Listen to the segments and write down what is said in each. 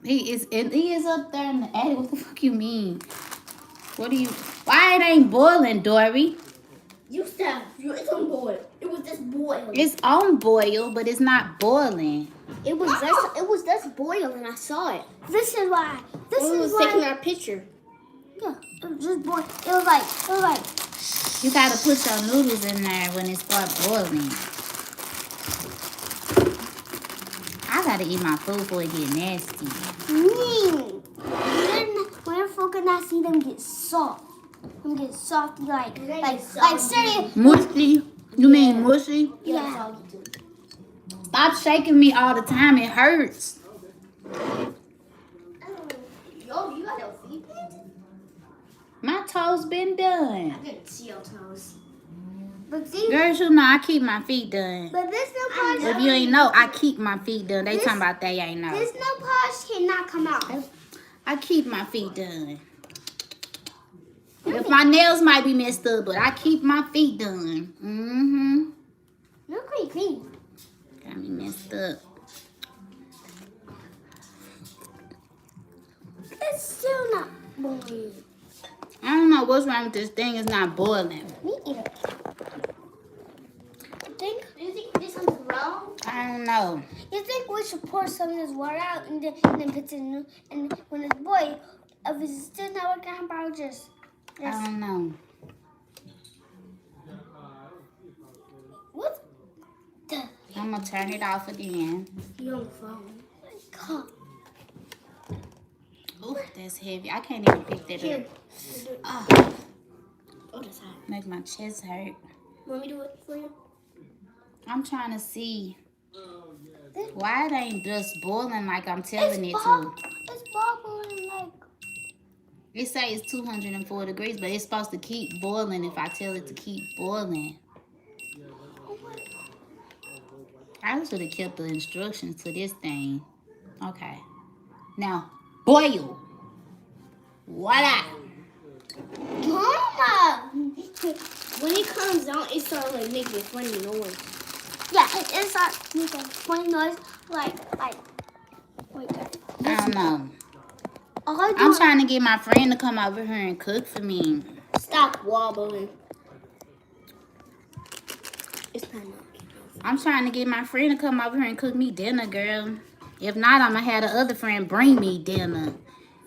He is up there in the attic. What the fuck you mean? What do you? Why it ain't boiling, Dory? You said it's on boil. It was just boiling. It's on boil, but it's not boiling. It was just boiling. I saw it. This is why. This is why. Taking our picture. Yeah, it was just boiling. It was like. You gotta put your noodles in there when it starts boiling. I gotta eat my food before it get nasty. When folk cannot see them get soft. Them get softy like serious. Mushy? You mean mushy? Yeah. Stop shaking me all the time. It hurts. Yo, you got your feet? My toes been done. I didn't see your toes. But see, Girls, you know I keep my feet done. but this nail polish. If you ain't know, I keep my feet done. They talking about they ain't know. This nail polish cannot come out. I keep my feet done. If my nails might be messed up, but I keep my feet done. Mm-hmm. Look pretty clean. Got me messed up. It's still not boiling. I don't know what's wrong with this thing. It's not boiling. Me either. Do you think there's something wrong? I don't know. You think we should pour some of this water out and then put it in, and when it's boiled, if it's still not working, how about just I don't know. what the I'm gonna turn it off again. You on the phone. God? Ooh, that's heavy. I can't even pick that Here. up. Oh, that's hot. Make my chest hurt. Want me to do it for you? I'm trying to see why it ain't just boiling like I'm telling it to. It's bubbling like. It say it's 204 degrees, but it's supposed to keep boiling if I tell it to keep boiling. I should have kept the instructions to this thing. Okay. Now, boil. Voila. Mama! When it comes out, it starts like making a funny noise. Yeah, it's like making funny noise, like. Wait, I don't know. all I do I'm trying to get my friend to come over here and cook for me. Stop wobbling. It's not enough. I'm trying to get my friend to come over here and cook me dinner, girl. If not, I'm going to have the other friend bring me dinner.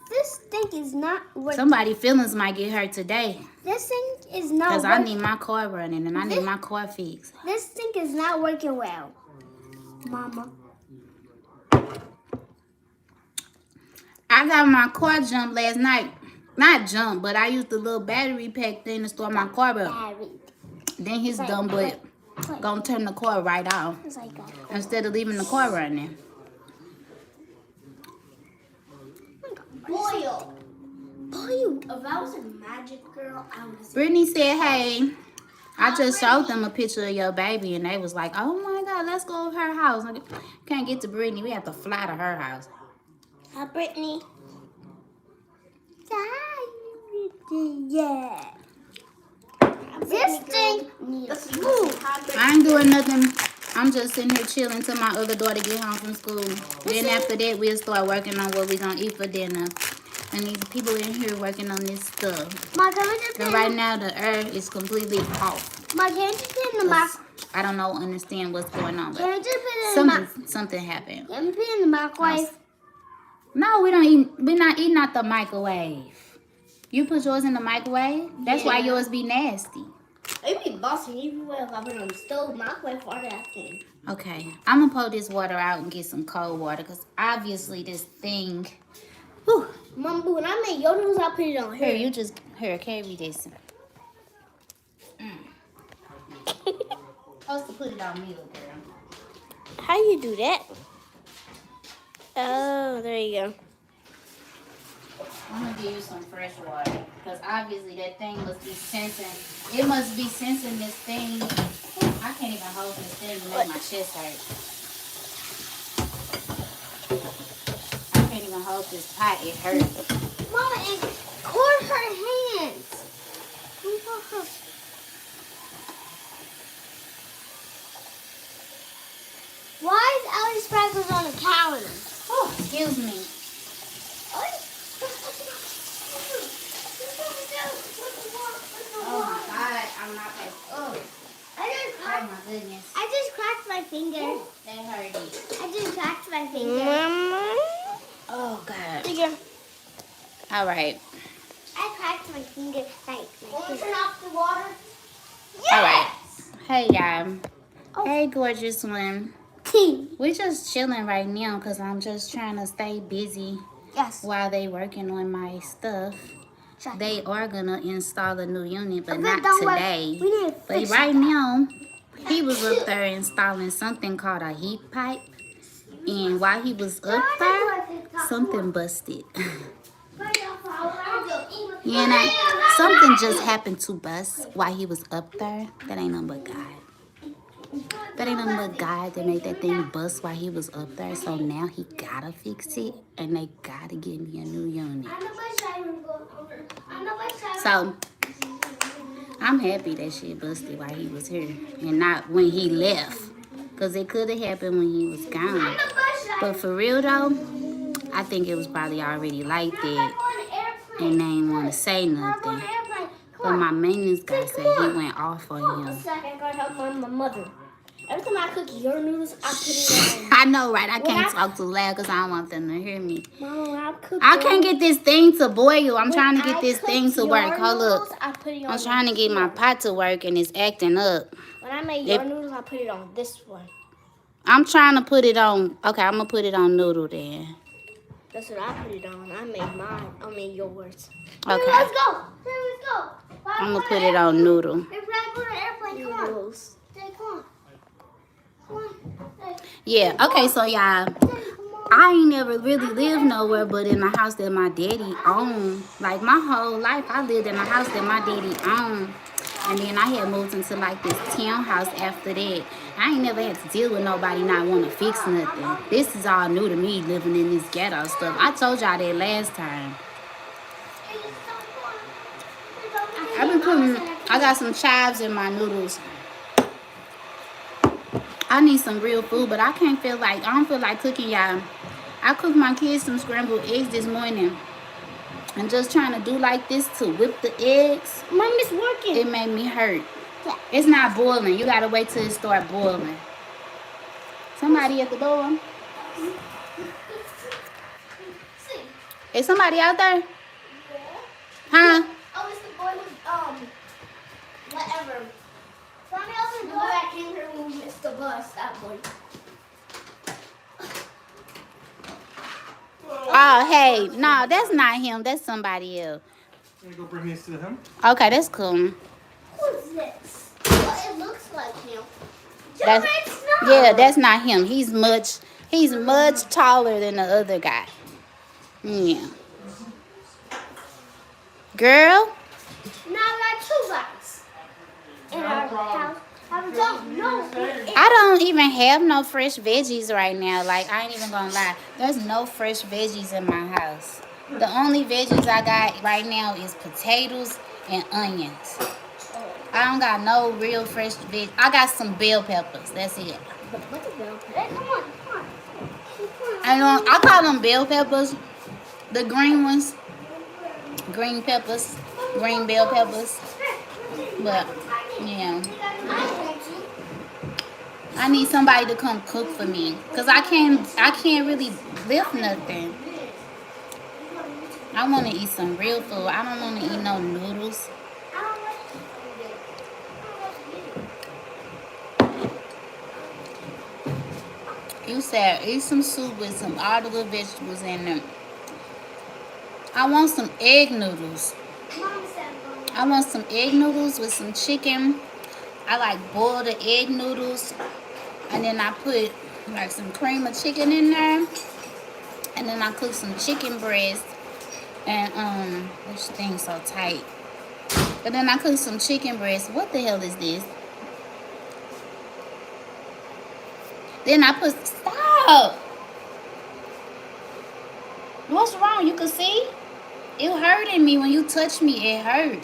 This thing is not working. Somebody's feelings might get hurt today. This thing is not Because working. I need my car running and I need my car fixed. This thing is not working well, Mama. I got my car jumped last night. Not jumped, but I used the little battery pack thing to start my car up. Barry. Then his dumb butt gonna turn the car right off It's like that. instead of leaving the car running. Boil. Boil. If I was a magic girl, I would have Brittany said, hey, I just showed them a picture of your baby and they was like, oh my God, let's go to her house. Like, can't get to Brittany. We have to fly to her house. Hi, Brittany. Yeah. This thing needs food. I ain't doing nothing. I'm just sitting here chilling till my other daughter get home from school. Then after that, we'll start working on what we're going to eat for dinner. And these people in here working on this stuff. Ma, can we just put And right now, the air is completely off. Ma, can you just put it in the mic? I don't know, understand what's going on. Can But you just put it in the something happened. Can we put it in the microwave? No, we don't eat. We're not eating out the microwave. You put yours in the microwave? That's why yours be nasty. It be busting everywhere if I put it on the stove, microwave, or that thing. Okay, I'm going to pour this water out and get some cold water. Because obviously this thing... Whew. Mom, when I make your noodles, I put it on Here, her. you just... Here, carry this. Supposed to put it on me, little girl. How you do that? Oh, there you go. I'm going to give you some fresh water. Because obviously that thing must be sensing... It must be sensing this thing. I can't even hold this thing to make my chest hurt. I can't even hold this pot. It hurts. Mama, and cord her hands. Leave her. Why is Ellie Sparkles on the calendar? Oh, excuse me. Oh my goodness. I just cracked my finger. That hurt it. I just cracked my finger. Oh God. Finger. All right. I cracked my finger. Like, turn off the water? All right. Hey y'all. Oh. Hey gorgeous one. Tea. We're just chilling right now because I'm just trying to stay busy Yes. while they working on my stuff. They are gonna install a new unit, but If it not don't work, today. we need to But fix right it. now, he was up there installing something called a heat pipe. And while he was up there, something busted. You know, something just happened to bust while he was up there. That ain't nothing but God. That ain't nothing but God that made that thing bust while he was up there. So now he gotta fix it, and they gotta give me a new unit. So I'm happy that shit busted while he was here and not when he left. Cause it could have happened when he was gone. But for real though, I think it was probably already like that. And they ain't want to say nothing. But my maintenance guy said he went off on him. I gotta help my mother. Every time I cook your noodles, I put it on. I know, right? I can't talk too loud because I don't want them to hear me. Mama, I can't get this thing to boil. I'm trying to get this thing to work. Hold up. I'm trying to get my pot to work and it's acting up. When I make your noodles, I put it on this one. I'm trying to put it on. Okay, I'm going to put it on noodle then. That's what I put it on. I made mine. I made yours. Okay. Let's go. Let's go. I'm going to put it on noodle. If I put an airplane, come on. Come on. Yeah, okay, so y'all, I ain't never really lived nowhere but in the house that my daddy owned. Like, my whole life, I lived in a house that my daddy owned. And then I had moved into, like, this townhouse after that. I ain't never had to deal with nobody not want to fix nothing. This is all new to me, living in this ghetto stuff. I told y'all that last time. I got some chives in my noodles. I need some real food, but I don't feel like cooking, y'all. I cooked my kids some scrambled eggs this morning. I'm just trying to do like this to whip the eggs. Mom, it's working. It made me hurt. Yeah. It's not boiling. You gotta wait till it start boiling. Somebody at the door. Is somebody out there? Yeah. Huh? Oh, it's the boy with, whatever. Mommy, open the door. I came here when we missed the bus, that boy. Oh, hey. No, that's not him. That's somebody else. Can you go bring this to him? Okay, that's cool. Who's this? Well, it looks like him. That's not him. He's much taller than the other guy. Yeah. Girl? Now I got two guys in our house. I don't know. I don't even have no fresh veggies right now. Like, I ain't even gonna lie. There's no fresh veggies in my house. The only veggies I got right now is potatoes and onions. I don't got no real fresh veg. I got some bell peppers. That's it. What's a bell pepper? Hey, come on. I call them bell peppers. The green ones. Green peppers. Green bell peppers. But, yeah. I need somebody to come cook for me. Because I can't really lift nothing. I want to eat some real food. I don't want to eat no noodles. You said eat some soup with some all the good vegetables in them. I want some egg noodles. I want some egg noodles with some chicken. I like boil the egg noodles. And then I put like some cream of chicken in there. And then I cook some chicken breast. And this thing's so tight. And then I cook some chicken breast. What the hell is this? Then I put, stop. What's wrong? You can see? It hurting me when you touch me. It hurt.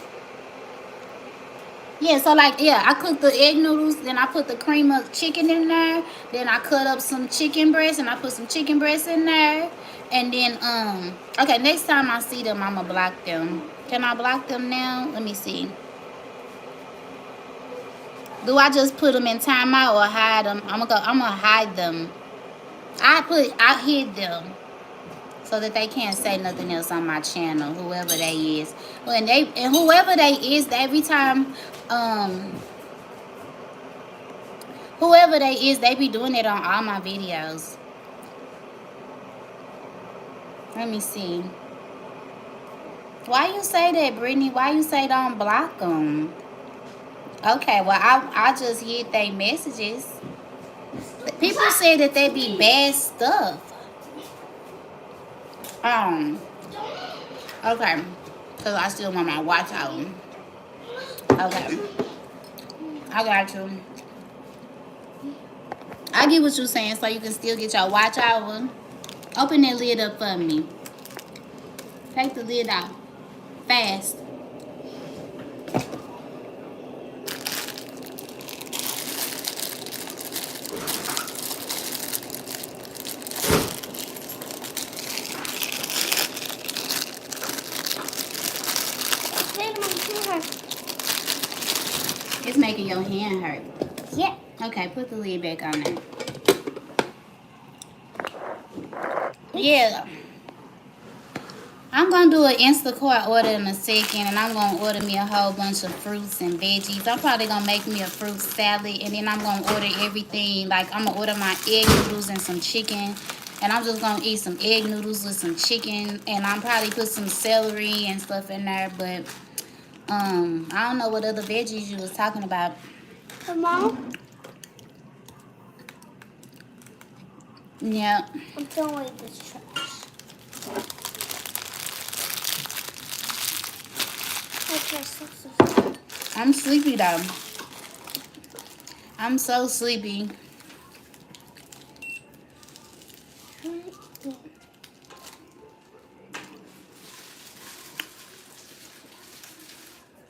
Yeah, so like, yeah, I cooked the egg noodles. Then I put the cream of chicken in there. Then I cut up some chicken breast. And I put some chicken breast in there. And then, okay, next time I see them, I'm going to block them. Can I block them now? Let me see. Do I just put them in timeout or hide them? I'm gonna hide them. I hid them so that they can't say nothing else on my channel. Whoever they is, whoever they is, every time whoever they is, they be doing it on all my videos. Let me see. Why you say that, Brittany? Why you say don't block them? Okay, well, I just hid their messages. People say that they be bad stuff. Okay. Because I still want my watch out. Okay. I got you. I get what you're saying, so you can still get your watch out. Open that lid up for me. Take the lid out. Fast. It's making your hand hurt. Yeah. Okay, put the lid back on there. Yeah. I'm going to do an Instacart order in a second, and I'm going to order me a whole bunch of fruits and veggies. I'm probably going to make me a fruit salad, and then I'm going to order everything. Like, I'm going to order my egg noodles and some chicken, and I'm just going to eat some egg noodles with some chicken, and I'm probably put some celery and stuff in there, but I don't know what other veggies you was talking about. Mom? Yeah. I'm throwing away this trash. I'm sleepy though. I'm so sleepy.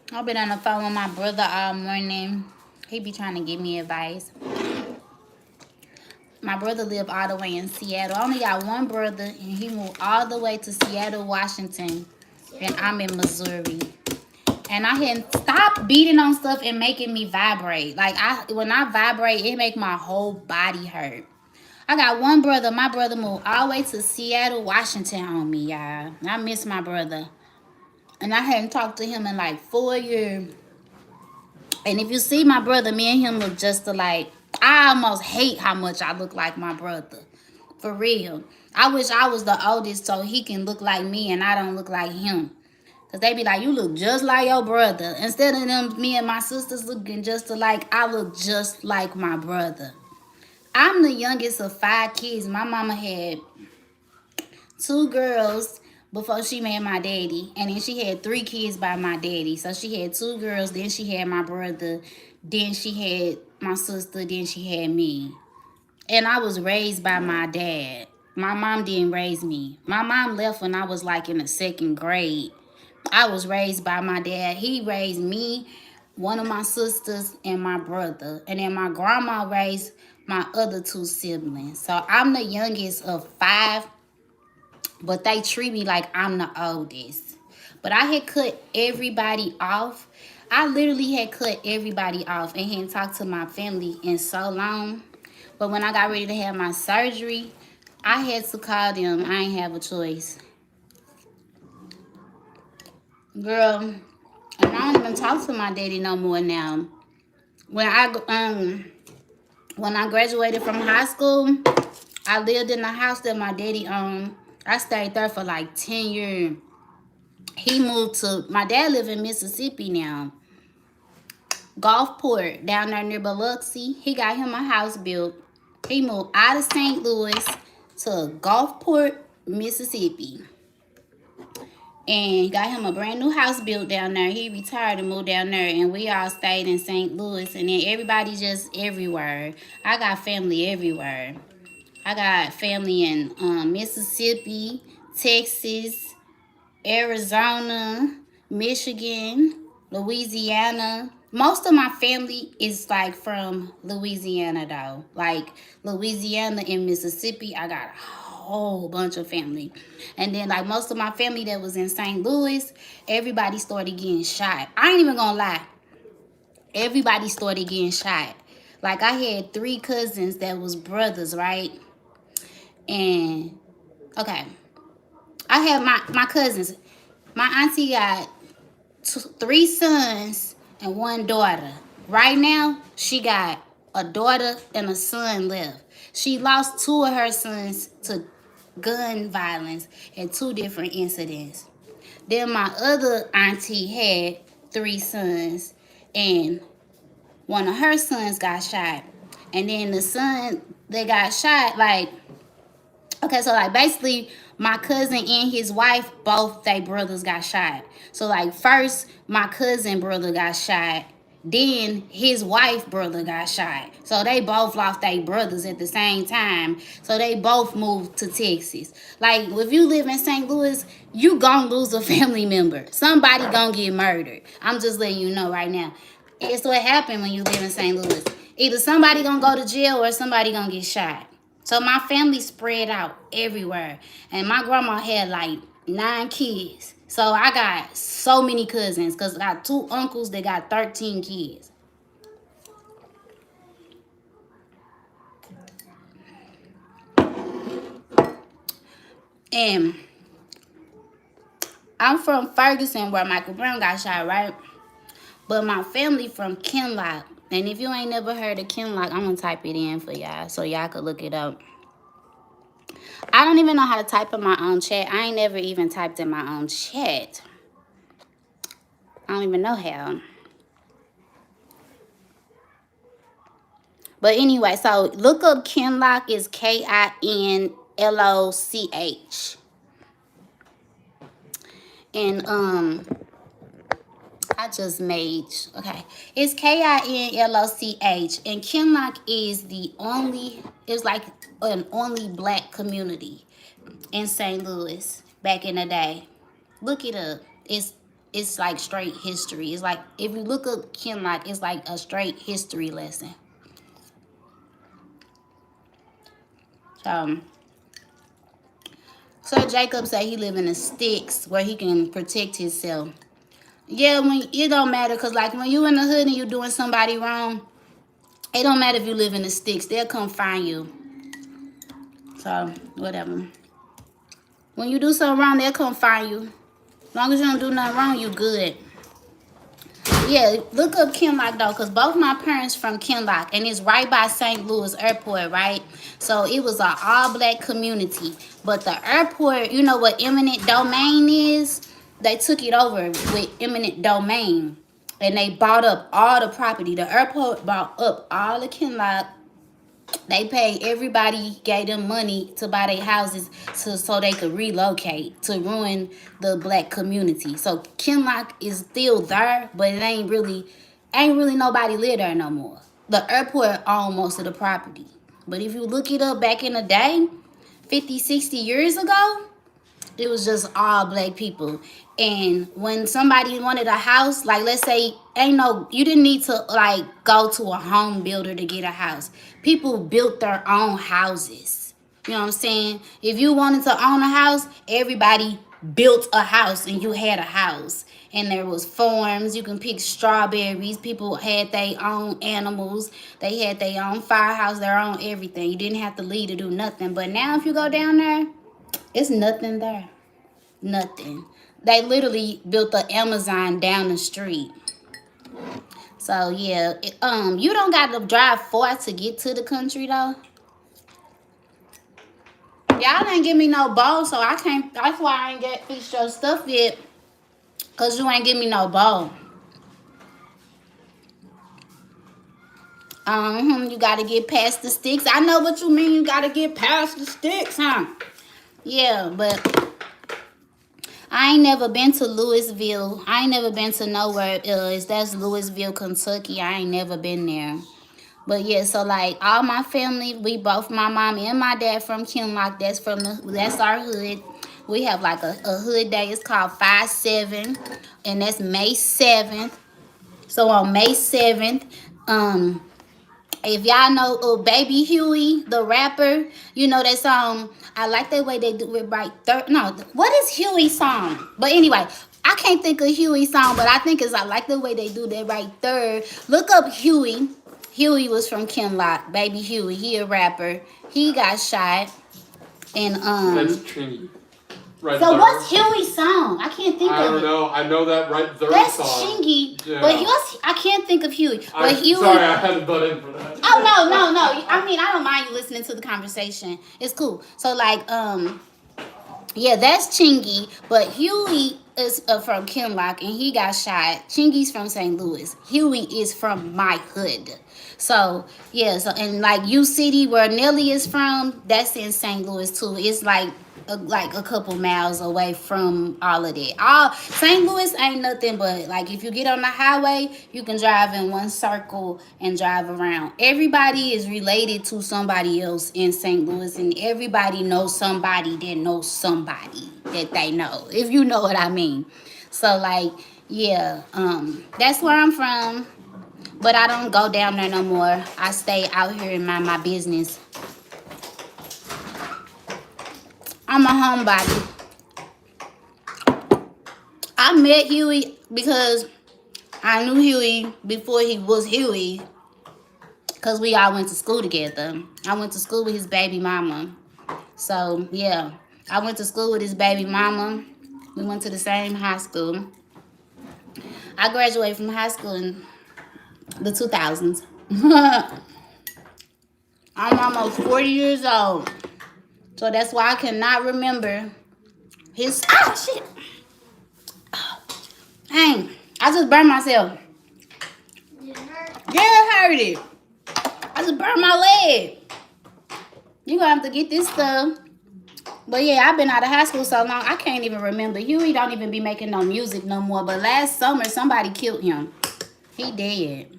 I've been on the phone with my brother all morning. He be trying to give me advice. My brother live all the way in Seattle. I only got one brother, and he moved all the way to Seattle, Washington, and I'm in Missouri. And I hadn't stopped beating on stuff and making me vibrate. Like, when I vibrate, it make my whole body hurt. I got one brother. My brother moved all the way to Seattle, Washington on me, y'all. I miss my brother. And I hadn't talked to him in like 4 years. And if you see my brother, me and him look just alike. I almost hate how much I look like my brother. For real. I wish I was the oldest so he can look like me and I don't look like him. Because they be like, you look just like your brother. Instead of them, me and my sisters looking just alike, I look just like my brother. I'm the youngest of 5 kids. My mama had 2 girls before she met my daddy. And then she had 3 kids by my daddy. So she had 2 girls, then she had my brother, then she had my sister, then she had me. And I was raised by my dad. My mom didn't raise me. My mom left when I was like in the 2nd grade. I was raised by my dad. He raised me, one of my sisters, and my brother. And then my grandma raised my other 2 siblings. So I'm the youngest of 5, but they treat me like I'm the oldest. But I had cut everybody off. I literally had cut everybody off and hadn't talked to my family in so long. But when I got ready to have my surgery, I had to call them. I ain't have a choice. Girl, and I don't even talk to my daddy no more now. When I graduated from high school, I lived in the house that my daddy owned. I stayed there for like 10 years. He moved to, my dad live in Mississippi now. Gulfport, down there near Biloxi. He got him a house built. He moved out of St. Louis to Gulfport, Mississippi. And got him a brand new house built down there. He retired and moved down there. And we all stayed in St. Louis. And then everybody just everywhere. I got family everywhere. I got family in Mississippi, Texas, Arizona, Michigan, Louisiana. Most of my family is like from Louisiana though. Like Louisiana and Mississippi, I got a whole bunch of family. And then like most of my family that was in St. Louis, everybody started getting shot. I ain't even gonna lie. everybody started getting shot. Like, I had 3 cousins that was brothers, right? And, okay, I had my cousins. My auntie got 3 sons and 1 daughter. Right now, she got a daughter and a son left. She lost 2 of her sons to gun violence in 2 different incidents. Then my other auntie had 3 sons, and one of her sons got shot. And then the son that got shot, like, okay, so like basically my cousin and his wife, both they brothers got shot. So like first my cousin brother got shot, then his wife brother got shot. So they both lost their brothers at the same time. So they both moved to Texas. Like, if you live in St. Louis, you gonna lose a family member. Somebody gonna get murdered. I'm just letting you know right now. It's what happened when you live in St. Louis. Either somebody gonna go to jail or somebody gonna get shot. So my family spread out everywhere. And my grandma had like 9 kids. So I got so many cousins because I got 2 uncles that got 13 kids. And I'm from Ferguson where Michael Brown got shot, right? But my family from Kinlock. And if you ain't never heard of Kinlock, I'm going to type it in for y'all so y'all could look it up. I don't even know how to type in my own chat. I ain't never even typed in my own chat. I don't even know how. But anyway, so look up Kinlock. Is Kinloch. And I just made, okay, it's Kinloch, and Kinlock is the only, it's like an only black community in St. Louis back in the day. Look it up. It's like straight history. It's like, if you look up Kinloch, it's like a straight history lesson. Sir Jacob said he live in the sticks where he can protect himself. Yeah, when it don't matter, because like when you in the hood and you doing somebody wrong, it don't matter if you live in the sticks. They'll come find you. So, whatever. When you do something wrong, they'll come find you. As long as you don't do nothing wrong, you good. Yeah, look up Kinloch though, because both my parents from Kinloch, and it's right by St. Louis Airport, right? So it was an all-black community. But the airport, you know what eminent domain is? They took it over with eminent domain, and they bought up all the property. The airport bought up all the Kinloch. They paid everybody, gave them money to buy their houses so they could relocate, to ruin the black community. So Kinloch is still there, but it ain't really nobody live there no more. The airport owned most of the property. But if you look it up back in the day, 50, 60 years ago, it was just all black people. And when somebody wanted a house, like let's say, you didn't need to like go to a home builder to get a house. People built their own houses. You know what I'm saying? If you wanted to own a house, everybody built a house and you had a house. And there was farms. You can pick strawberries. People had their own animals. They had their own firehouse, their own everything. You didn't have to leave to do nothing. But now if you go down there, it's nothing there. Nothing. They literally built the Amazon down the street. So yeah, you don't got to drive far to get to the country though. Y'all didn't give me no bowl, so I can't. That's why I ain't get fixed your stuff yet. Cause you ain't give me no bowl. You gotta get past the sticks. I know what you mean. You gotta get past the sticks, huh? Yeah, but I ain't never been to Louisville. I ain't never been to nowhere else. That's Louisville, Kentucky. I ain't never been there. But yeah, so like all my family, we both, my mom and my dad from Kinloch. That's our hood. We have like a hood day. It's called 5/7, and that's May 7th. So on May 7th, if y'all know Baby Huey, the rapper, you know that song. I like the way they do it right. What is Huey's song? But anyway, I can't think of Huey's song, but I think I like the way they do that right there. Look up Huey. Huey was from Kinlock. Baby Huey. He a rapper. He got shot. And That's Chingy. Right so there. what's Huey's song? I can't think I of don't it. know. I know that right there That's song. Chingy. Yeah. But I can't think of Huey. But I'm Huey. sorry, I had to butt in for that. Oh no. I mean, I don't mind you listening to the conversation. It's cool. So like, yeah, that's Chingy. But Huey is from Kinlock and he got shot. Chingy's from St. Louis. Huey is from my hood. So yeah, and like U City where Nelly is from, that's in St. Louis too. It's like a couple miles away from all of that. St. Louis ain't nothing but like if you get on the highway, you can drive in one circle and drive around. Everybody is related to somebody else in St. Louis, and everybody knows somebody that knows somebody that they know, if you know what I mean. So like, yeah, that's where I'm from. But I don't go down there no more. I stay out here and mind my business. I'm a homebody. I met Huey because I knew Huey before he was Huey. Because we all went to school together. I went to school with his baby mama. So, yeah. I went to school with his baby mama. We went to the same high school. I graduated from high school in the 2000s. I'm almost 40 years old. So that's why I cannot remember his... Ah, shit. Dang. I just burned myself. Did it hurt? Yeah, it hurted. I just burned my leg. You're going to have to get this stuff. But yeah, I've been out of high school so long, I can't even remember. Huey don't even be making no music no more. But last summer, somebody killed him. He dead.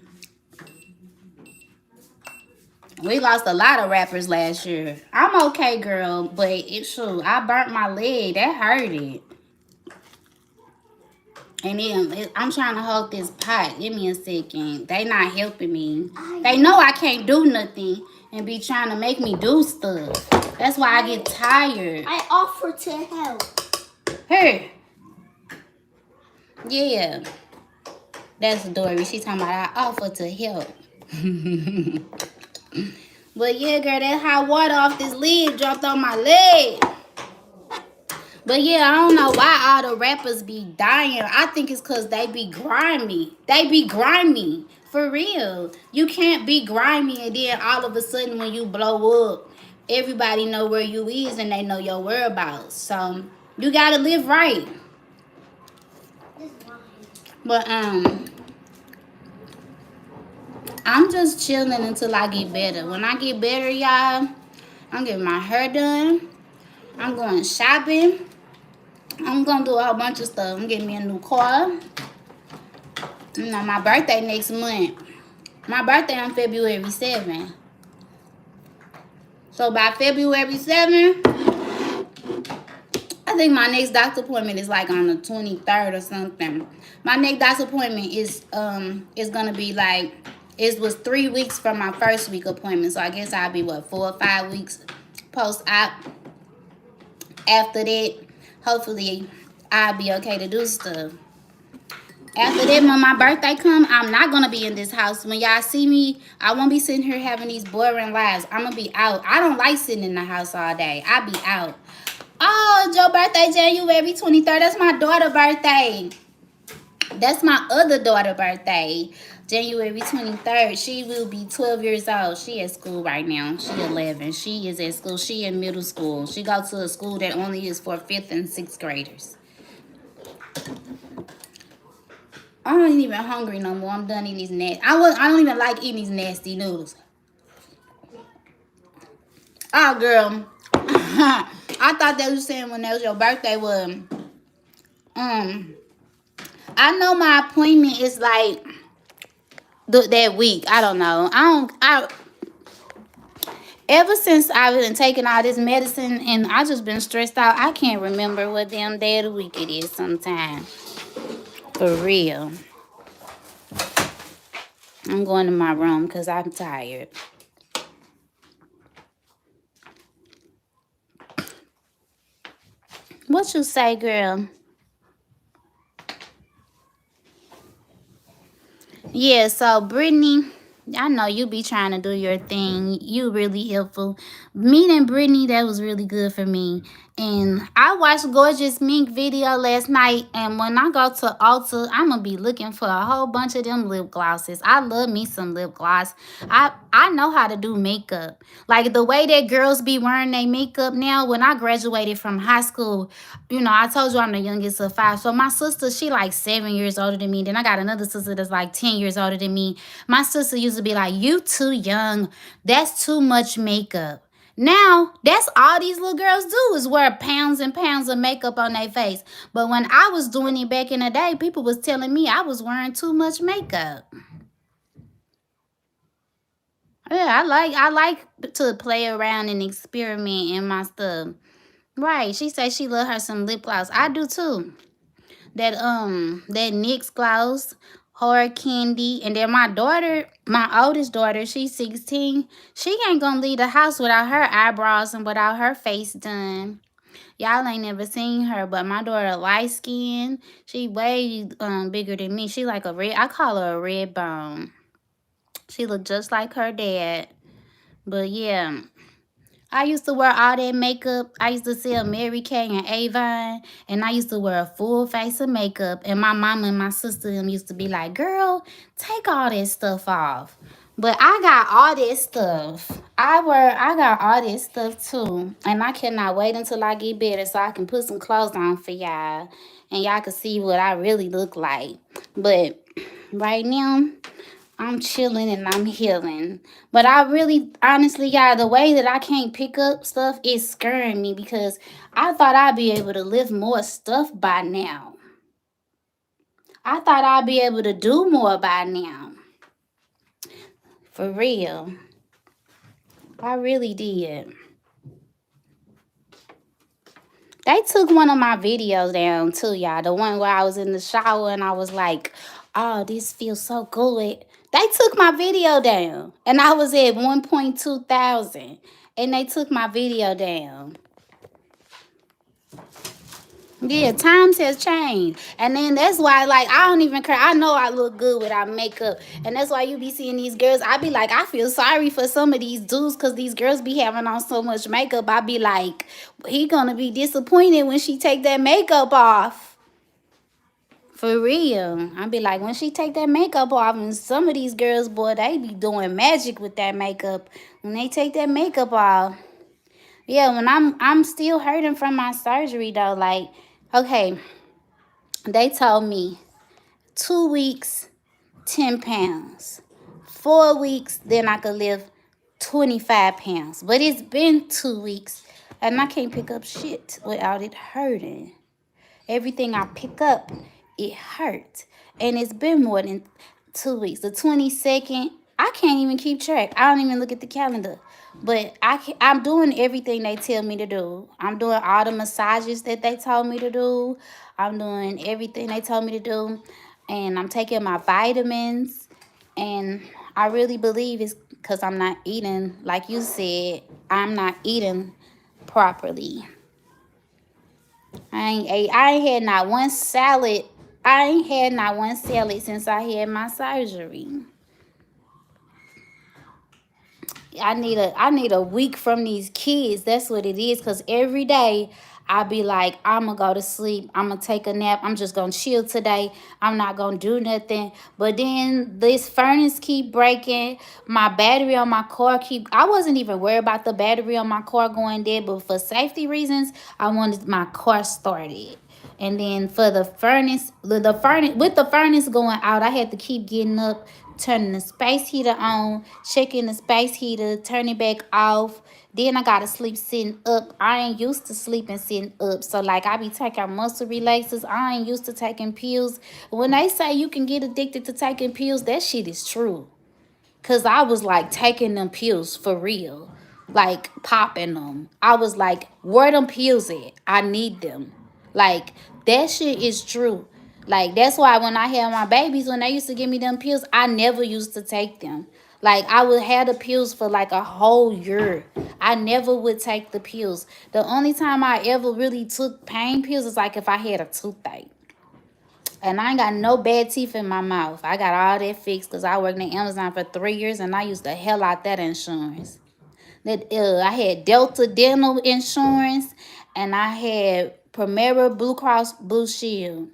We lost a lot of rappers last year. I'm okay, girl, but it's true. I burnt my leg. That hurted. And then I'm trying to hold this pot. Give me a second. They not helping me. They know I can't do nothing and be trying to make me do stuff. That's why I get tired. I offer to help. Here. Yeah. That's Dory. She talking about I offer to help. But yeah, girl, that hot water off this lid dropped on my leg. But yeah, I don't know why all the rappers be dying. I think it's because they be grimy. They be grimy. For real. You can't be grimy and then all of a sudden when you blow up, everybody know where you is and they know your whereabouts. So you gotta live right. But I'm just chilling until I get better. When I get better, y'all, I'm getting my hair done. I'm going shopping. I'm going to do a whole bunch of stuff. I'm getting me a new car. You know, my birthday next month. My birthday on February 7th. So by February 7th, I think my next doctor appointment is like on the 23rd or something. My next doctor appointment is gonna be like, it was 3 weeks from my first week appointment. So I guess I'll be, what, 4 or 5 weeks post-op. After that, hopefully, I'll be okay to do stuff. After that, when my birthday come, I'm not going to be in this house. When y'all see me, I won't be sitting here having these boring lives. I'm going to be out. I don't like sitting in the house all day. I be out. Oh, it's your birthday, January 23rd. That's my daughter's birthday. That's my other daughter's birthday. January 23rd. She will be 12 years old. She at school right now. She 11. She is at school. She in middle school. She goes to a school that only is for 5th and 6th graders. I ain't even hungry no more. I'm done eating these nasty. I don't even like eating these nasty noodles. Oh, girl. I thought they were saying when that was your birthday was, I know my appointment is like that week. I don't know. Ever since I've been taking all this medicine and I just been stressed out, I can't remember what damn day of the week it is sometimes. For real. I'm going to my room because I'm tired. What you say, girl? Yeah, so Brittany, I know you be trying to do your thing. You really helpful. Meeting Brittany, that was really good for me. And I watched Gorgeous Mink video last night. And when I go to Ulta, I'm going to be looking for a whole bunch of them lip glosses. I love me some lip gloss. I know how to do makeup. Like the way that girls be wearing their makeup now. When I graduated from high school, you know, I told you I'm the youngest of 5. So my sister, she like 7 years older than me. Then I got another sister that's like 10 years older than me. My sister used to be like, you too young. That's too much makeup. Now, that's all these little girls do is wear pounds and pounds of makeup on their face. But when I was doing it back in the day, people was telling me I was wearing too much makeup. Yeah, I like to play around and experiment in my stuff. Right, she said she love her some lip gloss. I do too. That NYX gloss, Hard Candy, and then my daughter, my oldest daughter, she's 16. She ain't gonna leave the house without her eyebrows and without her face done. Y'all ain't never seen her, but my daughter light skin. She way bigger than me. She like a red. I call her a red bone. She look just like her dad. But yeah. I used to wear all that makeup. I used to sell Mary Kay and Avon. And I used to wear a full face of makeup. And my mama and my sister them used to be like, girl, take all that stuff off. But I got all this stuff. I got all this stuff too. And I cannot wait until I get better so I can put some clothes on for y'all. And y'all can see what I really look like. But right now, I'm chilling and I'm healing. But I really, honestly, y'all, the way that I can't pick up stuff is scaring me because I thought I'd be able to lift more stuff by now. I thought I'd be able to do more by now. For real. I really did. They took one of my videos down too, y'all. The one where I was in the shower and I was like, oh, this feels so good. They took my video down. And I was at 1.2 thousand. And they took my video down. Yeah, times has changed. And then that's why, like, I don't even care. I know I look good without makeup. And that's why you be seeing these girls. I be like, I feel sorry for some of these dudes because these girls be having on so much makeup. I be like, he gonna be disappointed when she take that makeup off. For real. I be like, when she take that makeup off, and some of these girls, boy, they be doing magic with that makeup. When they take that makeup off. Yeah, when I'm still hurting from my surgery though. Like, okay, they told me 2 weeks, 10 pounds. 4 weeks, then I could lift 25 pounds. But it's been 2 weeks, and I can't pick up shit without it hurting. Everything I pick up, it hurts. And it's been more than 2 weeks. The 22nd, I can't even keep track. I don't even look at the calendar. But I'm doing everything they tell me to do. I'm doing all the massages that they told me to do. I'm doing everything they told me to do. And I'm taking my vitamins. And I really believe it's because I'm not eating, like you said, I'm not eating properly. I ain't had not one salad. I ain't had not one salad since I had my surgery. I need a week from these kids. That's what it is. Because every day I be like, I'm going to go to sleep. I'm going to take a nap. I'm just going to chill today. I'm not going to do nothing. But then this furnace keep breaking. My battery on my car I wasn't even worried about the battery on my car going dead. But for safety reasons, I wanted my car started. And then for the furnace, with the furnace going out, I had to keep getting up, turning the space heater on, checking the space heater, turning it back off. Then I gotta sleep sitting up. I ain't used to sleeping sitting up. So like I be taking muscle relaxers. I ain't used to taking pills. When they say you can get addicted to taking pills, that shit is true. Cause I was like taking them pills for real. Like popping them. I was like, where them pills at? I need them. Like that shit is true. Like, that's why when I had my babies, when they used to give me them pills, I never used to take them. Like, I would have the pills for like a whole year. I never would take the pills. The only time I ever really took pain pills is like if I had a toothache. And I ain't got no bad teeth in my mouth. I got all that fixed because I worked at Amazon for 3 years and I used the hell out that insurance. I had Delta Dental Insurance and I had Primera Blue Cross Blue Shield.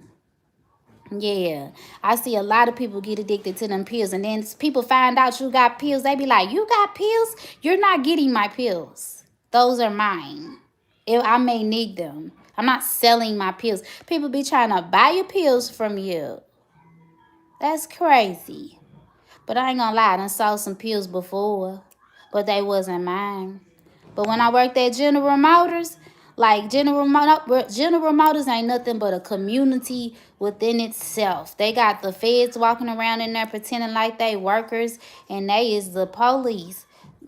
Yeah, I see a lot of people get addicted to them pills, and then people find out you got pills. They be like, "You got pills? You're not getting my pills. Those are mine. If I may need them. I'm not selling my pills. People be trying to buy your pills from you. That's crazy. But I ain't gonna lie, I done sold some pills before, but they wasn't mine. But when I worked at General Motors, like General Motors ain't nothing but a community within itself. They got the feds walking around in there pretending like they workers, and they is the police.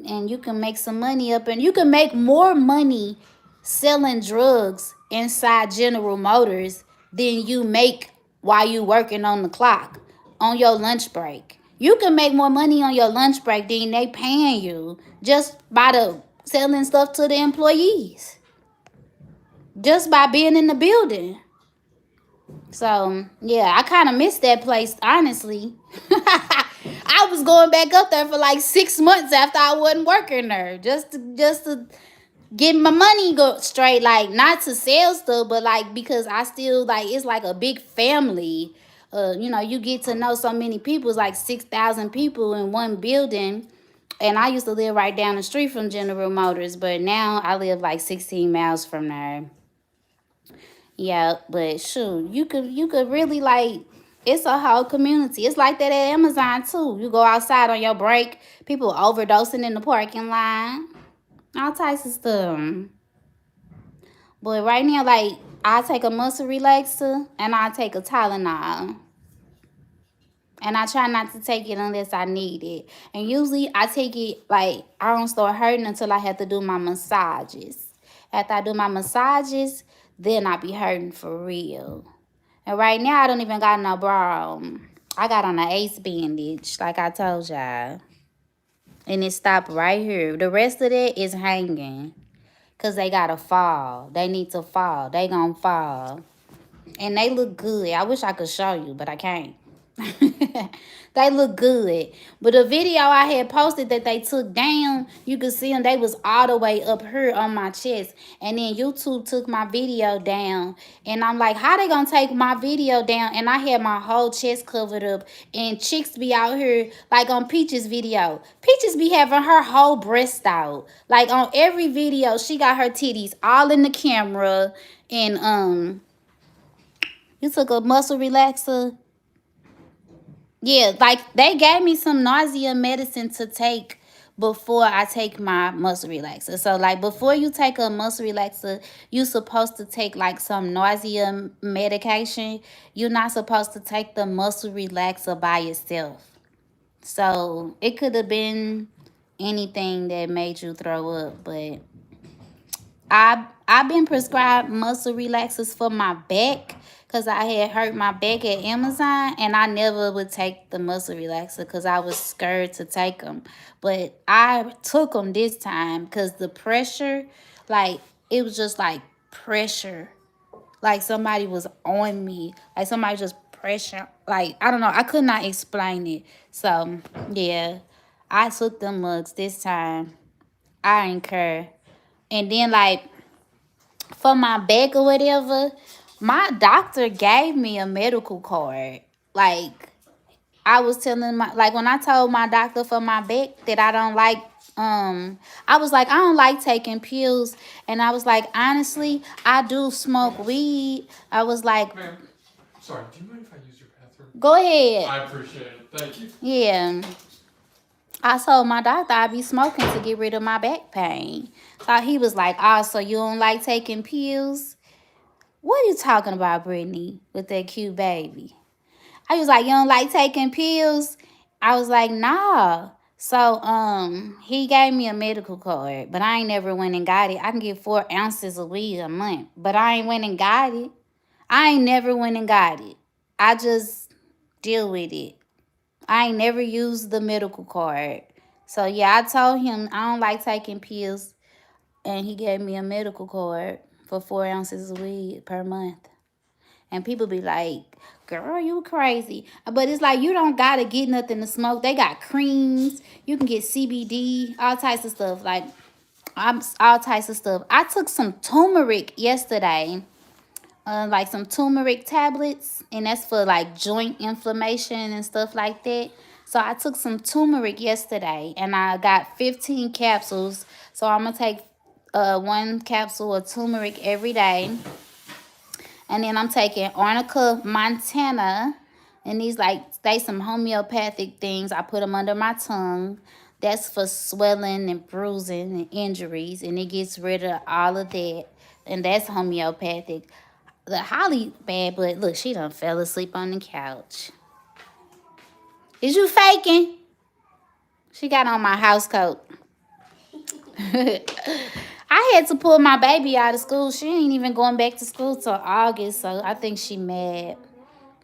And you can make some money up, and you can make more money selling drugs inside General Motors than you make while you working on the clock on your lunch break. You can make more money on your lunch break than they paying you just by the selling stuff to the employees. Just by being in the building. So, yeah, I kind of missed that place, honestly. I was going back up there for like 6 months after I wasn't working there. Just to get my money go straight, like not to sell stuff, but like because I still like it's like a big family. You get to know so many people. It's like 6,000 people in one building. And I used to live right down the street from General Motors, but now I live like 16 miles from there. Yeah, but shoot, you could really like it's a whole community. It's like that at Amazon too. You go outside on your break, people overdosing in the parking line. All types of stuff. But right now, like, I take a muscle relaxer and I take a Tylenol. And I try not to take it unless I need it. And usually I take it, like, I don't start hurting until I have to do my massages. After I do my massages, then I be hurting for real. And right now, I don't even got no bra on. I got on an ace bandage, like I told y'all. And it stopped right here. The rest of it is hanging. Because they got to fall. They need to fall. They gonna fall. And they look good. I wish I could show you, but I can't. They look good. But the video I had posted that they took down, you could see them. They was all the way up here on my chest. And then YouTube took my video down. And I'm like, how they gonna take my video down? And I had my whole chest covered up. And chicks be out here, like on Peach's video. Peaches be having her whole breast out. Like on every video, she got her titties all in the camera. And you took a muscle relaxer. Yeah, like they gave me some nausea medicine to take before I take my muscle relaxer. So like before you take a muscle relaxer, you're supposed to take like some nausea medication. You're not supposed to take the muscle relaxer by yourself. So it could have been anything that made you throw up, but I've been prescribed muscle relaxers for my back because I had hurt my back at Amazon, and I never would take the muscle relaxer because I was scared to take them. But I took them this time because the pressure, like, it was just like pressure. Like somebody was on me. Like somebody just pressure. Like, I don't know. I could not explain it. So, yeah, I took them mugs this time. I didn't care. And then, like, for my back or whatever, my doctor gave me a medical card. Like, I was telling like, when I told my doctor for my back that I don't like, I was like, I don't like taking pills. And I was like, honestly, I do smoke weed. I was like, Ma'am, sorry, do you mind if I use your bathroom? go ahead. I appreciate it. Thank you. Yeah. I told my doctor I'd be smoking to get rid of my back pain. So he was like, oh, so you don't like taking pills? What are you talking about, Brittany, with that cute baby? I was like, you don't like taking pills? I was like, nah. So he gave me a medical card, but I ain't never went and got it. I can get 4 ounces of weed a month, but I ain't went and got it. I ain't never went and got it. I just deal with it. I ain't never used the medical card. So, yeah, I told him I don't like taking pills. And he gave me a medical card for 4 ounces of weed per month. And people be like, girl, you crazy. But it's like, you don't gotta get nothing to smoke. They got creams. You can get CBD, all types of stuff. Like, all types of stuff. I took some turmeric yesterday. Like some turmeric tablets. And that's for like joint inflammation and stuff like that. So I took some turmeric yesterday. And I got 15 capsules. So I'm going to take 1 capsule of turmeric every day. And then I'm taking Arnica Montana. And these they some homeopathic things. I put them under my tongue. That's for swelling and bruising and injuries. And it gets rid of all of that. And that's homeopathic. The Holly bad, but look, she done fell asleep on the couch. Is you faking? She got on my house coat. I had to pull my baby out of school. She ain't even going back to school till August. So I think she mad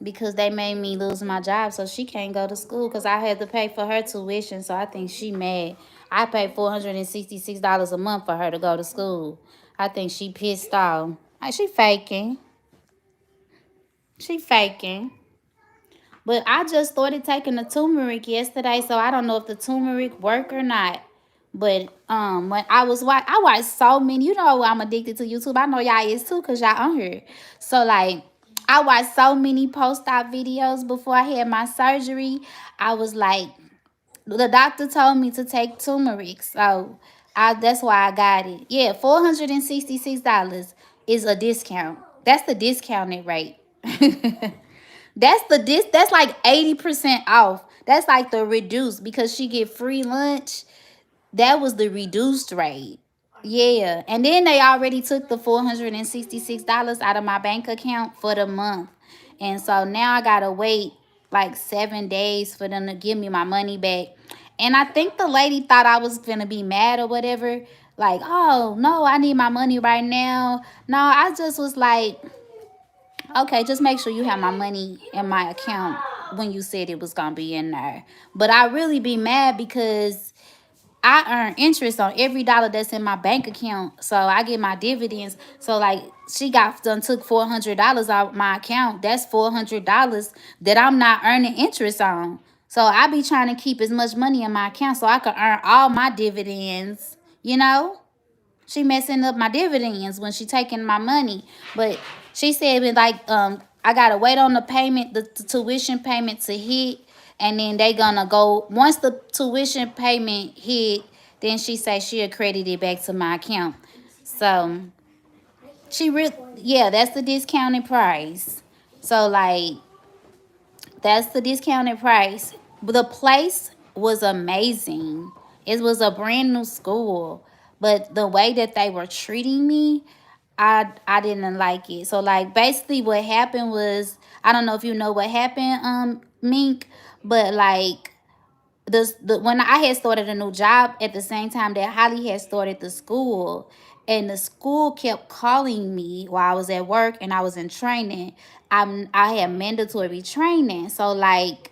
because they made me lose my job. So she can't go to school because I had to pay for her tuition. So I think she mad. I paid $466 a month for her to go to school. I think she pissed off. Like, she faking. She faking. But I just started taking the turmeric yesterday. So I don't know if the turmeric work or not. But when I watched so many, you know, I'm addicted to YouTube. I know y'all is too because y'all on here. So like I watched so many post-op videos before I had my surgery. I was like, the doctor told me to take turmeric. So that's why I got it. Yeah, $466 is a discount. That's the discounted rate. That's like 80% off. That's like the reduced because she get free lunch. That was the reduced rate. Yeah. And then they already took the $466 out of my bank account for the month. And so now I got to wait like 7 days for them to give me my money back. And I think the lady thought I was going to be mad or whatever. Like, oh, no, I need my money right now. No, I just was like, okay, just make sure you have my money in my account when you said it was going to be in there. But I really be mad because I earn interest on every dollar that's in my bank account. So I get my dividends. So like she took $400 out my account. That's $400 that I'm not earning interest on. So I be trying to keep as much money in my account so I can earn all my dividends. You know, she messing up my dividends when she taking my money. But she said I gotta wait on the payment, the tuition payment to hit. And then they gonna go, once the tuition payment hit, then she say she'll credit it back to my account. So, that's the discounted price. So, like, that's the discounted price. But the place was amazing. It was a brand new school. But the way that they were treating me, I didn't like it. So, like, basically what happened was, I don't know if you know what happened, Mink, but like when I had started a new job at the same time that Holly had started the school, and the school kept calling me while I was at work and I was in training. I had mandatory training, so like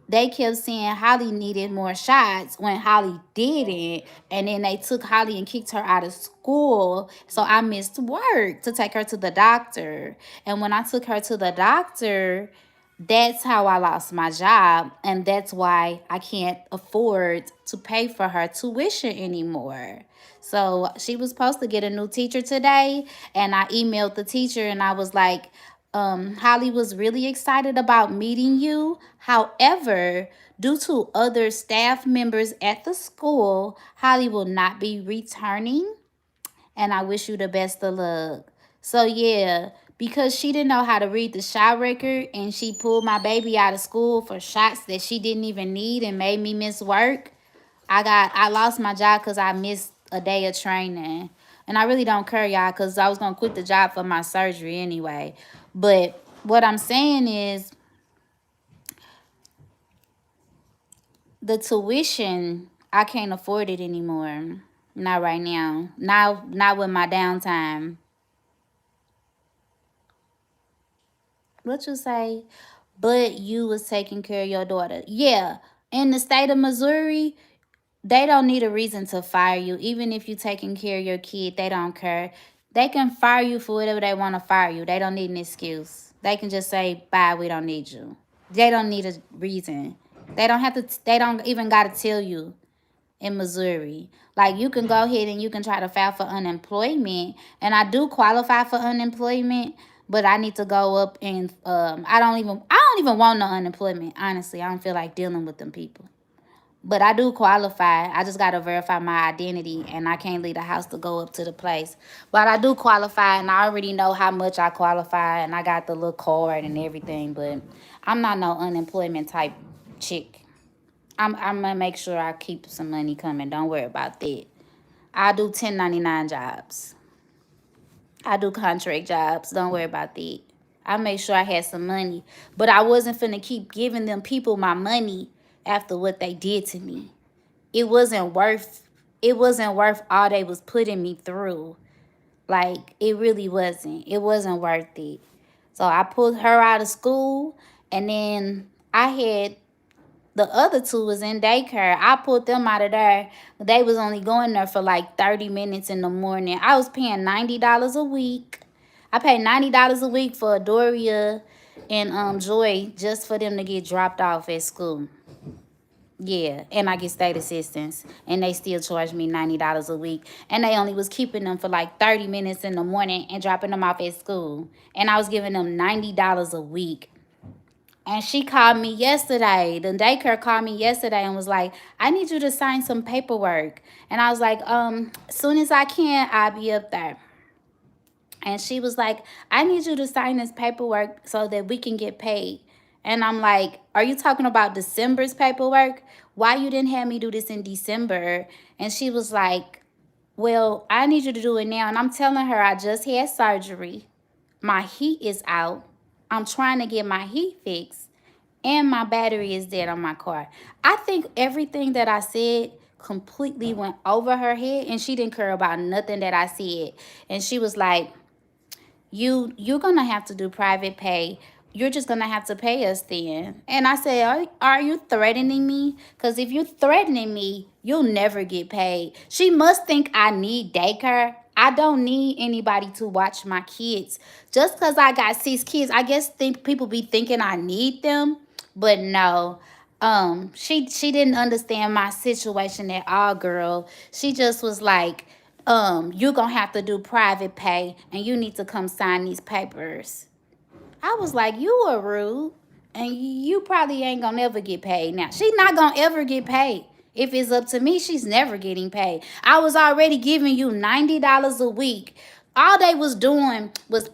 they kept saying Holly needed more shots when Holly didn't. And then they took Holly and kicked her out of school. So I missed work to take her to the doctor. And when I took her to the doctor, that's how I lost my job. And that's why I can't afford to pay for her tuition anymore. So she was supposed to get a new teacher today. And I emailed the teacher and I was like, Holly was really excited about meeting you. However, due to other staff members at the school, Holly will not be returning. And I wish you the best of luck. So, yeah, because she didn't know how to read the shot record and she pulled my baby out of school for shots that she didn't even need and made me miss work, I lost my job because I missed a day of training. And I really don't care, y'all, because I was going to quit the job for my surgery anyway. But what I'm saying is the tuition, I can't afford it anymore. Not right now. Not with my downtime. What you say? But you was taking care of your daughter. Yeah. In the state of Missouri, they don't need a reason to fire you. Even if you're taking care of your kid, they don't care. They can fire you for whatever they want to fire you. They don't need an excuse. they can just say, bye, we don't need you. They don't need a reason. They don't even got to tell you in Missouri. Like, you can go ahead and you can try to file for unemployment. And I do qualify for unemployment, but I need to go up and I don't even want no unemployment, honestly. I don't feel like dealing with them people. But I do qualify. I just got to verify my identity, and I can't leave the house to go up to the place. But I do qualify, and I already know how much I qualify, and I got the little card and everything. But I'm not no unemployment type chick. I'm going to make sure I keep some money coming. Don't worry about that. I do 1099 jobs. I do contract jobs. Don't worry about that. I made sure I had some money. But I wasn't finna keep giving them people my money after what they did to me. It wasn't worth all they was putting me through. Like, it really wasn't. It wasn't worth it. So I pulled her out of school, and then I had the other two was in daycare. I pulled them out of there. They was only going there for like 30 minutes in the morning. I was paying $90 a week. I paid $90 a week for Doria and Joy just for them to get dropped off at school. Yeah, and I get state assistance, and they still charge me $90 a week. And they only was keeping them for like 30 minutes in the morning and dropping them off at school. And I was giving them $90 a week. And she called me yesterday. The daycare called me yesterday and was like, I need you to sign some paperwork. And I was like, as soon as I can, I'll be up there. And she was like, I need you to sign this paperwork so that we can get paid. And I'm like, are you talking about December's paperwork? Why you didn't have me do this in December? And she was like, well, I need you to do it now. And I'm telling her I just had surgery. My heat is out. I'm trying to get my heat fixed. And my battery is dead on my car. I think everything that I said completely went over her head. And she didn't care about nothing that I said. And she was like, you're going to have to do private pay. You're just going to have to pay us then. And I said, are you threatening me? Because if you're threatening me, you'll never get paid. She must think I need daycare. I don't need anybody to watch my kids. Just because I got 6 kids, I guess people be thinking I need them. But no, she didn't understand my situation at all, girl. She just was like, you're going to have to do private pay, and you need to come sign these papers. I was like, you are rude, and you probably ain't going to ever get paid. Now, she's not going to ever get paid. If it's up to me, she's never getting paid. I was already giving you $90 a week. All I was doing was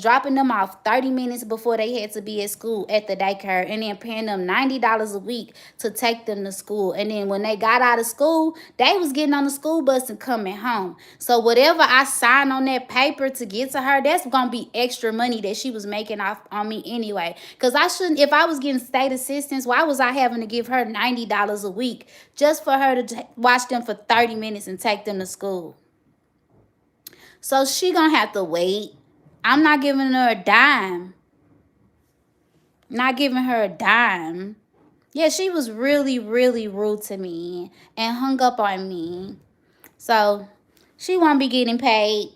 dropping them off 30 minutes before they had to be at school at the daycare, and then paying them $90 a week to take them to school. And then when they got out of school, they was getting on the school bus and coming home. So whatever I signed on that paper to get to her, that's going to be extra money that she was making off on me anyway. Because if I was getting state assistance, why was I having to give her $90 a week just for her to watch them for 30 minutes and take them to school? So she gonna have to wait. I'm not giving her a dime. Not giving her a dime. Yeah, she was really, really rude to me and hung up on me. So she won't be getting paid.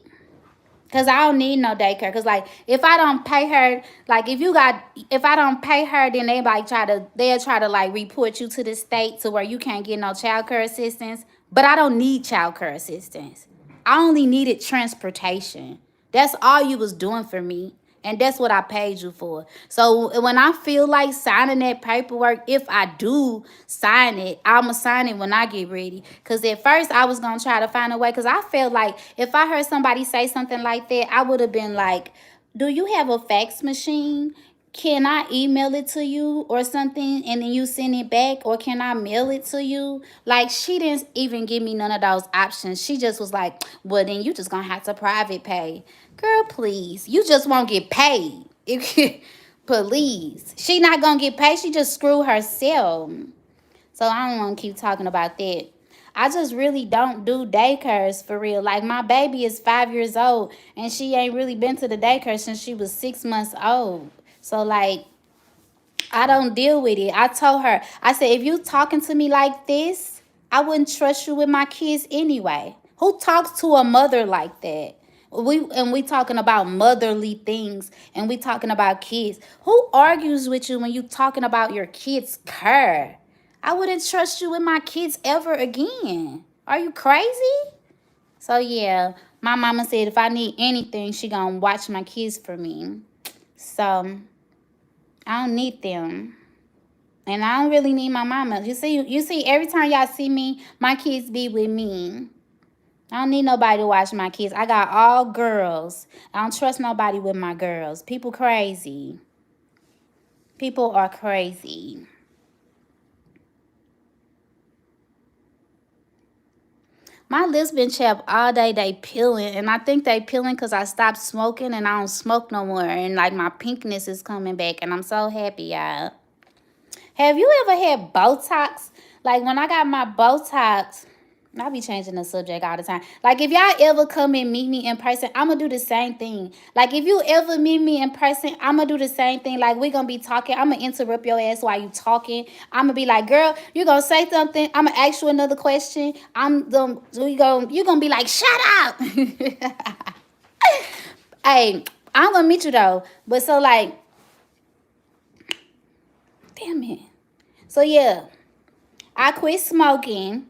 Because I don't need no daycare. Because, like, if I don't pay her, like, if I don't pay her, then they'll try to, like, report you to the state to where you can't get no child care assistance. But I don't need child care assistance. I only needed transportation. That's all you was doing for me. And that's what I paid you for. So when I feel like signing that paperwork, if I do sign it, I'm going to sign it when I get ready. Because at first I was going to try to find a way. Because I felt like if I heard somebody say something like that, I would have been like, do you have a fax machine? Can I email it to you or something and then you send it back? Or can I mail it to you? Like, she didn't even give me none of those options. She just was like, well, then you just going to have to private pay. Girl, please. You just won't get paid. Please. She not going to get paid. She just screwed herself. So I don't want to keep talking about that. I just really don't do daycares for real. Like, my baby is 5 years old and she ain't really been to the daycare since she was 6 months old. So, like, I don't deal with it. I told her, I said, if you talking to me like this, I wouldn't trust you with my kids anyway. Who talks to a mother like that? We talking about motherly things, and we talking about kids. Who argues with you when you talking about your kids' care? I wouldn't trust you with my kids ever again. Are you crazy? So yeah, my mama said if I need anything, she gonna watch my kids for me. So I don't need them. And I don't really need my mama. You see, every time y'all see me, my kids be with me. I don't need nobody to watch my kids. I got all girls. I don't trust nobody with my girls. People crazy. People are crazy. My lips been chapped all day. They peeling. And I think they peeling because I stopped smoking and I don't smoke no more. And like my pinkness is coming back. And I'm so happy, y'all. Have you ever had Botox? Like when I got my Botox, I be changing the subject all the time. Like if y'all ever come and meet me in person, I'm going to do the same thing. Like if you ever meet me in person, I'm going to do the same thing. Like we going to be talking. I'm going to interrupt your ass while you talking. I'm going to be like, girl, you going to say something. I'm going to ask you another question. You're going to be like, shut up. Hey, I'm going to meet you though. But so like, damn it. So yeah, I quit smoking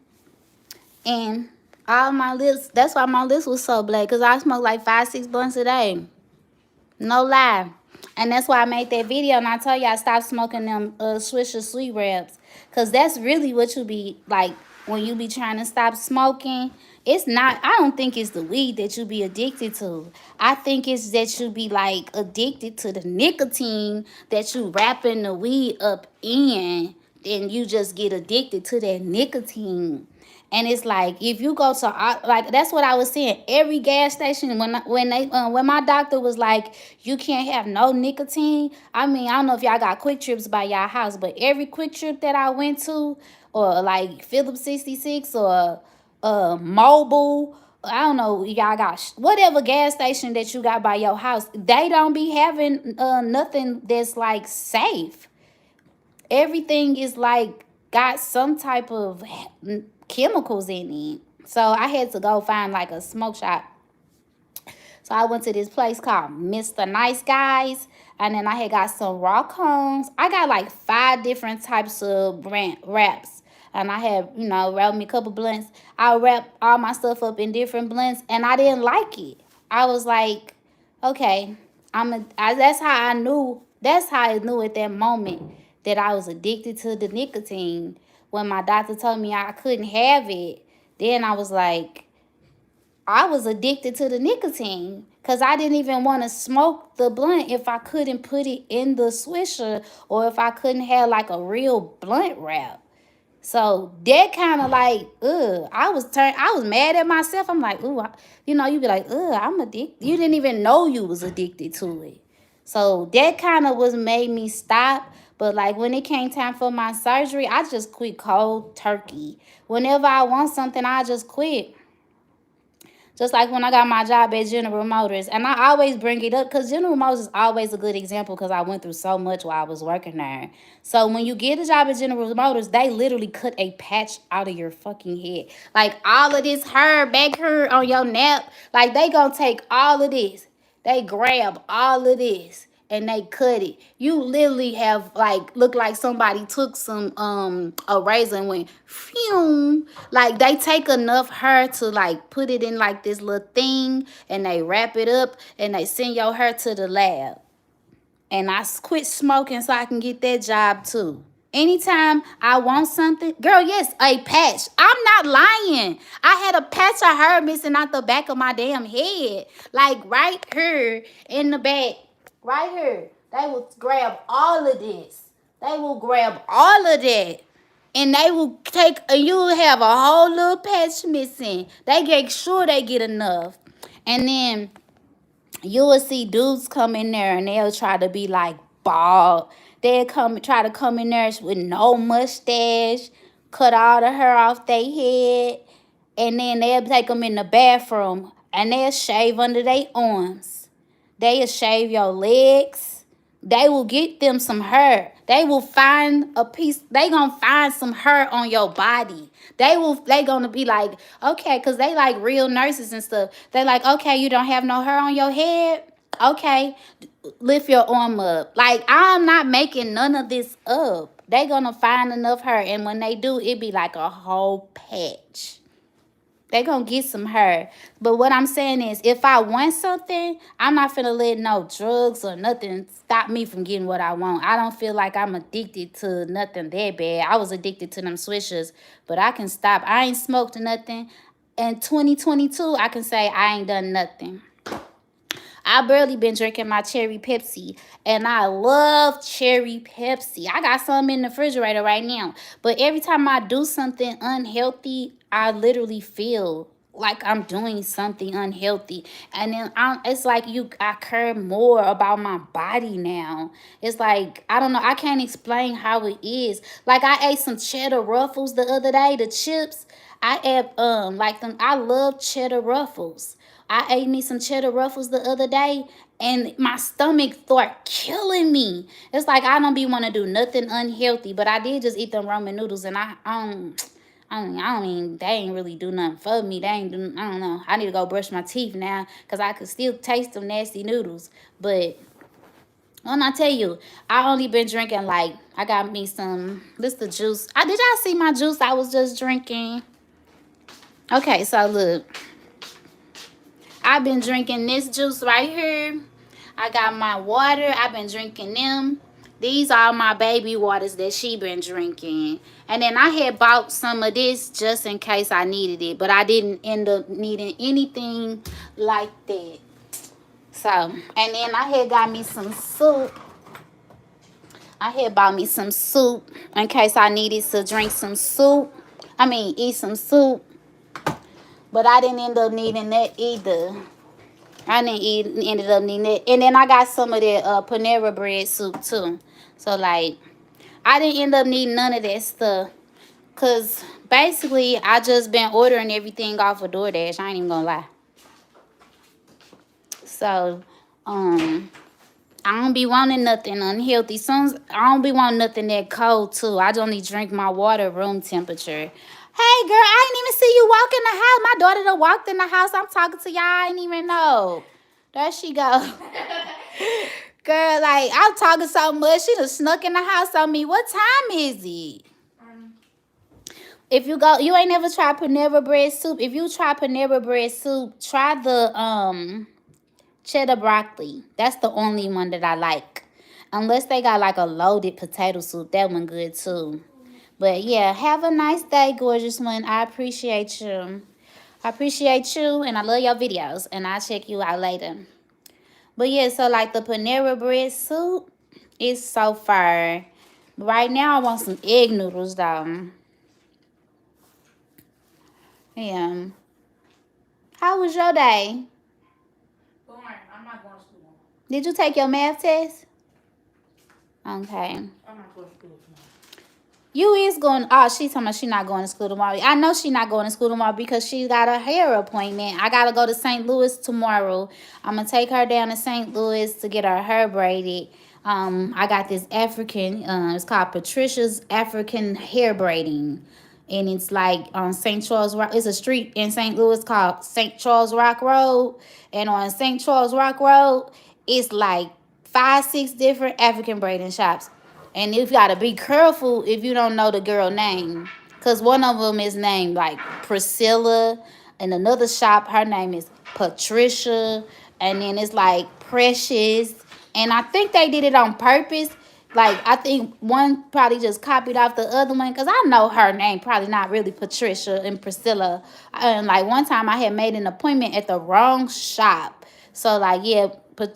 and all my lips, that's why my lips was so black, because I smoked like 5-6 blunts a day. No lie. And that's why I made that video and I told y'all stop smoking them Swisher Sweet Wraps, because that's really what you be like when you be trying to stop smoking. It's not, I don't think it's the weed that you be addicted to. I think it's that you be like addicted to the nicotine that you wrapping the weed up in. Then you just get addicted to that nicotine. And it's like if you go to like that's what I was saying. Every gas station when my doctor was like you can't have no nicotine. I mean I don't know if y'all got Quick Trips by y'all house, but every Quick Trip that I went to, or like Phillips 66 or Mobile, I don't know, y'all got whatever gas station that you got by your house, they don't be having nothing that's like safe. Everything is like got some type of chemicals in it. So I had to go find like a smoke shop. So I went to this place called Mr. Nice Guys. And then I had got some raw cones. I got like 5 different types of wraps. And I had, wrapped me a couple blunts. I wrapped all my stuff up in different blunts. And I didn't like it. I was like, okay. That's how I knew. That's how I knew at that moment that I was addicted to the nicotine. When my doctor told me I couldn't have it, then I was like, I was addicted to the nicotine because I didn't even want to smoke the blunt if I couldn't put it in the swisher or if I couldn't have like a real blunt wrap. So that kind of like, I was mad at myself. I'm like, you be like, I'm addicted. You didn't even know you was addicted to it. So that kind of made me stop. But like when it came time for my surgery, I just quit cold turkey. Whenever I want something, I just quit. Just like when I got my job at General Motors. And I always bring it up because General Motors is always a good example because I went through so much while I was working there. So when you get a job at General Motors, they literally cut a patch out of your fucking head. Like all of this hair back here on your neck, like they gonna take all of this. They grab all of this and they cut it. You literally have like look like somebody took some a razor and went phew. Like they take enough hair to like put it in like this little thing and they wrap it up and they send your hair to the lab. And I quit smoking so I can get that job too. Anytime I want something, girl, yes, a patch. I'm not lying. I had a patch of hair missing out the back of my damn head. Like right here in the back. Right here. They will grab all of this. They will grab all of that. And they will take, you will have a whole little patch missing. They make sure they get enough. And then you will see dudes come in there and they'll try to be like bald. They'll try to come in there with no mustache, cut all the hair off their head. And then they'll take them in the bathroom and they'll shave under their arms. They'll shave your legs. They will get them some hair. They will find a piece. They gonna find some hair on your body. They gonna be like, okay, because they like real nurses and stuff. They like, okay, you don't have no hair on your head. Okay, lift your arm up. Like, I'm not making none of this up. They gonna find enough hair, and when they do, it be like a whole patch. They gonna get some hair. But what I'm saying is, if I want something, I'm not finna let no drugs or nothing stop me from getting what I want. I don't feel like I'm addicted to nothing that bad. I was addicted to them swishers, but I can stop. I ain't smoked nothing. In 2022, I can say I ain't done nothing. I barely been drinking my cherry Pepsi, and I love cherry Pepsi. I got some in the refrigerator right now. But every time I do something unhealthy, I literally feel like I'm doing something unhealthy. And then it's like I care more about my body now. It's like, I don't know. I can't explain how it is. Like, I ate some cheddar Ruffles the other day, the chips. I ate, like them. I love cheddar Ruffles. I ate me some cheddar Ruffles the other day, and my stomach started killing me. It's like I don't be want to do nothing unhealthy, but I did just eat them ramen noodles, and I mean, they ain't really do nothing for me. They ain't do, I don't know. I need to go brush my teeth now, because I could still taste them nasty noodles. But when I tell you, I only been drinking, like, I got me some, this the juice. Did y'all see my juice I was just drinking? Okay, so look. I've been drinking this juice right here. I got my water. I've been drinking them. These are my baby waters that she been drinking. And then I had bought some of this just in case I needed it. But I didn't end up needing anything like that. So, and then I had got me some soup. I had bought me some soup in case I needed to drink some soup. Eat some soup. But I didn't end up needing that either. Ended up needing that. And then I got some of that Panera bread soup too. So, like, I didn't end up needing none of that stuff. Because basically, I just been ordering everything off of DoorDash. I ain't even gonna lie. So, I don't be wanting nothing unhealthy. I don't be wanting nothing that cold too. I only drink my water room temperature. Hey, girl, I ain't even see you walk in the house. My daughter done walked in the house. I'm talking to y'all. I ain't even know. There she go. Girl, like, I'm talking so much. She done snuck in the house on me. What time is it? If you go, you ain't never tried Panera bread soup. If you try Panera bread soup, try the cheddar broccoli. That's the only one that I like. Unless they got like a loaded potato soup. That one good too. But yeah, have a nice day, gorgeous one. I appreciate you. I appreciate you, and I love your videos. And I'll check you out later. But yeah, so like the Panera bread soup is so fire. Right now, I want some egg noodles, though. Yeah. How was your day? Boring. I'm not going to school. Did you take your math test? Okay. I'm not going to school tomorrow. You is going, oh, she's talking about she not going to school tomorrow. I know she not going to school tomorrow because she got a hair appointment. I got to go to St. Louis tomorrow. I'm going to take her down to St. Louis to get her hair braided. I got this African, it's called Patricia's African Hair Braiding. And it's like on St. Charles Rock. It's a street in St. Louis called St. Charles Rock Road. And on St. Charles Rock Road, it's like 5-6 different African braiding shops. And you got to be careful if you don't know the girl name. Because one of them is named like Priscilla. And another shop, her name is Patricia. And then it's like Precious. And I think they did it on purpose. Like, I think one probably just copied off the other one. Because I know her name, probably not really Patricia and Priscilla. And like one time I had made an appointment at the wrong shop. So like, yeah,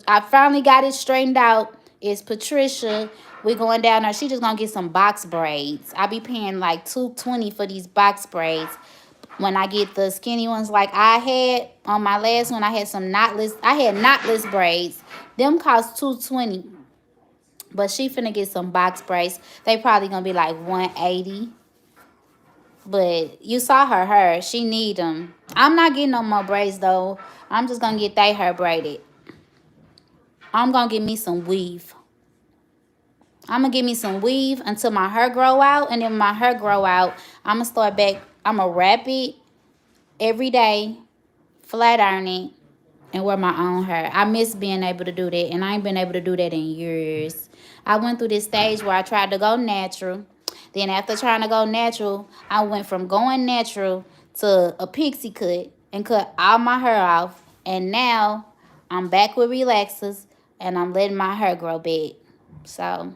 I finally got it straightened out. It's Patricia. We're going down there. She just going to get some box braids. I be paying like $220 for these box braids. When I get the skinny ones like I had on my last one, I had some knotless. I had knotless braids. Them cost $220. But she finna get some box braids. They probably going to be like $180. But you saw her hair. She need them. I'm not getting no more braids though. I'm just going to get they hair braided. I'm going to get me some weave. I'm going to give me some weave until my hair grow out. And then when my hair grow out, I'm going to start back. I'm going to wrap it every day, flat iron it, and wear my own hair. I miss being able to do that. And I ain't been able to do that in years. I went through this stage where I tried to go natural. Then after trying to go natural, I went from going natural to a pixie cut and cut all my hair off. And now I'm back with relaxers and I'm letting my hair grow back. So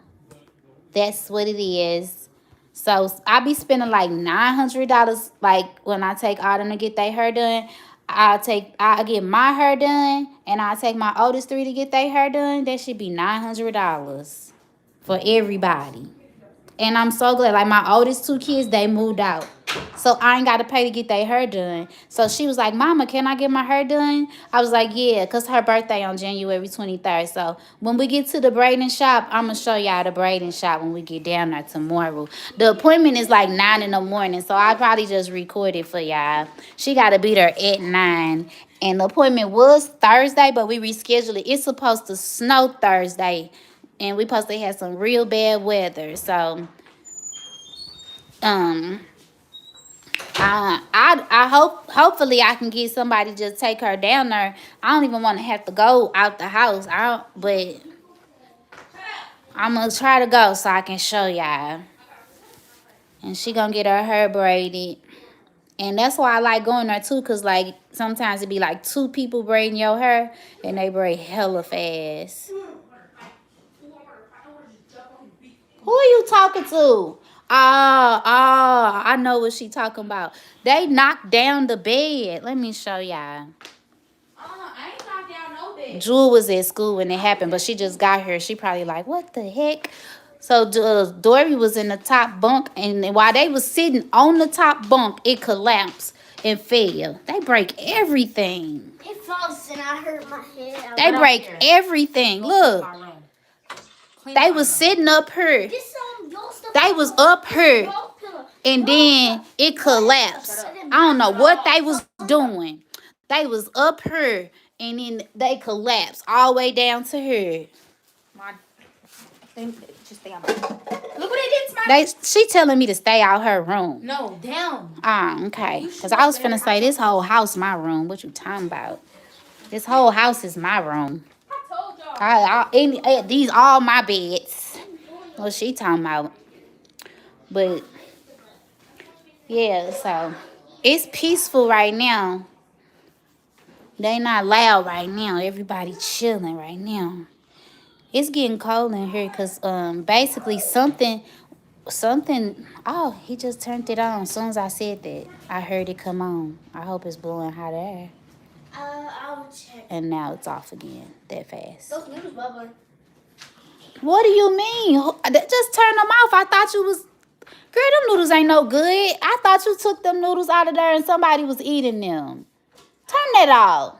that's what it is. So I be spending like $900 like when I take all them to get their hair done. I get my hair done and I take my oldest 3 to get their hair done. That should be $900 for everybody. And I'm so glad. Like, my oldest 2 kids, they moved out. So I ain't got to pay to get their hair done. So she was like, Mama, can I get my hair done? I was like, yeah, because her birthday on January 23rd. So when we get to the braiding shop, I'm going to show y'all the braiding shop when we get down there tomorrow. The appointment is like 9 in the morning. So I'll probably just record it for y'all. She got to be there at 9. And the appointment was Thursday, but we rescheduled it. It's supposed to snow Thursday. And we supposed to have some real bad weather. So, hopefully I can get somebody to just take her down there. I don't even want to have to go out the house. But I'm going to try to go so I can show y'all. And she going to get her hair braided. And that's why I like going there too. Because like sometimes it be like 2 people braiding your hair. And they braid hella fast. Who are you talking to? Oh, I know what she talking about. They knocked down the bed. Let me show y'all. I ain't knocked down no bed. Jewel was at school when it happened, but she just got here. She probably like, what the heck? So Dory was in the top bunk, and while they was sitting on the top bunk, it collapsed and fell. They break everything. It falls and I hurt my head. They break everything. Look. They was sitting up here. They was up here. And then it collapsed. I don't know what they was doing. They was up here. And then they collapsed all the way down to here. Just stay on my room. Look what it did, She telling me to stay out her room. No, down. Ah, okay. Because I was finna say, this whole house my room. What you talking about? This whole house is my room. These all my beds. What she talking about? But yeah, so it's peaceful right now. They not loud right now. Everybody chilling right now. It's getting cold in here because basically something. Oh, he just turned it on. As soon as I said that, I heard it come on. I hope it's blowing hot air. I'll check. And now it's off again that fast. Those noodles bubbling. What do you mean? Just turn them off. I thought you was... Girl, them noodles ain't no good. I thought you took them noodles out of there and somebody was eating them. Turn that off.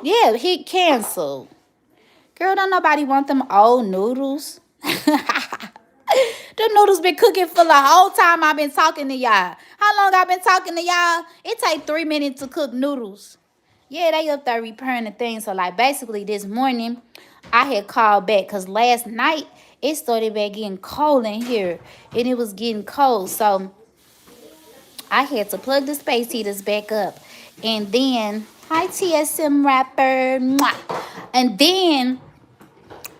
Yeah, hit cancel. Girl, don't nobody want them old noodles. Them noodles been cooking for the whole time I've been talking to y'all. How long I been talking to y'all? It take 3 minutes to cook noodles. Yeah, they up there repairing the thing. So, like, basically this morning, I had called back because last night, it started back getting cold in here. And it was getting cold. So, I had to plug the space heaters back up. And then, hi, TSM rapper. Mwah. And then...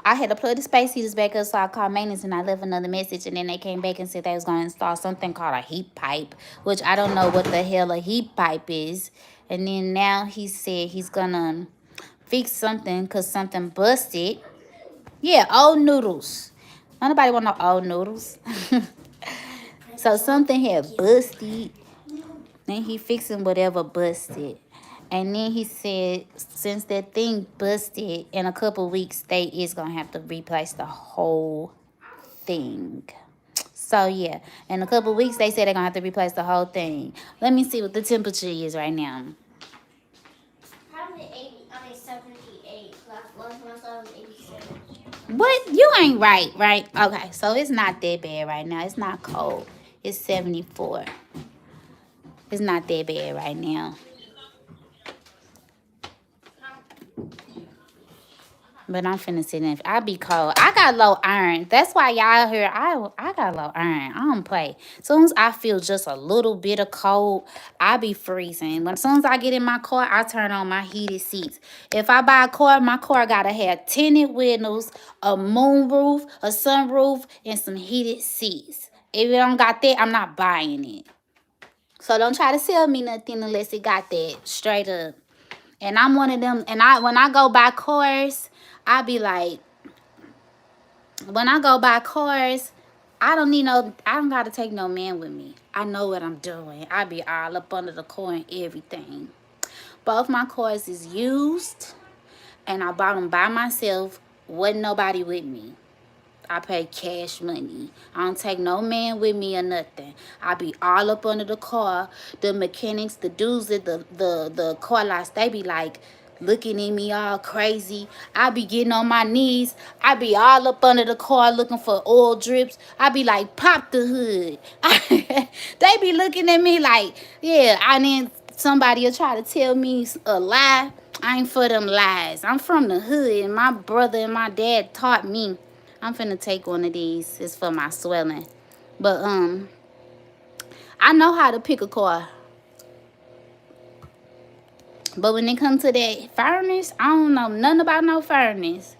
I had to plug the space heaters back up, so I called maintenance and I left another message. And then they came back and said they was going to install something called a heat pipe, which I don't know what the hell a heat pipe is. And then now he said he's going to fix something because something busted. Yeah, old noodles. Nobody want no old noodles. So something had busted. Then he fixing whatever busted. And then he said, since that thing busted, in a couple weeks, they is going to have to replace the whole thing. So, yeah. In a couple weeks, they said they're going to have to replace the whole thing. Let me see what the temperature is right now. Probably 78. Last month I was 87. What? You ain't right? Okay, so it's not that bad right now. It's not cold. It's 74. It's not that bad right now. But I'm finna sit in. I be cold. I got low iron. That's why y'all hear I got low iron. I don't play. Soon as I feel just a little bit of cold, I be freezing. When as soon as I get in my car, I turn on my heated seats. If I buy a car, my car gotta have tinted windows, a moonroof, a sunroof, and some heated seats. If it don't got that, I'm not buying it. So don't try to sell me nothing unless it got that straight up. And I'm one of them. And when I go buy cars, I be like, when I go buy cars, I don't gotta take no man with me. I know what I'm doing. I be all up under the car and everything. Both my cars is used, and I bought them by myself. Wasn't nobody with me. I pay cash money. I don't take no man with me or nothing. I be all up under the car. The mechanics, the dudes at the car lots, they be like looking at me all crazy. I be getting on my knees. I be all up under the car looking for oil drips. I be like, pop the hood. They be looking at me like, yeah, and then somebody will try to tell me a lie. I ain't for them lies. I'm from the hood, and my brother and my dad taught me. I'm finna take one of these. It's for my swelling. But I know how to pick a car. But when it comes to that furnace, I don't know nothing about no furnace.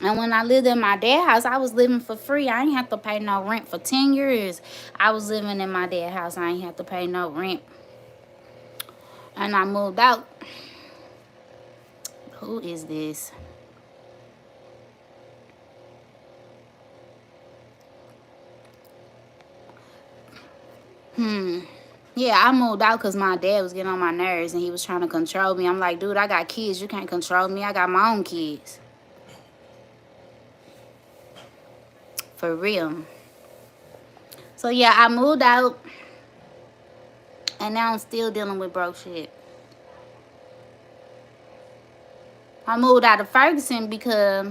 And when I lived in my dad's house, I was living for free. I ain't have to pay no rent for 10 years. I was living in my dad's house. I ain't have to pay no rent. And I moved out. Who is this? Yeah, I moved out because my dad was getting on my nerves and he was trying to control me. I'm like, dude, I got kids. You can't control me. I got my own kids. For real. So, yeah, I moved out. And now I'm still dealing with broke shit. I moved out of Ferguson because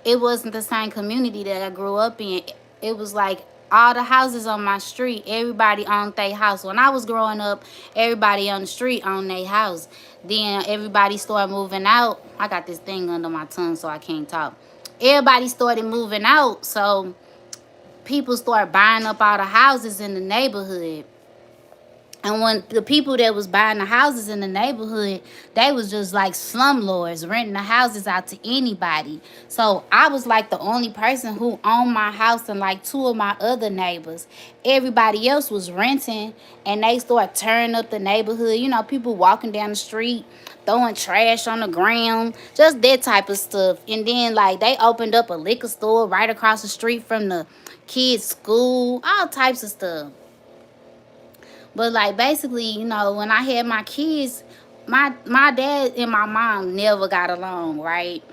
it wasn't the same community that I grew up in. It was like all the houses on my street, everybody owned their house. When I was growing up, everybody on the street owned their house. Then everybody started moving out. I got this thing under my tongue so I can't talk. Everybody started moving out, so people started buying up all the houses in the neighborhood. And when the people that was buying the houses in the neighborhood, they was just like slumlords, renting the houses out to anybody. So I was like the only person who owned my house and like two of my other neighbors. Everybody else was renting, and they started tearing up the neighborhood. You know, people walking down the street, throwing trash on the ground, just that type of stuff. And then like they opened up a liquor store right across the street from the kids' school, all types of stuff. But like basically, you know, when I had my kids, my dad and my mom never got along, right?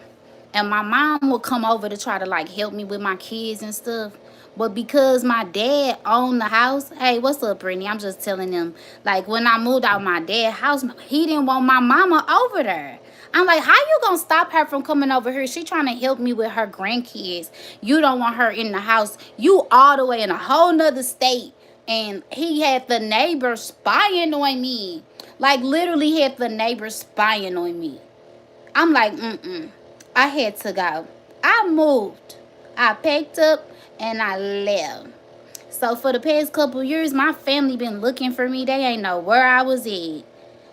And my mom would come over to try to like help me with my kids and stuff. But because my dad owned the house, hey, what's up, Brittany? I'm just telling them, like when I moved out my dad's house, he didn't want my mama over there. I'm like, how you gonna stop her from coming over here? She trying to help me with her grandkids. You don't want her in the house. You all the way in a whole nother state. And he had the neighbor spying on me. Like, literally had the neighbor spying on me. I'm like, I had to go. I moved. I packed up and I left. So, for the past couple years, my family been looking for me. They ain't know where I was at.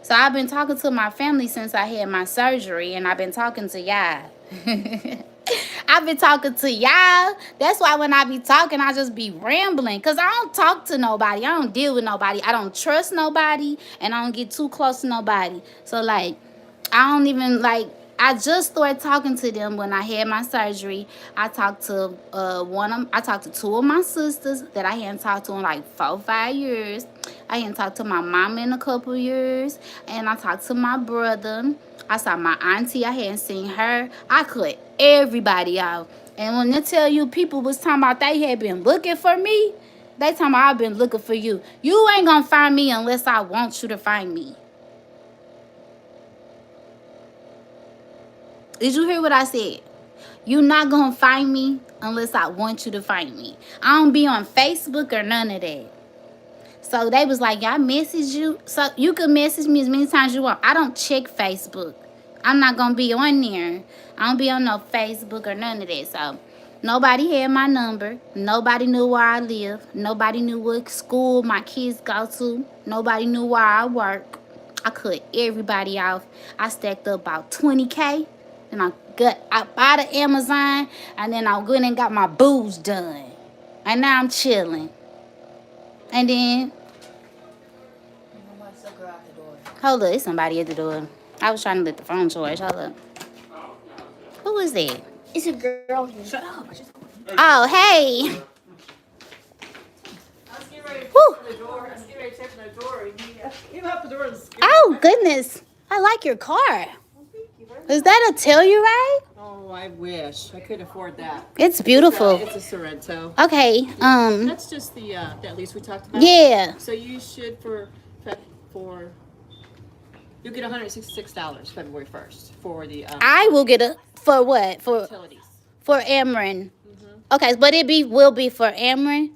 So, I've been talking to my family since I had my surgery. And I've been talking to y'all. I've been talking to y'all. That's why when I be talking, I just be rambling. Because I don't talk to nobody. I don't deal with nobody. I don't trust nobody. And I don't get too close to nobody. So, like, I don't even, like, I just started talking to them when I had my surgery. I talked to I talked to two of my sisters that I hadn't talked to in like 4 or 5 years. I hadn't talked to my mom in a couple years. And I talked to my brother. I saw my auntie. I hadn't seen her. I cut everybody out. And when they tell you people was talking about they had been looking for me, they talking about I've been looking for you. You ain't gonna find me unless I want you to find me. Did you hear what I said? You're not gonna find me unless I want you to find me. I don't be on Facebook or none of that. So they was like, y'all message you. So you can message me as many times as you want. I don't check Facebook. I'm not gonna be on there. I don't be on no Facebook or none of that. So nobody had my number. Nobody knew where I live. Nobody knew what school my kids go to. Nobody knew where I work. I cut everybody off. I stacked up about 20K. And I got out of Amazon. And then I went and got my booze done. And now I'm chilling. And then, hold up, it's somebody at the door. I was trying to let the phone charge. Hold up. Who is that? It's a girl here. Shut up. Oh, hey. I was getting ready to Whew. open the door. I was getting ready to open the door. And he came out the door and scared Oh, goodness. I like your car. Is that a Telluride? Oh, I wish. I could afford that. It's beautiful. It's a Sorrento. Okay. That's just the that lease we talked about. Yeah. So you should for you'll get $166 February 1st for the I will get a for what? For Ameren. Okay, but will be for Ameren.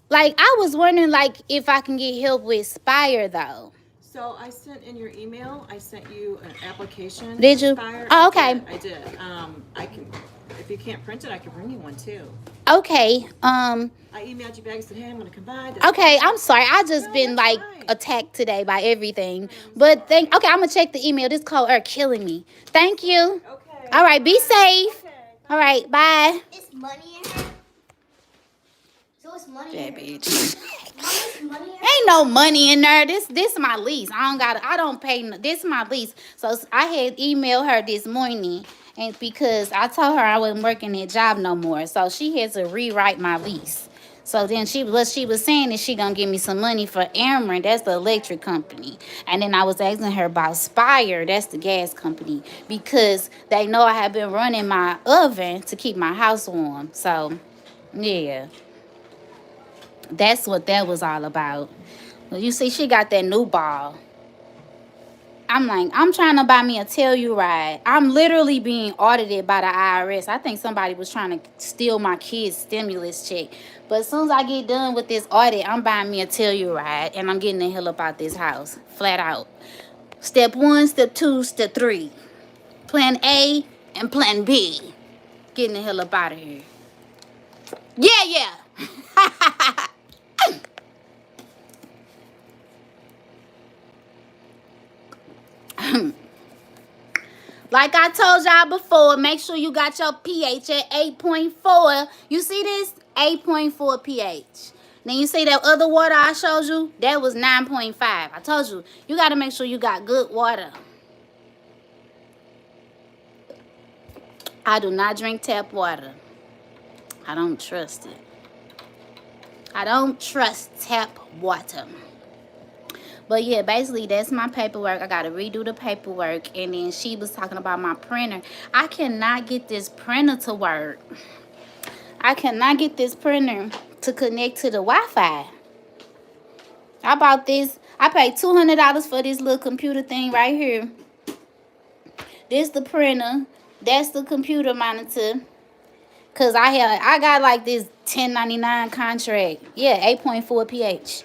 Like I was wondering, like if I can get help with Spire though. So I sent in your email. I sent you an application. Did you? Inspire. Oh, okay. I did. I can. If you can't print it, I can bring you one too. Okay. I emailed you back and said, "Hey, I'm gonna come by." Okay, I'm sorry. I just been like attacked today by everything. But okay, I'm gonna check the email. This call are killing me. Thank you. Okay. All right, be safe. Okay. All right, bye. It's money in her. So it's money in That her. bitch. Mama's money in her. Ain't no money in there. This my lease. I don't pay. This my lease. So I had emailed her this morning, and because I told her I wasn't working that job no more, so she had to rewrite my lease. So then what she was saying is she gonna give me some money for Ameren, that's the electric company, and then I was asking her about Spire, that's the gas company, because they know I have been running my oven to keep my house warm. So yeah. That's what that was all about. Well, you see, she got that new ball. I'm like, I'm trying to buy me a Telluride. I'm literally being audited by the IRS. I think somebody was trying to steal my kid's stimulus check. But as soon as I get done with this audit, I'm buying me a Telluride. And I'm getting the hell up out this house. Flat out. Step 1, step 2, step 3. Plan A and plan B. Getting the hell up out of here. Yeah. Like I told y'all before, make sure you got your pH at 8.4. You see this? 8.4 pH. Then you see that other water I showed you? That was 9.5. I told you, you got to make sure you got good water. I do not drink tap water. I don't trust it. I don't trust tap water. But yeah, basically that's my paperwork. I got to redo the paperwork. And then she was talking about my printer. I cannot get this printer to work. I cannot get this printer to connect to the Wi-Fi. I bought this. I paid $200 for this little computer thing right here. This the printer. That's the computer monitor. Cause I got like this $10.99 contract. Yeah, 8.4 pH.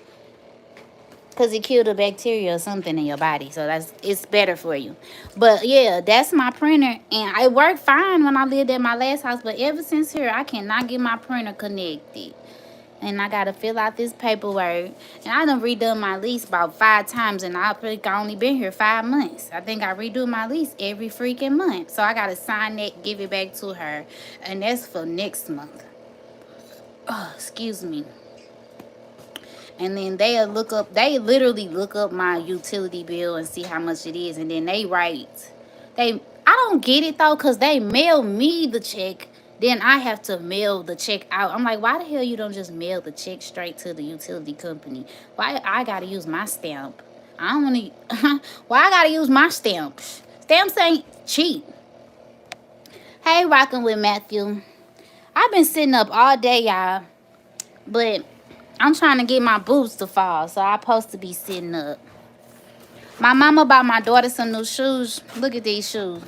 Cause it killed a bacteria or something in your body, so it's better for you. But yeah, that's my printer, and it worked fine when I lived at my last house. But ever since here, I cannot get my printer connected, and I gotta fill out this paperwork. And I done redone my lease about 5 times, and I only been here 5 months. I think I redo my lease every freaking month, so I gotta sign that, give it back to her, and that's for next month. Oh, excuse me. And then they literally look up my utility bill and see how much it is. And then they write. I don't get it though, because they mail me the check. Then I have to mail the check out. I'm like, why the hell you don't just mail the check straight to the utility company? Why I got to use my stamp? I don't want to. Why I got to use my stamps? Stamps ain't cheap. Hey, rocking with Matthew. I've been sitting up all day, y'all. But I'm trying to get my boots to fall, so I'm supposed to be sitting up. My mama bought my daughter some new shoes. Look at these shoes.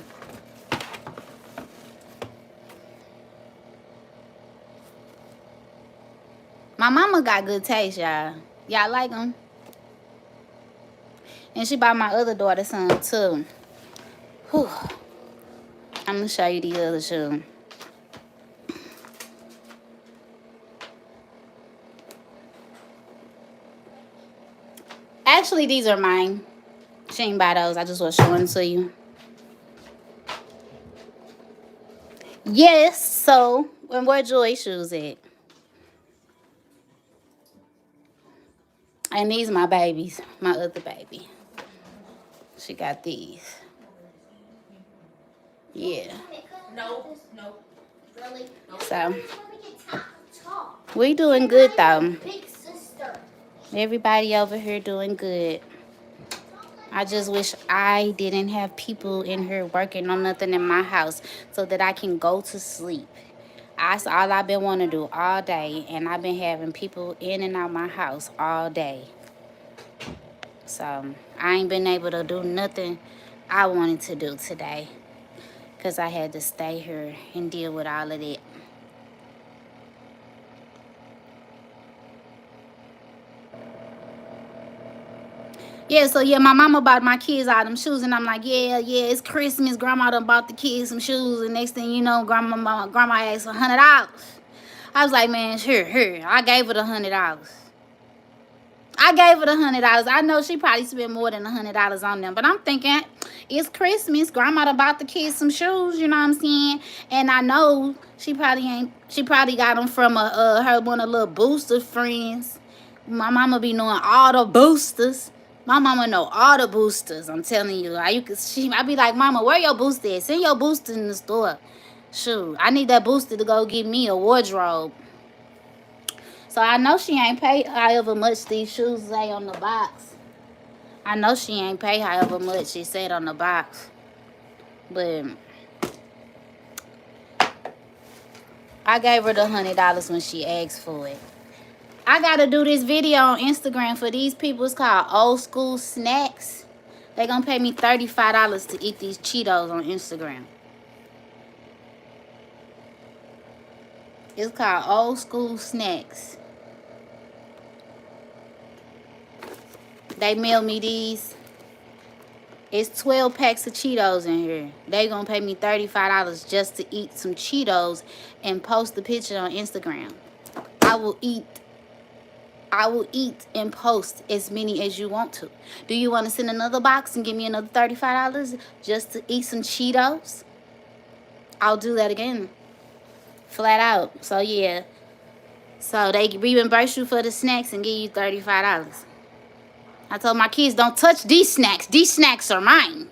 My mama got good taste, y'all. Y'all like them? And she bought my other daughter some, too. Whew. I'm gonna show you the other shoe. Actually, these are mine. She ain't buy those. I just was showing to you. Yes, so, and where Joy shoes at? And these my babies. My other baby. She got these. Yeah. No. Really? So, we doing good though. Big sister. Everybody over here doing good. I just wish I didn't have people in here working on nothing in my house so that I can go to sleep. That's all I've been wanting to do all day, and I've been having people in and out my house all day. So I ain't been able to do nothing I wanted to do today because I had to stay here and deal with all of that. Yeah, so yeah, my mama bought my kids all them shoes, and I'm like, yeah, it's Christmas. Grandma done bought the kids some shoes, and next thing you know, grandma asked for $100. I was like, man, here. I gave her the $100. I know she probably spent more than $100 on them, but I'm thinking it's Christmas. Grandma done bought the kids some shoes, you know what I'm saying? And I know she probably got them from her one of the little booster friends. My mama be knowing all the boosters. My mama know all the boosters. I'm telling you. I be like, Mama, where your booster at? Send your booster in the store. Shoot, I need that booster to go get me a wardrobe. So I know she ain't paid however much these shoes say on the box. I know she ain't paid however much she said on the box. But I gave her the $100 when she asked for it. I gotta do this video on Instagram for these people. It's called Old School Snacks. They gonna pay me $35 to eat these Cheetos on Instagram. It's called Old School Snacks. They mail me these. It's 12 packs of Cheetos in here. They gonna pay me $35 just to eat some Cheetos and post the picture on Instagram. I will eat and post as many as you want to. Do you want to send another box and give me another $35 just to eat some Cheetos? I'll do that again. Flat out. So, yeah. So, they reimburse you for the snacks and give you $35. I told my kids, don't touch these snacks. These snacks are mine.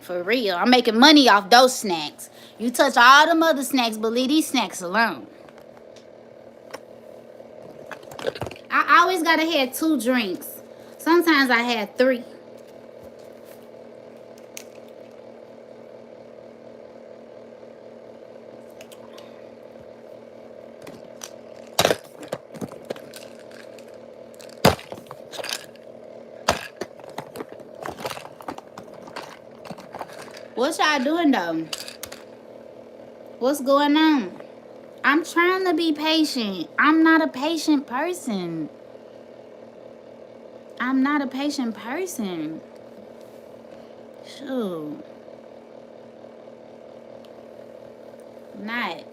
For real. I'm making money off those snacks. You touch all them other snacks, but leave these snacks alone. I always gotta have 2 drinks. Sometimes I had 3. What y'all doing though? What's going on? I'm trying to be patient. I'm not a patient person. Shoot. Not.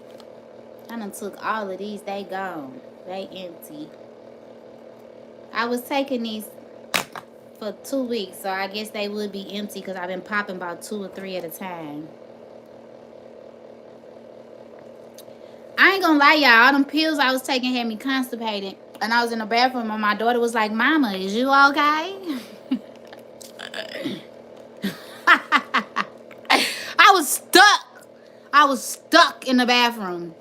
I done took all of these. They gone. They empty. I was taking these for 2 weeks, so I guess they would be empty because I've been popping about 2 or 3 at a time. I ain't gonna lie, y'all. All them pills I was taking had me constipated. And I was in the bathroom and my daughter was like, Mama, is you okay? I was stuck in the bathroom.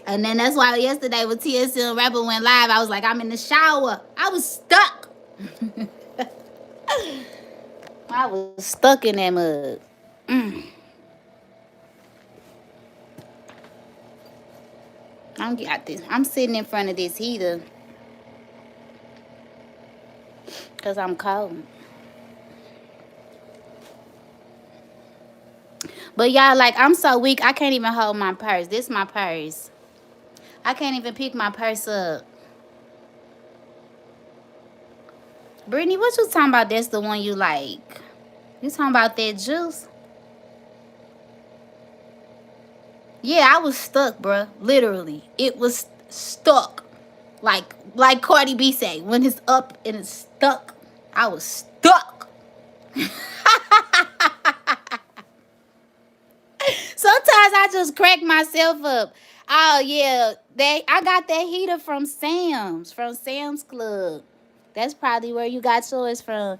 And then that's why yesterday when TSL Rapper went live, I was like, I'm in the shower. I was stuck. I was stuck in that mug. I'm sitting in front of this heater because I'm cold. But y'all, like, I'm so weak, I can't even hold my purse. This is my purse. I can't even pick my purse up. Brittany, what you talking about? That's the one you like. You talking about that juice? Yeah, I was stuck, bruh. Literally. It was stuck. Like Cardi B say, when it's up and it's stuck. I was stuck. Sometimes I just crack myself up. Oh yeah, I got that heater from Sam's Club. That's probably where you got yours from.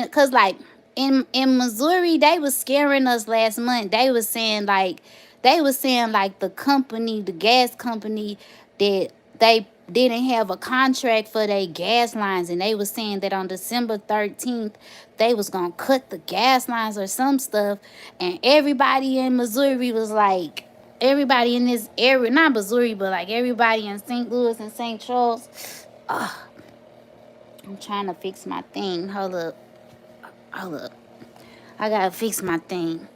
Cause like in Missouri, they was scaring us last month. They was saying like the gas company, that they didn't have a contract for their gas lines, and they was saying that on December 13th they was gonna cut the gas lines or some stuff, and everybody in Missouri was like, everybody in this area, not Missouri, but like everybody in St. Louis and St. Charles. I'm trying to fix my thing. Hold up. I gotta fix my thing.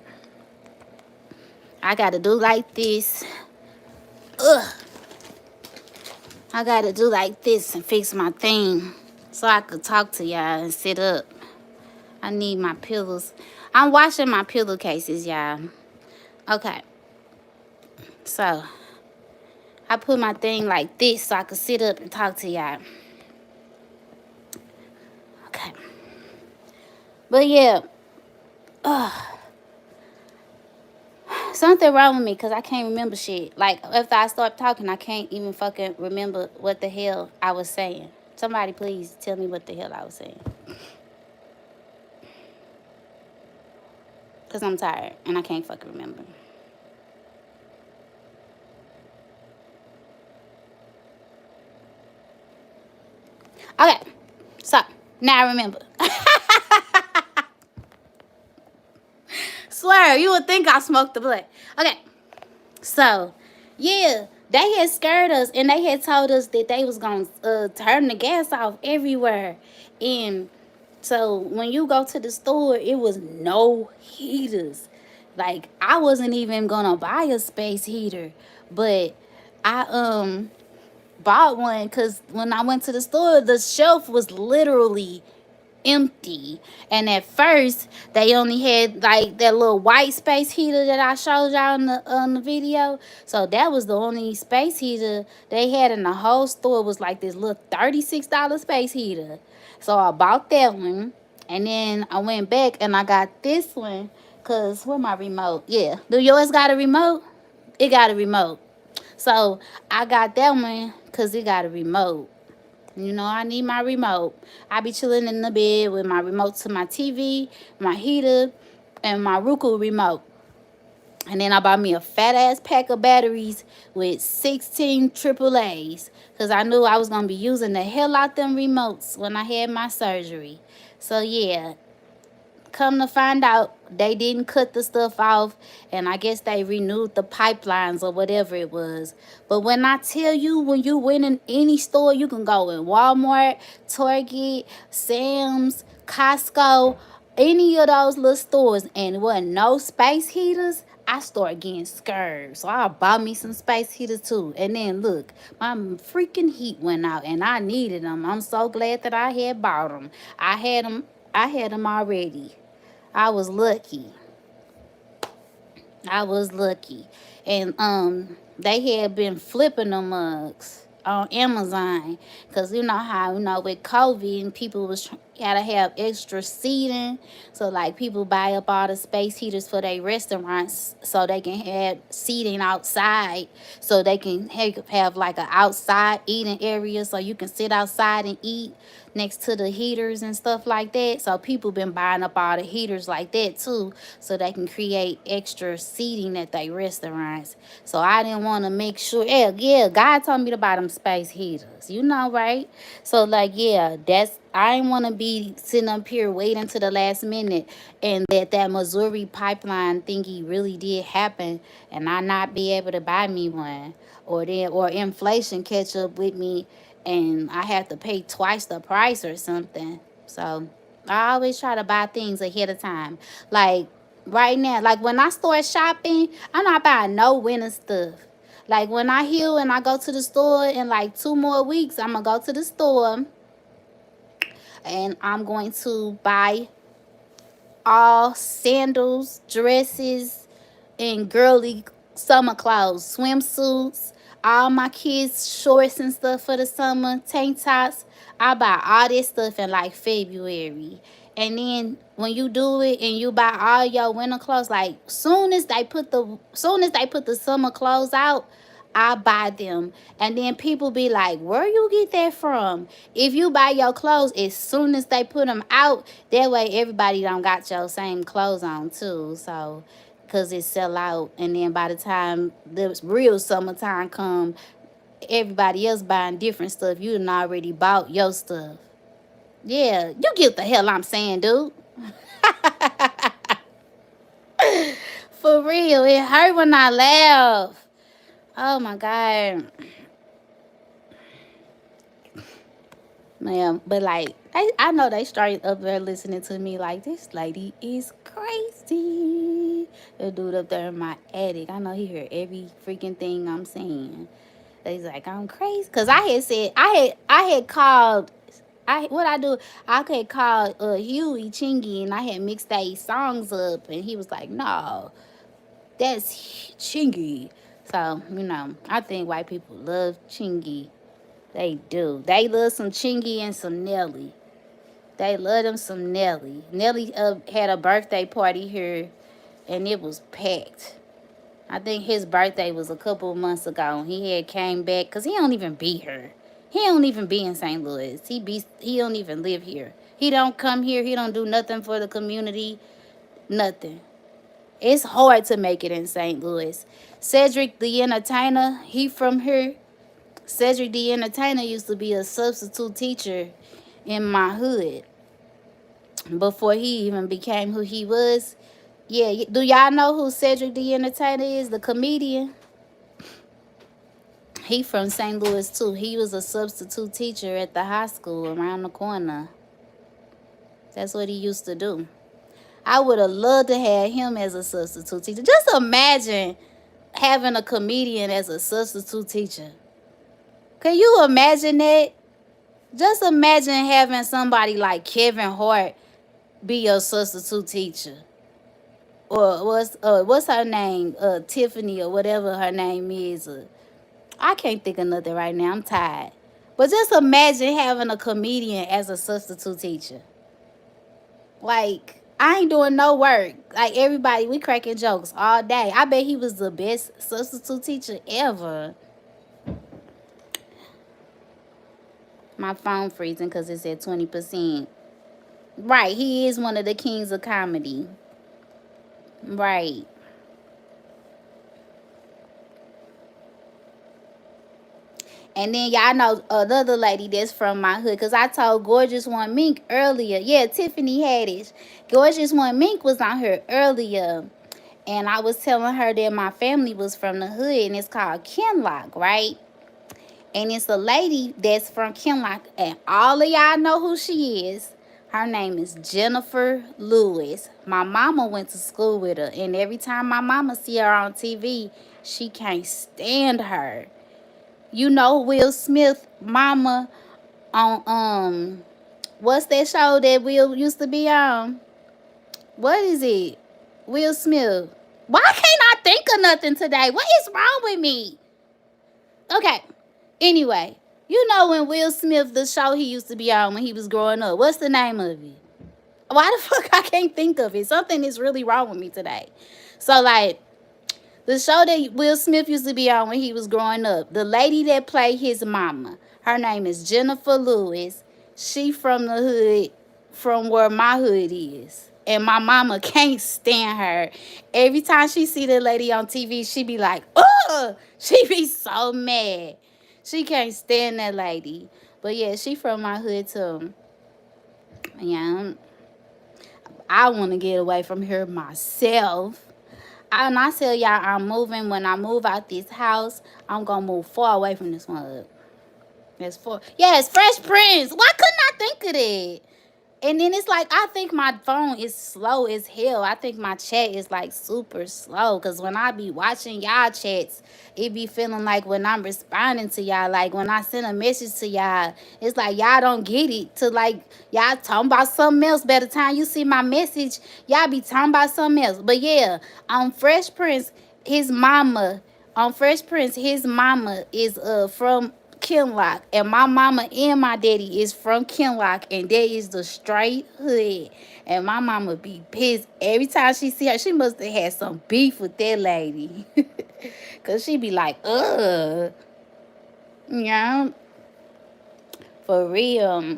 I gotta do like this. I gotta do like this and fix my thing so I could talk to y'all and sit up. I need my pillows. I'm washing my pillowcases, y'all. Okay. So, I put my thing like this so I could sit up and talk to y'all. Okay. But yeah. Something wrong with me because I can't remember shit. Like, after I start talking, I can't even fucking remember what the hell I was saying. Somebody please tell me what the hell I was saying. Because I'm tired and I can't fucking remember. Okay. So, now I remember. Swear, you would think I smoked the blunt. Okay. So, yeah, they had scared us and they had told us that they was going to turn the gas off everywhere. And so when you go to the store, it was no heaters. Like, I wasn't even going to buy a space heater. But I bought one because when I went to the store, the shelf was literally empty. And at first they only had like that little white space heater that I showed y'all on the video. So that was the only space heater they had in the whole store. Was like this little $36 space heater. So I bought that one, and then I went back and I got this one because where my remote? Yeah, do yours got a remote? It got a remote. So I got that one because it got a remote. You know, I need my remote. I be chilling in the bed with my remote to my TV, my heater, and my Roku remote. And then I bought me a fat-ass pack of batteries with 16 AAAs. Because I knew I was going to be using the hell out them remotes when I had my surgery. So, yeah. Come to find out, they didn't cut the stuff off, and I guess they renewed the pipelines or whatever it was. But when I tell you, when you went in any store, you can go in Walmart, Target, Sam's, Costco, any of those little stores, and it wasn't no space heaters, I started getting scared. So I bought me some space heaters too. And then look, my freaking heat went out and I needed them. I'm so glad that I had bought them. I had them already. I was lucky. And they had been flipping the mugs on Amazon, because you know how, with COVID and people gotta have extra seating, so like people buy up all the space heaters for their restaurants so they can have seating outside, so they can have like an outside eating area so you can sit outside and eat next to the heaters and stuff like that. So people been buying up all the heaters like that too, so they can create extra seating at their restaurants. So I didn't want to make sure, yeah, God told me to buy them space heaters, right? So like, yeah, I didn't want to be sitting up here waiting to the last minute and that Missouri pipeline thingy really did happen and I not be able to buy me one, or inflation catch up with me and I have to pay twice the price or something. So I always try to buy things ahead of time. Like right now, like when I start shopping, I'm not buying no winter stuff. Like when I heal and I go to the store in like 2 more weeks, I'm going to go to the store and I'm going to buy all sandals, dresses, and girly summer clothes, swimsuits. All my kids' shorts and stuff for the summer, tank tops. I buy all this stuff in like February. And then when you do it and you buy all your winter clothes, like soon as they put the summer clothes out, I buy them. And then people be like, where you get that from? If you buy your clothes as soon as they put them out, that way everybody don't got your same clothes on too. So, because it sell out. And then by the time the real summertime come, everybody else buying different stuff. You done already bought your stuff. Yeah, you get the hell I'm saying, dude. For real, it hurt when I laugh. Oh my God. Man, but like, I know they straight up there listening to me like, this lady is crazy. The dude up there in my attic, I know he heard every freaking thing I'm saying. He's like, I'm crazy. Cause I had said, I had called, I had called Huey Chingy, and I had mixed these songs up, and he was like, no, that's Chingy. So, you know, I think white people love Chingy. They do. They love some Chingy and some Nelly. They love them some Nelly. Nelly had a birthday party here, and it was packed. I think his birthday was a couple of months ago. He had came back, because he don't even be here. He don't even be in St. Louis. He don't even live here. He don't come here. He don't do nothing for the community. Nothing. It's hard to make it in St. Louis. Cedric the Entertainer, he from here. Cedric the Entertainer used to be a substitute teacher in my hood before he even became who he was. Yeah, do y'all know who Cedric the Entertainer is? The comedian. He from St. Louis too. He was a substitute teacher at the high school around the corner. That's what he used to do. I would have loved to have him as a substitute teacher. Just imagine having a comedian as a substitute teacher. Can you imagine that? Just imagine having somebody like Kevin Hart be your substitute teacher. Or what's her name? Tiffany or whatever her name is. I can't think of nothing right now. I'm tired. But just imagine having a comedian as a substitute teacher. Like, I ain't doing no work. Like, everybody, we cracking jokes all day. I bet he was the best substitute teacher ever. My phone freezing because it's at 20%. Right, he is one of the kings of comedy. Right. And then y'all know another lady that's from my hood. Because I told Gorgeous One Mink earlier. Yeah, Tiffany Haddish. Gorgeous One Mink was on here earlier. And I was telling her that my family was from the hood. And it's called Kinlock, right? And it's a lady that's from Kinlock. And all of y'all know who she is. Her name is Jennifer Lewis. My mama went to school with her. And every time my mama see her on TV, she can't stand her. You know Will Smith mama on what's that show that Will used to be on? What is it? Will Smith. Why can't I think of nothing today? What is wrong with me? Okay. Anyway, you know when Will Smith, the show he used to be on when he was growing up. What's the name of it? Why the fuck I can't think of it? Something is really wrong with me today. So like, the show that Will Smith used to be on when he was growing up, the lady that played his mama, her name is Jennifer Lewis. She from the hood, from where my hood is. And my mama can't stand her. Every time she see the lady on TV, she be like, ugh! She be so mad. She can't stand that lady. But yeah, she from my hood too. Yeah, I want to get away from here myself. And I tell y'all, I'm moving. When I move out this house, I'm going to move far away from this one. That's far. Yes, Fresh Prince. Why couldn't I think of that? And then it's like, I think my phone is slow as hell. I think my chat is like super slow. Because when I be watching y'all chats, it be feeling like when I'm responding to y'all, like when I send a message to y'all, it's like y'all don't get it. To like, y'all talking about something else. By the time you see my message, y'all be talking about something else. But yeah, on Fresh Prince, his mama, his mama is from Kinlock, and my mama and my daddy is from Kinlock, and that is the straight hood. And my mama be pissed every time she see her. She must have had some beef with that lady. Cause she be like, yeah, for real.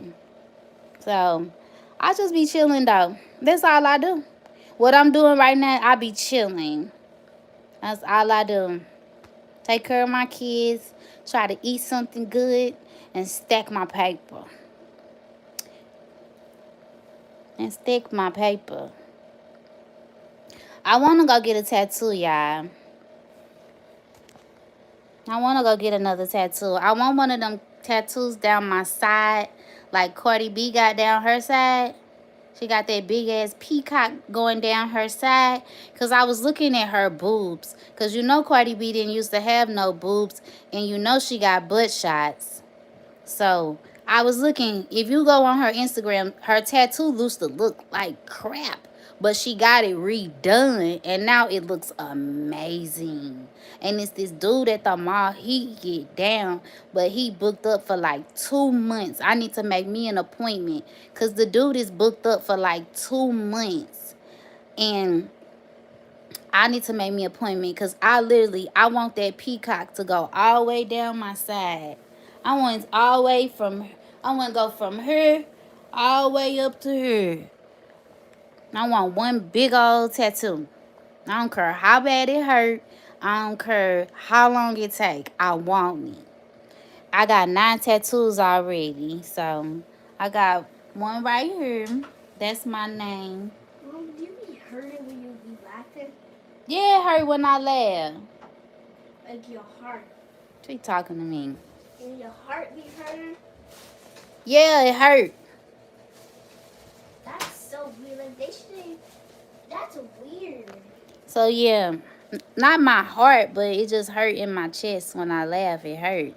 So I just be chilling though. That's all I do. What I'm doing right now, I be chilling. That's all I do. Take care of my kids, try to eat something good, and stack my paper. I want to go get a tattoo, y'all. I want to go get another tattoo. I want one of them tattoos down my side, like Cardi B got down her side. She got that big-ass peacock going down her side. Because I was looking at her boobs. Because you know Cardi B didn't used to have no boobs. And you know she got butt shots. So I was looking. If you go on her Instagram, her tattoo used to look like crap. But she got it redone. And now it looks amazing. And it's this dude at the mall. He get down. But he booked up for like 2 months. I need to make me an appointment. Because the dude is booked up for like 2 months. And I need to make me an appointment. Because I want that peacock to go all the way down my side. I want to go from here all the way up to here. I want one big old tattoo. I don't care how bad it hurt. I don't care how long it take. I want it. I got 9 tattoos already. So I got one right here. That's my name. Mom, do you be hurting when you be laughing? Yeah, it hurt when I laugh. Like your heart. She talking to me. And your heart be hurting? Yeah, it hurt. That's so weird. Like they shouldn't. That's weird. So yeah, not my heart, but it just hurt in my chest when I laugh. It hurt.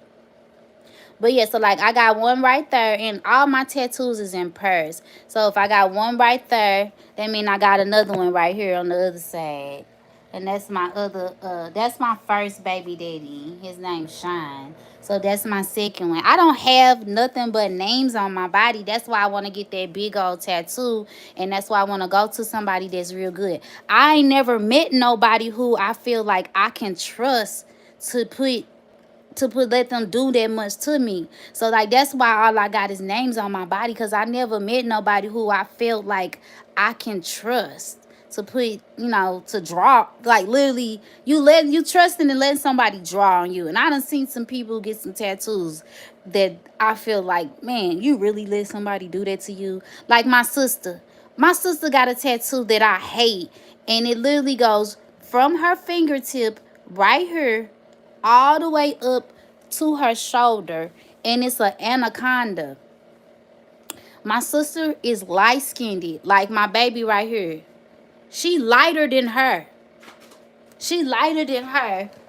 But yeah, so like I got one right there, and all my tattoos is in pairs. So if I got one right there, that means I got another one right here on the other side. And that's my first baby daddy. His name's Shine. So that's my second one. I don't have nothing but names on my body. That's why I want to get that big old tattoo. And that's why I want to go to somebody that's real good. I ain't never met nobody who I feel like I can trust to let them do that much to me. So like that's why all I got is names on my body, because I never met nobody who I felt like I can trust to put, to draw. Like literally you trusting and letting somebody draw on you. And I done seen some people get some tattoos that I feel like, man, you really let somebody do that to you. Like my sister got a tattoo that I hate, and it literally goes from her fingertip right here all the way up to her shoulder, and it's an anaconda. My sister is light-skinned, like my baby right here. She lighter than her.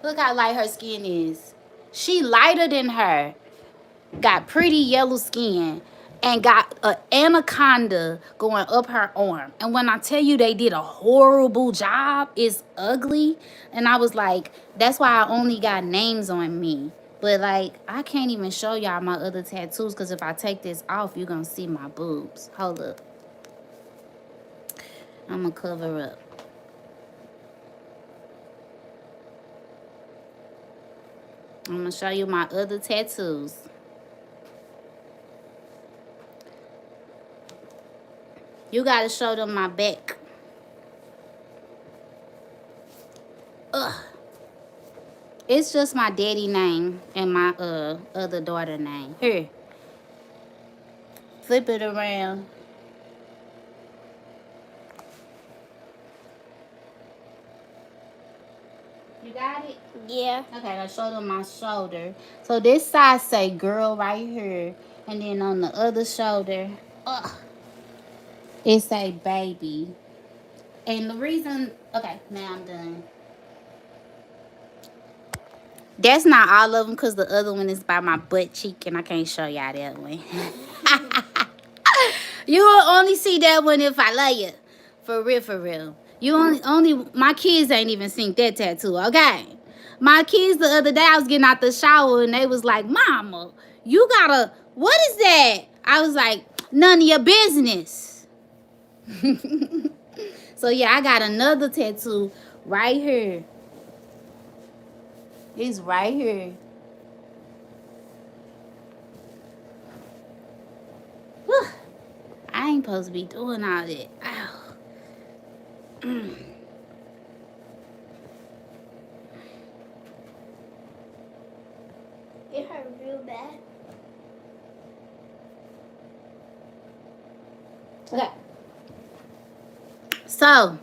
Look how light her skin is. She lighter than her. Got pretty yellow skin. And got an anaconda going up her arm. And when I tell you they did a horrible job, it's ugly. And I was like, that's why I only got names on me. But like, I can't even show y'all my other tattoos, because if I take this off, you're going to see my boobs. Hold up. I'm going to cover up. I'm going to show you my other tattoos. You got to show them my back. Ugh. It's just my daddy name and my other daughter name. Here. Flip it around. You got it? Yeah. Okay, I'll show them my shoulder. So this side say girl right here. And then on the other shoulder, It say baby. And the reason, okay, now I'm done. That's not all of them because the other one is by my butt cheek and I can't show y'all that one. You will only see that one if I love you. For real, for real. You only my kids ain't even seen that tattoo, okay? My kids the other day, I was getting out the shower and they was like, Mama, you gotta, what is that? I was like, none of your business. So yeah, I got another tattoo right here. It's right here. Whew. I ain't supposed to be doing all that. Ow. It hurt real bad. Okay. So,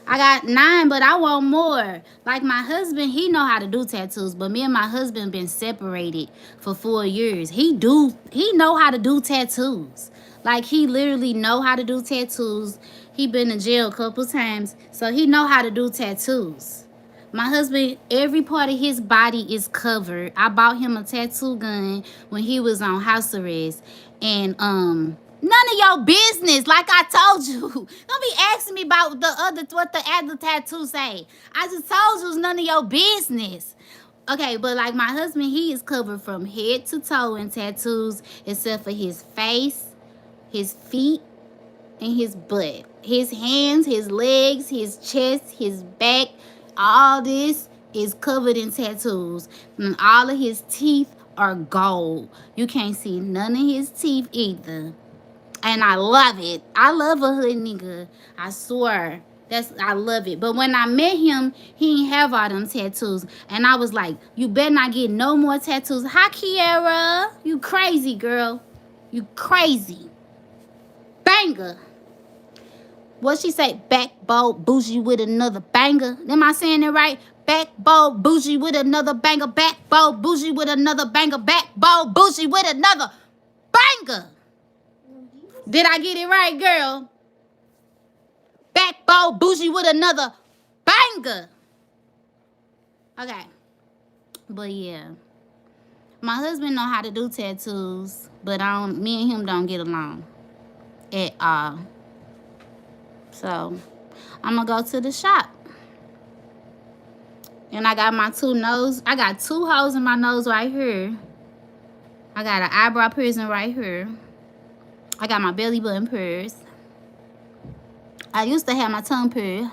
I got 9, but I want more. Like my husband, he know how to do tattoos, but me and my husband been separated for 4 years. He know how to do tattoos. Like he literally know how to do tattoos. He been in jail a couple times, so he know how to do tattoos. My husband, every part of his body is covered. I bought him a tattoo gun when he was on house arrest. And none of your business, like I told you. Don't be asking me about what the other tattoo say. I just told you it's none of your business. Okay, but like my husband, he is covered from head to toe in tattoos, except for his face, his feet, and his butt. His hands, his legs, his chest, his back, all this is covered in tattoos. And all of his teeth are gold. You can't see none of his teeth either. And I love it. I love a hood nigga. I swear. I love it. But when I met him, he didn't have all them tattoos. And I was like, you better not get no more tattoos. Hi, Kiara. You crazy, girl. You crazy. Banger. What she say? Backbone bougie with another banger. Am I saying it right? Backbone bougie with another banger. Backbone bougie with another banger. Backbone bougie with another banger. Did I get it right, girl? Backbone bougie with another banger. Okay. But yeah. My husband know how to do tattoos, but me and him don't get along at all. So, I'm going to go to the shop. And I got my 2 nose. I got 2 holes in my nose right here. I got an eyebrow piercing right here. I got my belly button pierced. I used to have my tongue pierced.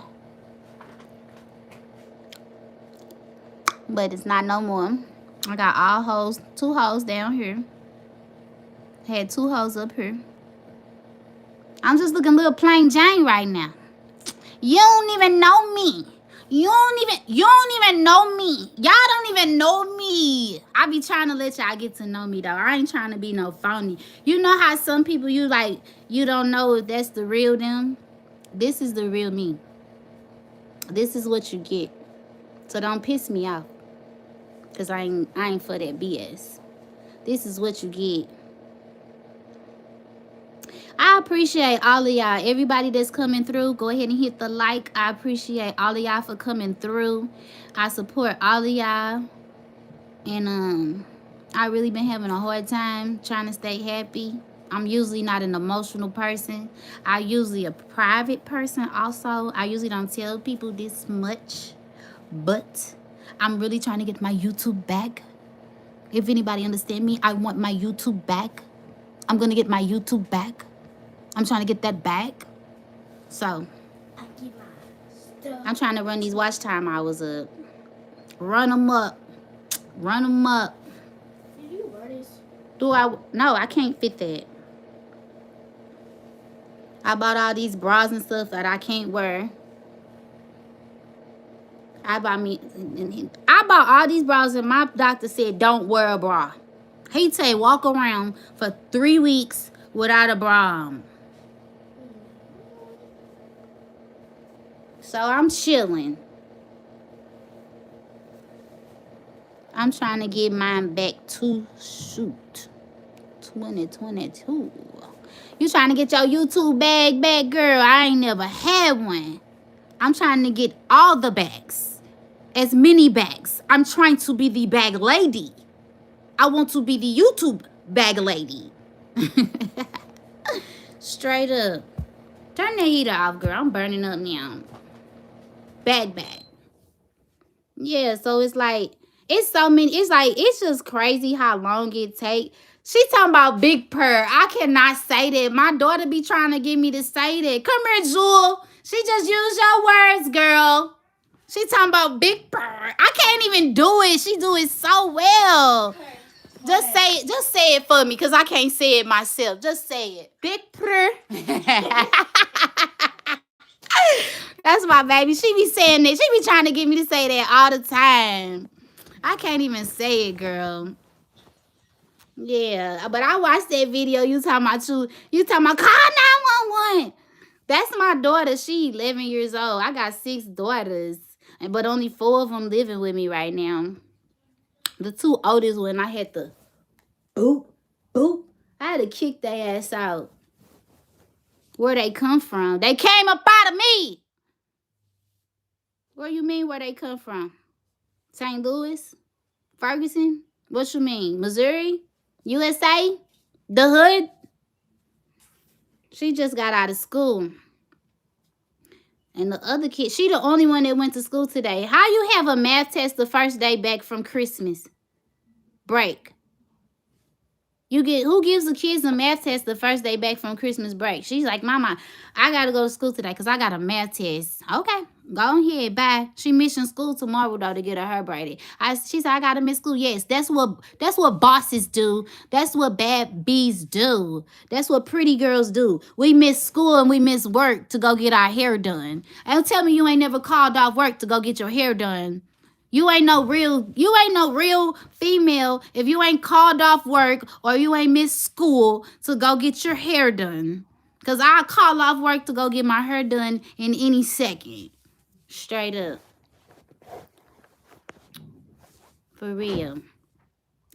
But it's not no more. I got all holes, 2 holes down here. Had 2 holes up here. I'm just looking a little plain Jane right now. You don't even know me. You don't even know me. Y'all don't even know me. I be trying to let y'all get to know me though. I ain't trying to be no phony. You know how some people you don't know if that's the real them? This is the real me. This is what you get. So don't piss me off. Cause I ain't for that BS. This is what you get. I appreciate all of y'all. Everybody that's coming through, go ahead and hit the like. I appreciate all of y'all for coming through. I support all of y'all. And I really been having a hard time trying to stay happy. I'm usually not an emotional person. I usually a private person also. I usually don't tell people this much. But I'm really trying to get my YouTube back. If anybody understand me, I want my YouTube back. I'm going to get my YouTube back. I'm trying to get that back. So, I'm trying to run these watch time hours up. Run them up. Run them up. Did you wear this? No, I can't fit that. I bought all these bras and stuff that I can't wear. I bought all these bras and my doctor said don't wear a bra. He say walk around for 3 weeks without a bra on. So I'm chilling. I'm trying to get mine back to shoot 2022. You trying to get your YouTube bag back, girl? I ain't never had one. I'm trying to get all the bags. As many bags. I'm trying to be the bag lady. I want to be the YouTube bag lady. Straight up. Turn the heater off, girl. I'm burning up now. Bag. Yeah, so it's like, it's so many. It's like, it's just crazy how long it take. She talking about big purr. I cannot say that. My daughter be trying to get me to say that. Come here, Jewel. She just used your words, girl. She talking about big purr. I can't even do it. She do it so well. Just say it. Just say it for me, because I can't say it myself. Just say it. Big purr. That's my baby. She be saying that. She be trying to get me to say that all the time. I can't even say it, girl. Yeah, but I watched that video. You talking about call 911. That's my daughter. She 11 years old. I got 6 daughters, but only 4 of them living with me right now. The 2 oldest one, I had to boop. I had to kick their ass out. Where they come from? They came up out of me. What you mean where they come from? St. Louis? Ferguson? What you mean? Missouri? USA? The hood? She just got out of school. And the other kid, she the only one that went to school today. How you have a math test the first day back from Christmas break? Who gives the kids a math test the first day back from Christmas break? She's like, Mama, I got to go to school today because I got a math test. Okay, go ahead, bye. She missing school tomorrow, though, to get her hair braided. She said, I got to miss school. Yes, that's what bosses do. That's what bad bees do. That's what pretty girls do. We miss school and we miss work to go get our hair done. And tell me you ain't never called off work to go get your hair done. You ain't no real female if you ain't called off work or you ain't missed school to go get your hair done. Because I'll call off work to go get my hair done in any second. Straight up. For real.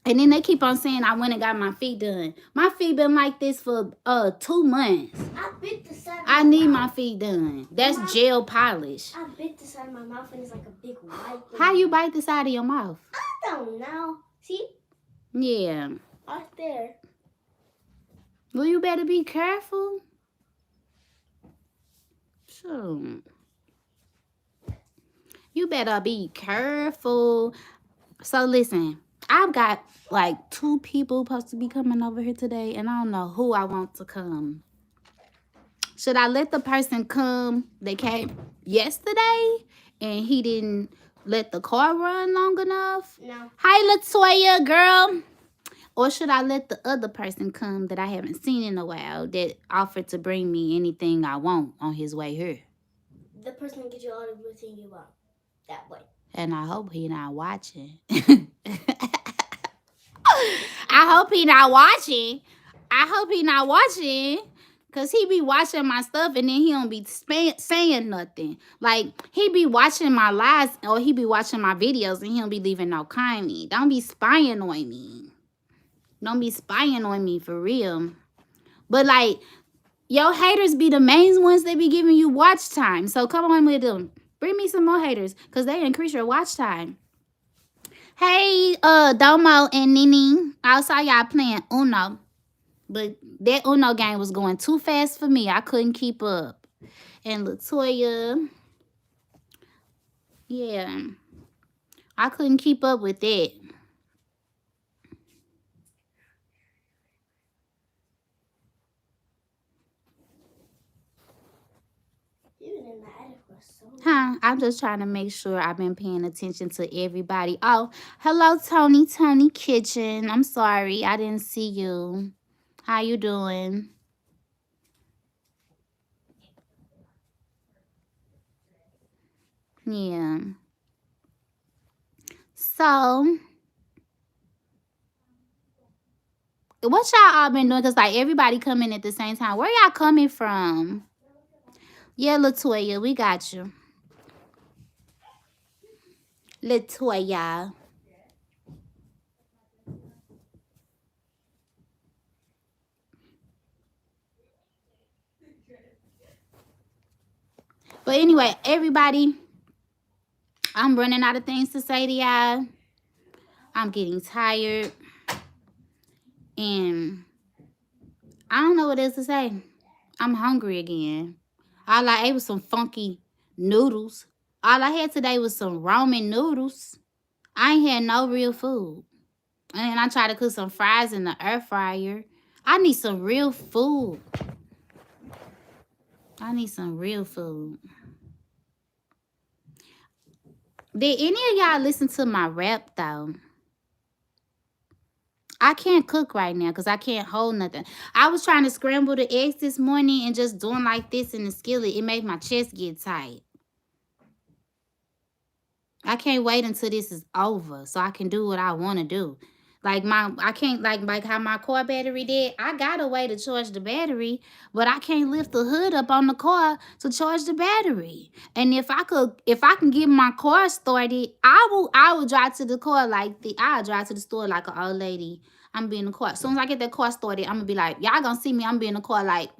And then they keep on saying I went and got my feet done. My feet been like this for 2 months. I bit the side of I my need mouth. my feet done. That's gel polish. I bit the side of my mouth and it's like a big white thing. How you bite the side of your mouth? I don't know. See? Yeah. Right there. Well, you better be careful. So, you better be careful. So, listen. I've got like 2 people supposed to be coming over here today, and I don't know who I want to come. Should I let the person come that came yesterday and he didn't let the car run long enough? No. Hi, Latoya, girl. Or should I let the other person come that I haven't seen in a while that offered to bring me anything I want on his way here? The person will get you all everything you want. That way. And I hope he not watching. I hope he not watching. Because he be watching my stuff and then he don't be saying nothing. Like, he be watching my lives or he be watching my videos and he don't be leaving no comment. Don't be spying on me. Don't be spying on me for real. But, like, your haters be the main ones that be giving you watch time. So, come on with them. Bring me some more haters because they increase your watch time. Hey, Domo and Nini. I saw y'all playing Uno. But that Uno game was going too fast for me. I couldn't keep up. And Latoya. Yeah. I couldn't keep up with that. Huh? I'm just trying to make sure I've been paying attention to everybody. Oh, hello, Tony Kitchen. I'm sorry. I didn't see you. How you doing? Yeah. So, what y'all all been doing? Because, like, everybody coming at the same time. Where y'all coming from? Yeah, Latoya, we got you. Latoya. But anyway, everybody, I'm running out of things to say to y'all. I'm getting tired. And I don't know what else to say. I'm hungry again. All I ate was some funky noodles. All I had today was some ramen noodles. I ain't had no real food. And then I tried to cook some fries in the air fryer. I need some real food. I need some real food. Did any of y'all listen to my rap, though? I can't cook right now because I can't hold nothing. I was trying to scramble the eggs this morning and just doing like this in the skillet. It made my chest get tight. I can't wait until this is over so I can do what I want to do. Like I can't like how my car battery did. I got a way to charge the battery, but I can't lift the hood up on the car to charge the battery. And if I can get my car started, I will drive to the car I'll drive to the store like an old lady. I'm be in the car. As soon as I get that car started, I'm gonna be like, y'all gonna see me. I'm be in the car like,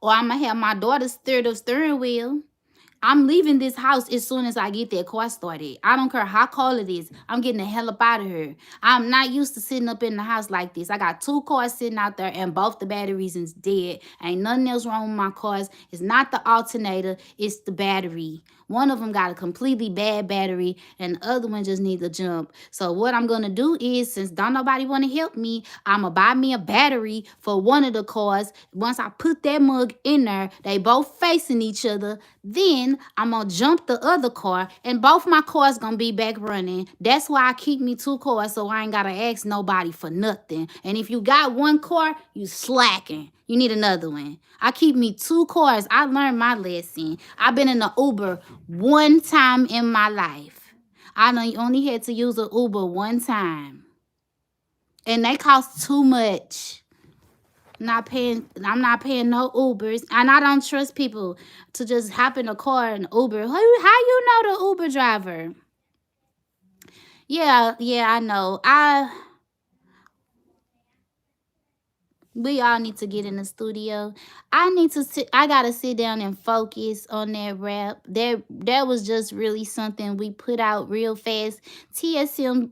or I'm gonna have my daughter steer the steering wheel. I'm leaving this house as soon as I get that car started. I don't care how cold it is. I'm getting the hell up out of here. I'm not used to sitting up in the house like this. I got 2 cars sitting out there and both the batteries is dead. Ain't nothing else wrong with my cars. It's not the alternator. It's the battery. One of them got a completely bad battery and the other one just needs a jump. So what I'm going to do is, since don't nobody want to help me, I'm going to buy me a battery for one of the cars. Once I put that mug in there, they both facing each other. Then I'm going to jump the other car and both my cars going to be back running. That's why I keep me 2 cars so I ain't got to ask nobody for nothing. And if you got 1 car, you slacking. You need another one. I keep me 2 cars. I learned my lesson. I've been in an Uber 1 time in my life. I only had to use an Uber 1 time. And they cost too much. I'm not paying no Ubers. And I don't trust people to just hop in a car and Uber. How you know the Uber driver? Yeah, I know. We all need to get in the studio. I gotta sit down and focus on that rap. That was just really something we put out real fast. TSM,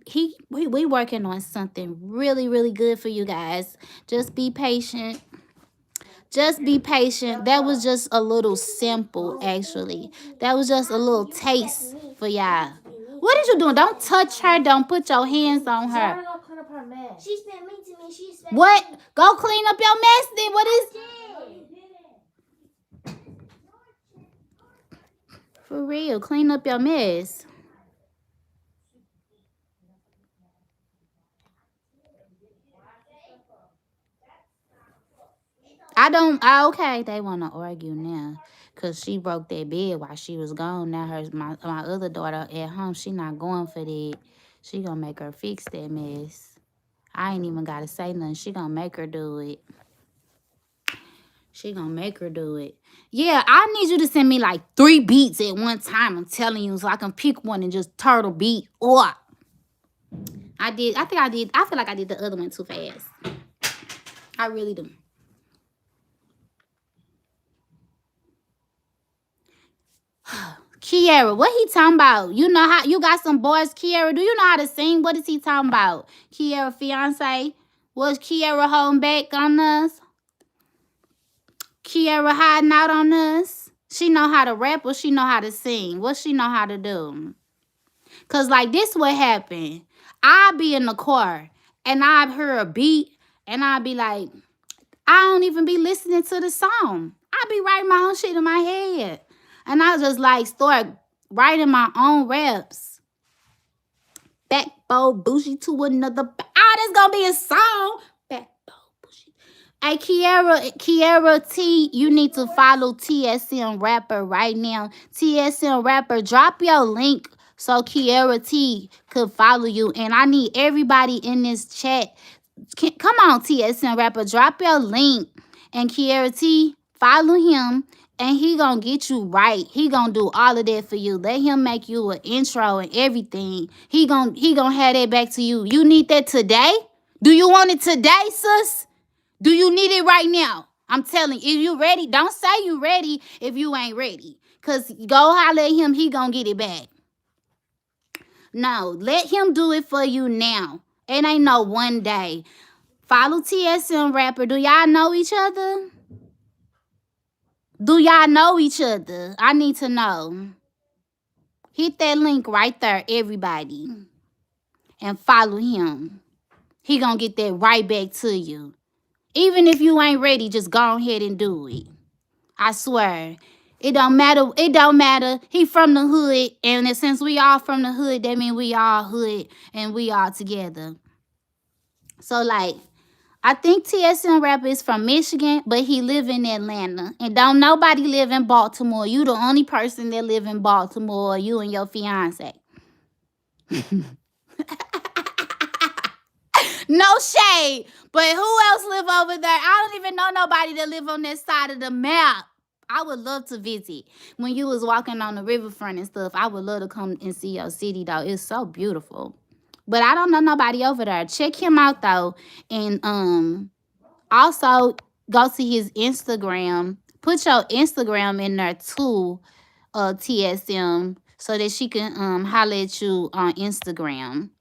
we working on something really, really good for you guys. Just be patient. Just be patient. That was just a little sample, actually. That was just a little taste for y'all. What is you doing? Don't touch her. Don't put your hands on her. She's been mean to me. She's been What? Go clean up your mess then. What is... For real, clean up your mess. Okay, they want to argue now. Because she broke that bed while she was gone. Now my other daughter at home, she not going for that. She going to make her fix that mess. I ain't even got to say nothing. She going to make her do it. She going to make her do it. Yeah, I need you to send me like 3 beats at one time. I'm telling you, so I can pick one and just turtle beat. Or I feel like I did the other one too fast. I really do. Kiara, what he talking about? You know how you got some boys, Kiara. Do you know how to sing? What is he talking about? Kiara fiance? Was Kiara holding back on us? Kiara hiding out on us? She know how to rap or she know how to sing? What she know how to do? Cause like this what happened. I be in the car and I hear a beat and I be like, I don't even be listening to the song. I be writing my own shit in my head. And I just like start writing my own raps. Backbone bougie to another. That's gonna be a song. Backbone bougie. Hey, Kiara T, you need to follow TSM Rapper right now. TSM Rapper, drop your link so Kiara T could follow you. And I need everybody in this chat. Come on, TSM Rapper, drop your link. And Kiara T, follow him. And he gonna get you right. He gonna do all of that for you. Let him make you an intro and everything. He gonna have that back to you. You need that today? Do you want it today, sis? Do you need it right now? I'm telling you, if you ready, don't say you ready if you ain't ready. Because go holler at him, he gonna get it back. No, let him do it for you now. It ain't no one day. Follow TSM Rapper. Do y'all know each other? Do y'all know each other? I need to know. Hit that link right there, everybody. And follow him. He gonna get that right back to you. Even if you ain't ready, just go ahead and do it. I swear. It don't matter. It don't matter. He from the hood. And since we all from the hood, that means we all hood and we all together. So, like, I think TSM Rapper is from Michigan, but he live in Atlanta. And don't nobody live in Baltimore. You the only person that live in Baltimore, you and your fiance. No shade. But who else live over there? I don't even know nobody that live on that side of the map. I would love to visit. When you was walking on the riverfront and stuff, I would love to come and see your city, though. It's so beautiful. But I don't know nobody over there. Check him out, though. And also go to his Instagram. Put your Instagram in there, too, TSM, so that she can holler at you on Instagram.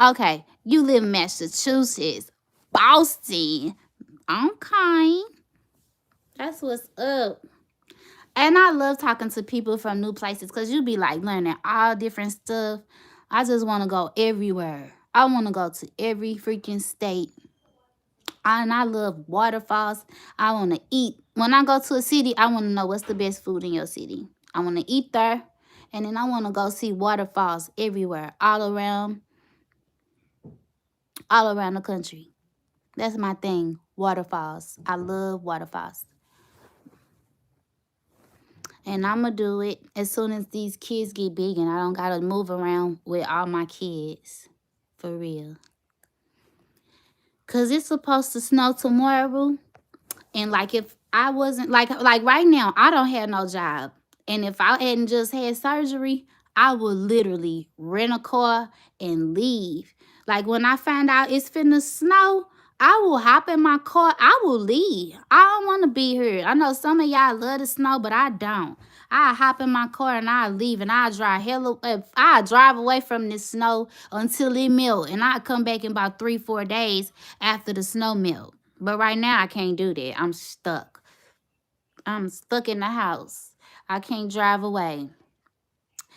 Okay, you live in Massachusetts. Boston. Okay. That's what's up. And I love talking to people from new places because you be like learning all different stuff. I just want to go everywhere. I want to go to every freaking state. And I love waterfalls. I want to eat. When I go to a city, I want to know what's the best food in your city. I want to eat there. And then I want to go see waterfalls everywhere, all around the country. That's my thing, waterfalls. I love waterfalls. And I'm going to do it as soon as these kids get big and I don't got to move around with all my kids. For real. Because it's supposed to snow tomorrow. And like if I wasn't, like right now, I don't have no job. And if I hadn't just had surgery, I would literally rent a car and leave. Like when I find out it's finna snow, I will hop in my car. I will leave. I don't want to be here. I know some of y'all love the snow, but I don't. I hop in my car and I leave and I drive away from this snow until it melt. And I come back in about 3-4 days after the snow melt. But right now I can't do that. I'm stuck. I'm stuck in the house. I can't drive away.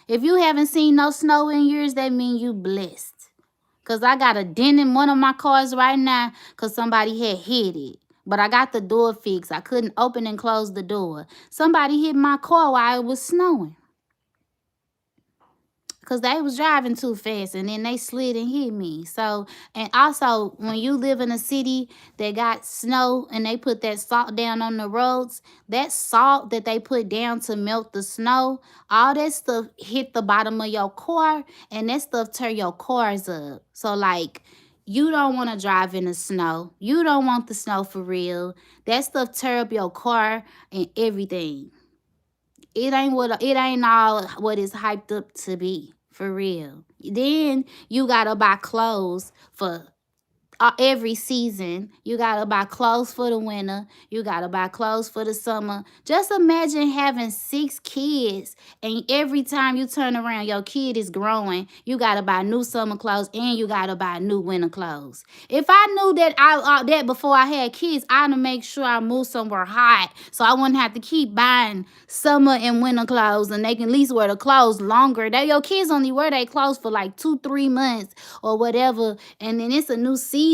If you haven't seen no snow in years, that means you blessed. Because I got a dent in one of my cars right now because somebody had hit it. But I got the door fixed. I couldn't open and close the door. Somebody hit my car while it was snowing. Because they was driving too fast and then they slid and hit me. So, and also when you live in a city that got snow and they put that salt down on the roads, that salt that they put down to melt the snow, all that stuff hit the bottom of your car and that stuff tear your cars up. So like, you don't want to drive in the snow. You don't want the snow for real. That stuff tear up your car and everything. It ain't all what it's hyped up to be, for real. Then you gotta buy clothes for every season. You gotta buy clothes for the winter. You gotta buy clothes for the summer. Just imagine having 6 kids and every time you turn around, your kid is growing. You gotta buy new summer clothes and you gotta buy new winter clothes. If I knew that that before I had kids, I'd make sure I moved somewhere hot so I wouldn't have to keep buying summer and winter clothes and they can at least wear the clothes longer. Your kids only wear their clothes for like 2-3 months or whatever, and then it's a new season.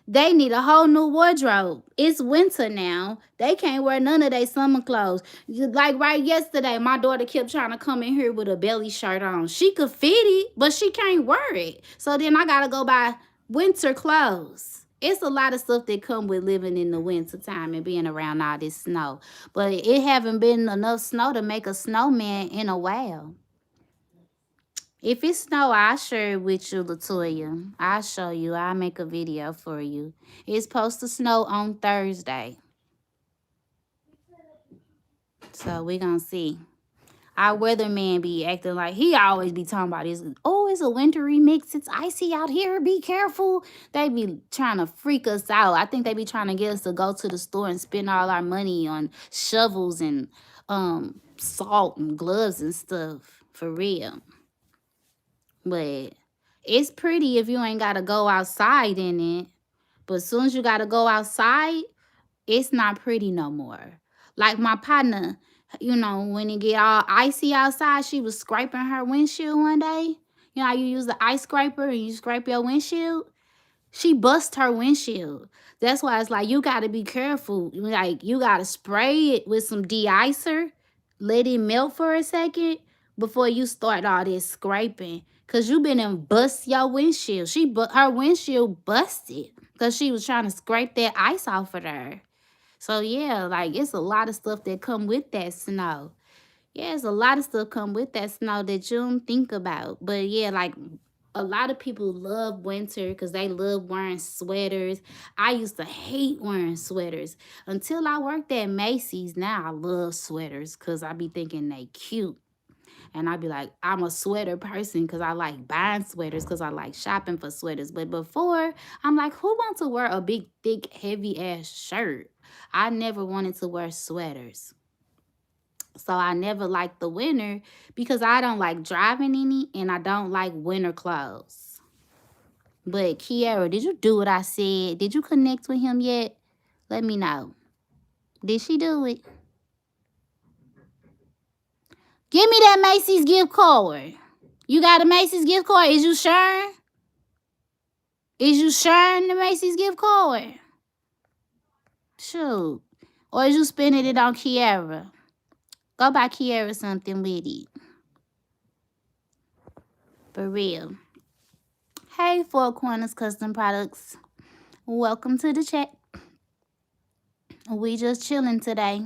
They need a whole new wardrobe. It's winter now. They can't wear none of their summer clothes. Like right yesterday, my daughter kept trying to come in here with a belly shirt on. She could fit it, but she can't wear it. So then I got to go buy winter clothes. It's a lot of stuff that come with living in the winter time and being around all this snow. But it haven't been enough snow to make a snowman in a while. If it snow, I'll share it with you, Latoya. I'll show you. I'll make a video for you. It's supposed to snow on Thursday. So we're going to see. Our weatherman be acting like he always be talking about this. Oh, it's a wintry mix. It's icy out here. Be careful. They be trying to freak us out. I think they be trying to get us to go to the store and spend all our money on shovels and salt and gloves and stuff. For real. But it's pretty if you ain't got to go outside in it. But as soon as you got to go outside, it's not pretty no more. Like my partner, you know, when it get all icy outside, she was scraping her windshield one day. You know how you use the ice scraper and you scrape your windshield? She bust her windshield. That's why it's like you got to be careful. Like you got to spray it with some de-icer, let it melt for a second before you start all this scraping. Because you been and bust your windshield. Her windshield busted because she was trying to scrape that ice off of her. So, yeah, like, it's a lot of stuff that come with that snow. Yeah, it's a lot of stuff come with that snow that you don't think about. But, yeah, like, a lot of people love winter because they love wearing sweaters. I used to hate wearing sweaters until I worked at Macy's. Now I love sweaters because I be thinking they cute. And I'd be like, I'm a sweater person because I like buying sweaters because I like shopping for sweaters. But before, I'm like, who wants to wear a big, thick, heavy-ass shirt? I never wanted to wear sweaters. So I never liked the winter because I don't like driving in it and I don't like winter clothes. But Kiara, did you do what I said? Did you connect with him yet? Let me know. Did she do it? Give me that Macy's gift card. You got a Macy's gift card? Is you sure? Is you sharing the Macy's gift card? Shoot. Or is you spending it on Kiara? Go buy Kiara something with it. For real. Hey, Four Corners Custom Products. Welcome to the chat. We just chilling today.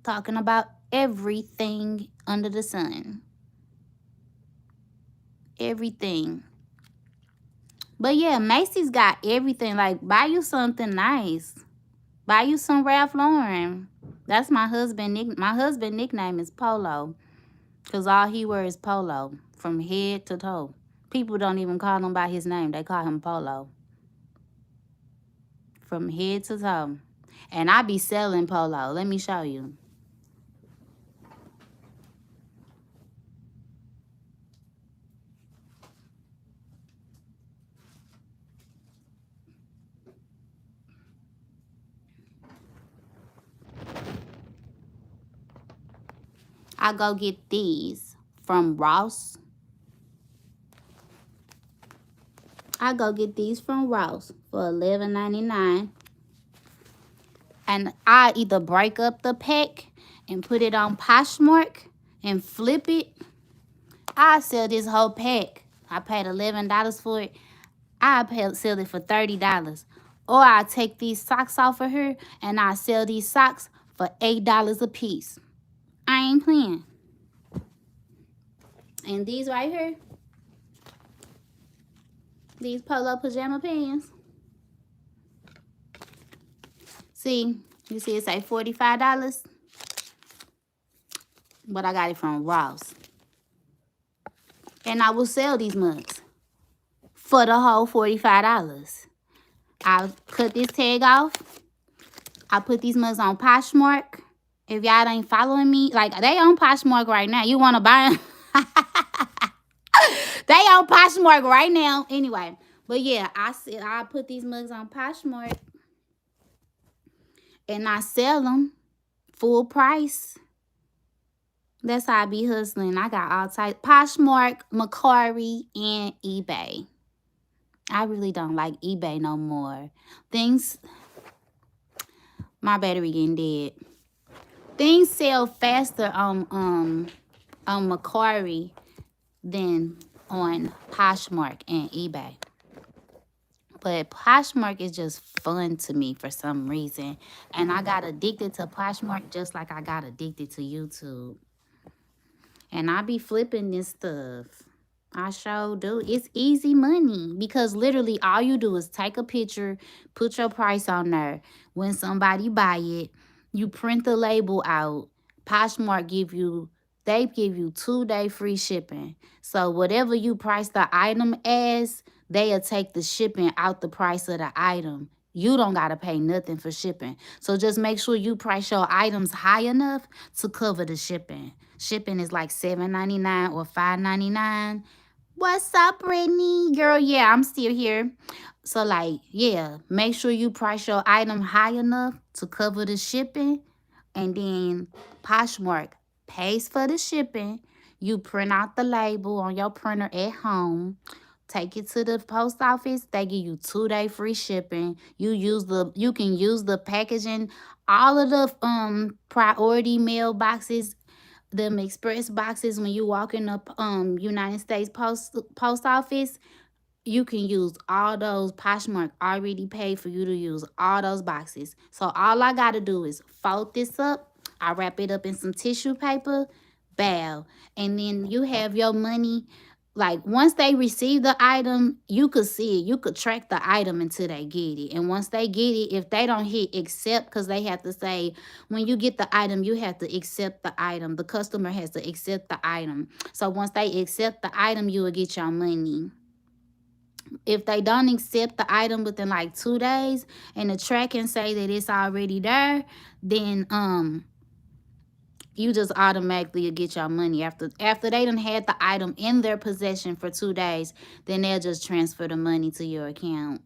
Talking about everything under the sun. Everything. But yeah, Macy's got everything. Like, buy you something nice. Buy you some Ralph Lauren. That's my husband. My husband's nickname is Polo. Because all he wears is Polo. From head to toe. People don't even call him by his name. They call him Polo. From head to toe. And I be selling Polo. Let me show you. I go get these from Ross. I go get these from Ross for $11.99. And I either break up the pack and put it on Poshmark and flip it. I sell this whole pack. I paid $11 for it. I sell it for $30. Or I take these socks off of her and I sell these socks for $8 a piece. I ain't playing. And these right here. These Polo pajama pants. See, you see it say $45. But I got it from Ross. And I will sell these mugs for the whole $45. I'll cut this tag off. I put these mugs on Poshmark. If y'all ain't following me, like they on Poshmark right now. You want to buy them? They on Poshmark right now. Anyway, but yeah, I put these mugs on Poshmark. And I sell them full price. That's how I be hustling. I got all types. Poshmark, Mercari, and eBay. I really don't like eBay no more. Things, my battery getting dead. Things sell faster on Mercari than on Poshmark and eBay. But Poshmark is just fun to me for some reason. And I got addicted to Poshmark just like I got addicted to YouTube. And I be flipping this stuff. I sure do. It's easy money. Because literally all you do is take a picture, put your price on there. When somebody buy it, you print the label out. Poshmark give you they give you 2-day free shipping. So whatever you price the item as, they'll take the shipping out the price of the item. You don't got to pay nothing for shipping. So just make sure you price your items high enough to cover the shipping. Shipping is like $7.99 or $5.99. What's up, Brittany? Girl, yeah, I'm still here. So, like, yeah, make sure you price your item high enough to cover the shipping. And then Poshmark pays for the shipping. You print out the label on your printer at home. Take it to the post office. They give you 2-day free shipping. You can use the packaging, all of the priority mail boxes, them express boxes when you walk in the United States post office. You can use all those. Poshmark already paid for you to use all those boxes. So all I got to do is fold this up. I wrap it up in some tissue paper. Bow. And then you have your money. Like, once they receive the item, you could see it. You could track the item until they get it. And once they get it, if they don't hit accept, because they have to say, when you get the item, you have to accept the item. The customer has to accept the item. So once they accept the item, you will get your money. If they don't accept the item within like 2 days and the tracking say that it's already there, then you just automatically get your money. After they done had the item in their possession for 2 days, then they'll just transfer the money to your account.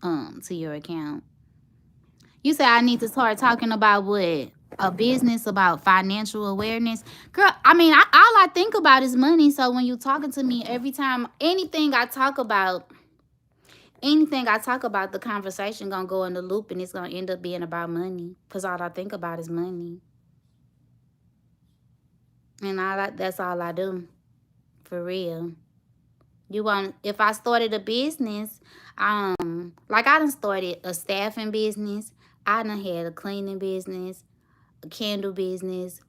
You say I need to start talking about what? A business, about financial awareness. Girl, I mean, all I think about is money. So when you talking to me, every time, anything I talk about, the conversation gonna go in the loop and it's gonna end up being about money. Because all I think about is money. And that's all I do. For real. If I started a business, like I done started a staffing business. I done had a cleaning business, a candle business,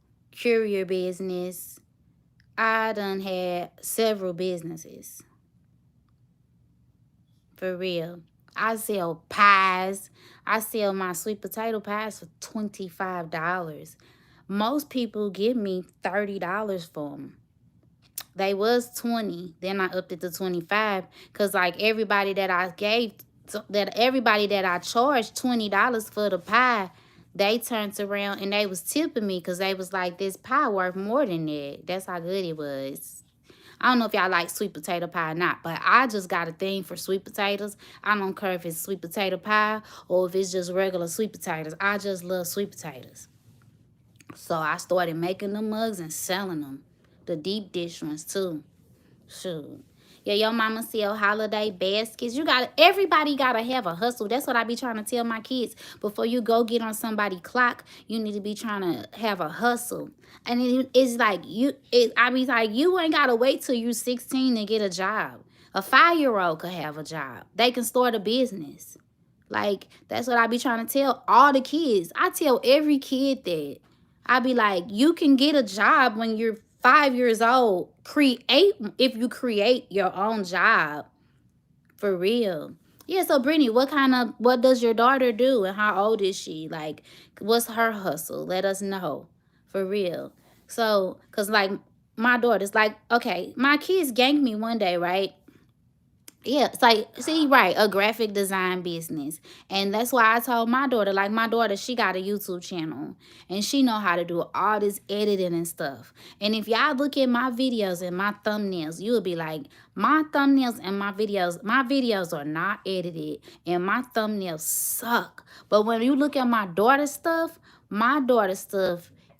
courier business. I done had several businesses. For real. I sell pies. I sell my sweet potato pies for $25. Most people give me $30 for them. They was $20. Then I upped it to $25. Because like everybody that I charged $20 for the pie, they turned around and they was tipping me because they was like, this pie worth more than that. That's how good it was. I don't know if y'all like sweet potato pie or not, but I just got a thing for sweet potatoes. I don't care if it's sweet potato pie or if it's just regular sweet potatoes. I just love sweet potatoes. So I started making the mugs and selling them. The deep dish ones too. Shoot. Yeah, your mama sell holiday baskets. Everybody gotta have a hustle. That's what I be trying to tell my kids. Before you go get on somebody's clock, you need to be trying to have a hustle. And it's like you ain't gotta wait till you're 16 to get a job. A 5-year-old could have a job. They can start a business. Like, that's what I be trying to tell all the kids. I tell every kid that. I be like, you can get a job when you're 5 years old. If you create your own job. For real. Yeah, so Brittany, what does your daughter do and how old is she? Like, what's her hustle? Let us know. For real. So, because like my daughter's like, okay, my kids ganked me one day, right? Yeah, it's like, see, right, a graphic design business. And that's why I told my daughter, like my daughter, she got a YouTube channel. And she know how to do all this editing and stuff. And if y'all look at my videos and my thumbnails, you'll be like, my thumbnails and my videos are not edited. And my thumbnails suck. But when you look at my daughter's stuff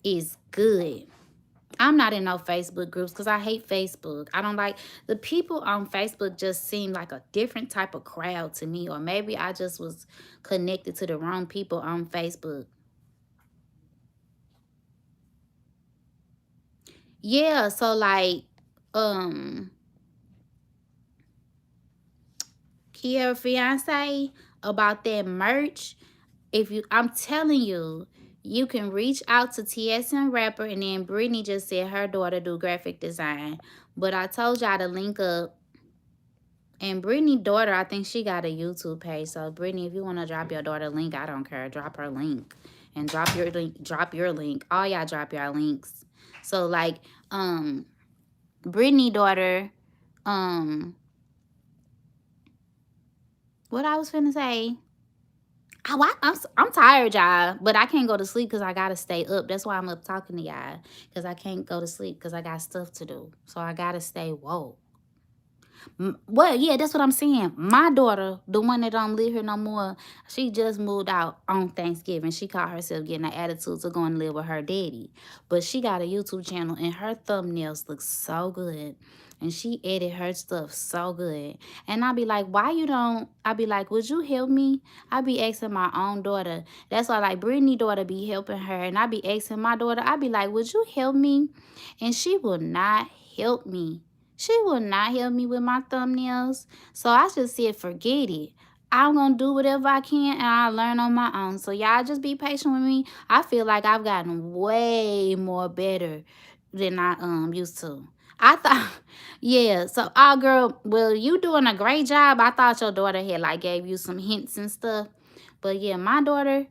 is good. I'm not in no Facebook groups because I hate Facebook. I don't like the people on Facebook. Just seem like a different type of crowd to me, or maybe I just was connected to the wrong people on Facebook. Yeah, so like Kiara fiance about that merch. I'm telling you, you can reach out to TSN Rapper, and then Brittany just said her daughter do graphic design. But I told y'all to link up. And Brittany's daughter, I think she got a YouTube page. So Brittany, if you want to drop your daughter link, I don't care. Drop her link. And drop your link. All y'all drop your links. So like Brittany daughter, what I was finna say. I'm tired, y'all, but I can't go to sleep because I gotta stay up. That's why I'm up talking to y'all, because I can't go to sleep because I got stuff to do. So I gotta stay woke. Well, yeah, that's what I'm saying. My daughter, the one that don't live here no more, she just moved out on Thanksgiving. She caught herself getting an attitude to go and live with her daddy. But she got a YouTube channel, and her thumbnails look so good. And she edit her stuff so good. And I be like, why you don't? I be like, would you help me? I be asking my own daughter. That's why, like, Brittany daughter be helping her. And I be asking my daughter, I be like, would you help me? And she will not help me. She will not help me with my thumbnails. So I just said, forget it. I'm going to do whatever I can, and I'll learn on my own. So y'all just be patient with me. I feel like I've gotten way more better than I used to. I thought, yeah. So, girl, well, you doing a great job. I thought your daughter had, like, gave you some hints and stuff. But, yeah, my daughter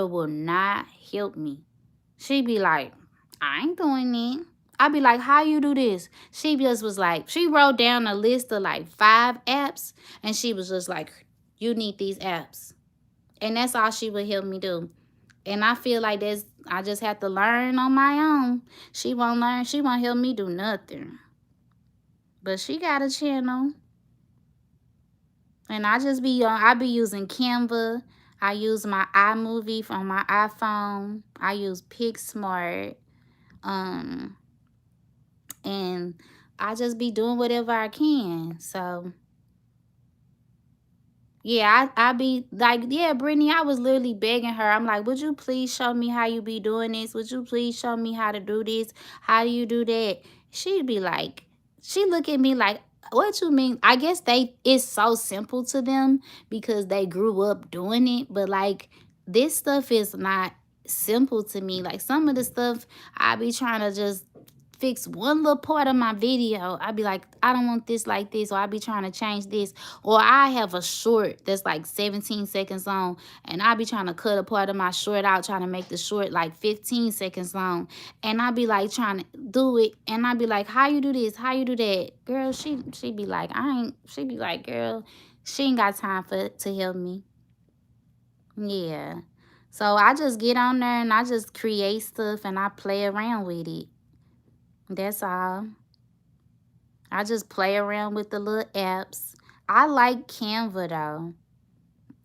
will not help me. She be like, I ain't doing it. I be like, how you do this? She just was like, she wrote down a list of like 5 apps, and she was just like, you need these apps. And that's all she would help me do. And I feel like I just have to learn on my own. She won't learn. She won't help me do nothing. But she got a channel. And I be using Canva. I use my iMovie from my iPhone. I use PicSmart. And I just be doing whatever I can. So, yeah, I be like, yeah, Brittany, I was literally begging her. I'm like, would you please show me how you be doing this? Would you please show me how to do this? How do you do that? She'd be like, she look at me like, what you mean? I guess it's so simple to them because they grew up doing it. But, like, this stuff is not simple to me. Like, some of the stuff I be trying to just fix one little part of my video. I'd be like, I don't want this like this, or I'd be trying to change this, or I have a short that's like 17 seconds long, and I'd be trying to cut a part of my short out, trying to make the short like 15 seconds long, and I'd be like trying to do it, and I'd be like, how you do this, how you do that? Girl, she be like, she be like, girl, she ain't got time to help me. Yeah. So I just get on there and I just create stuff and I play around with it. That's all. I just play around with the little apps. I like Canva, though.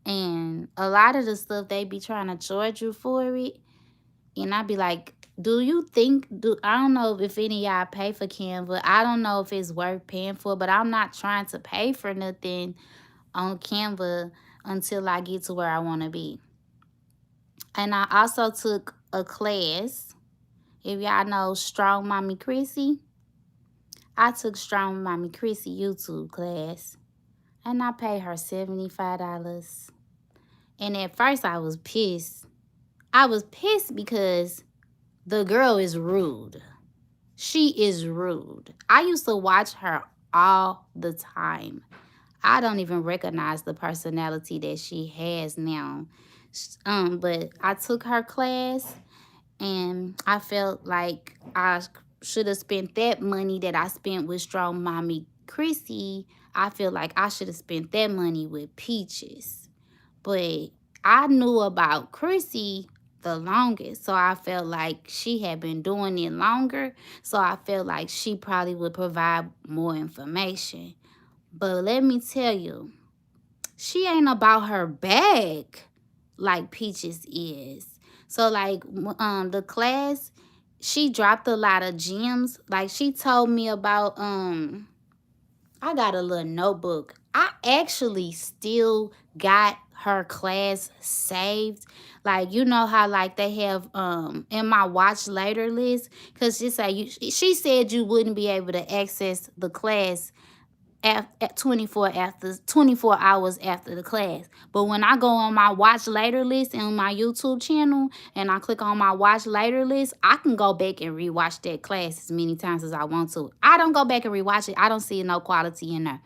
And a lot of the stuff, they be trying to charge you for it. And I be like, I don't know if any of y'all pay for Canva. I don't know if it's worth paying for, but I'm not trying to pay for nothing on Canva until I get to where I want to be. And I also took a class. If y'all know Strong Mommy Chrissy, I took Strong Mommy Chrissy YouTube class, and I paid her $75. And at first I was pissed. I was pissed because the girl is rude. She is rude. I used to watch her all the time. I don't even recognize the personality that she has now. But I took her class, and I felt like I should have spent that money that I spent with Strong Mommy Chrissy. I feel like I should have spent that money with Peaches. But I knew about Chrissy the longest, so I felt like she had been doing it longer. So I felt like she probably would provide more information. But let me tell you, she ain't about her bag like Peaches is. So, like, the class, she dropped a lot of gems. Like, she told me about, I got a little notebook. I actually still got her class saved. Like, you know how, like, they have, in my watch later list, because she said you wouldn't be able to access the class at 24 hours after the class. But when I go on my watch later list on my YouTube channel and I click on my watch later list, I can go back and rewatch that class as many times as I want to. I don't go back and rewatch it. I don't see no quality in there.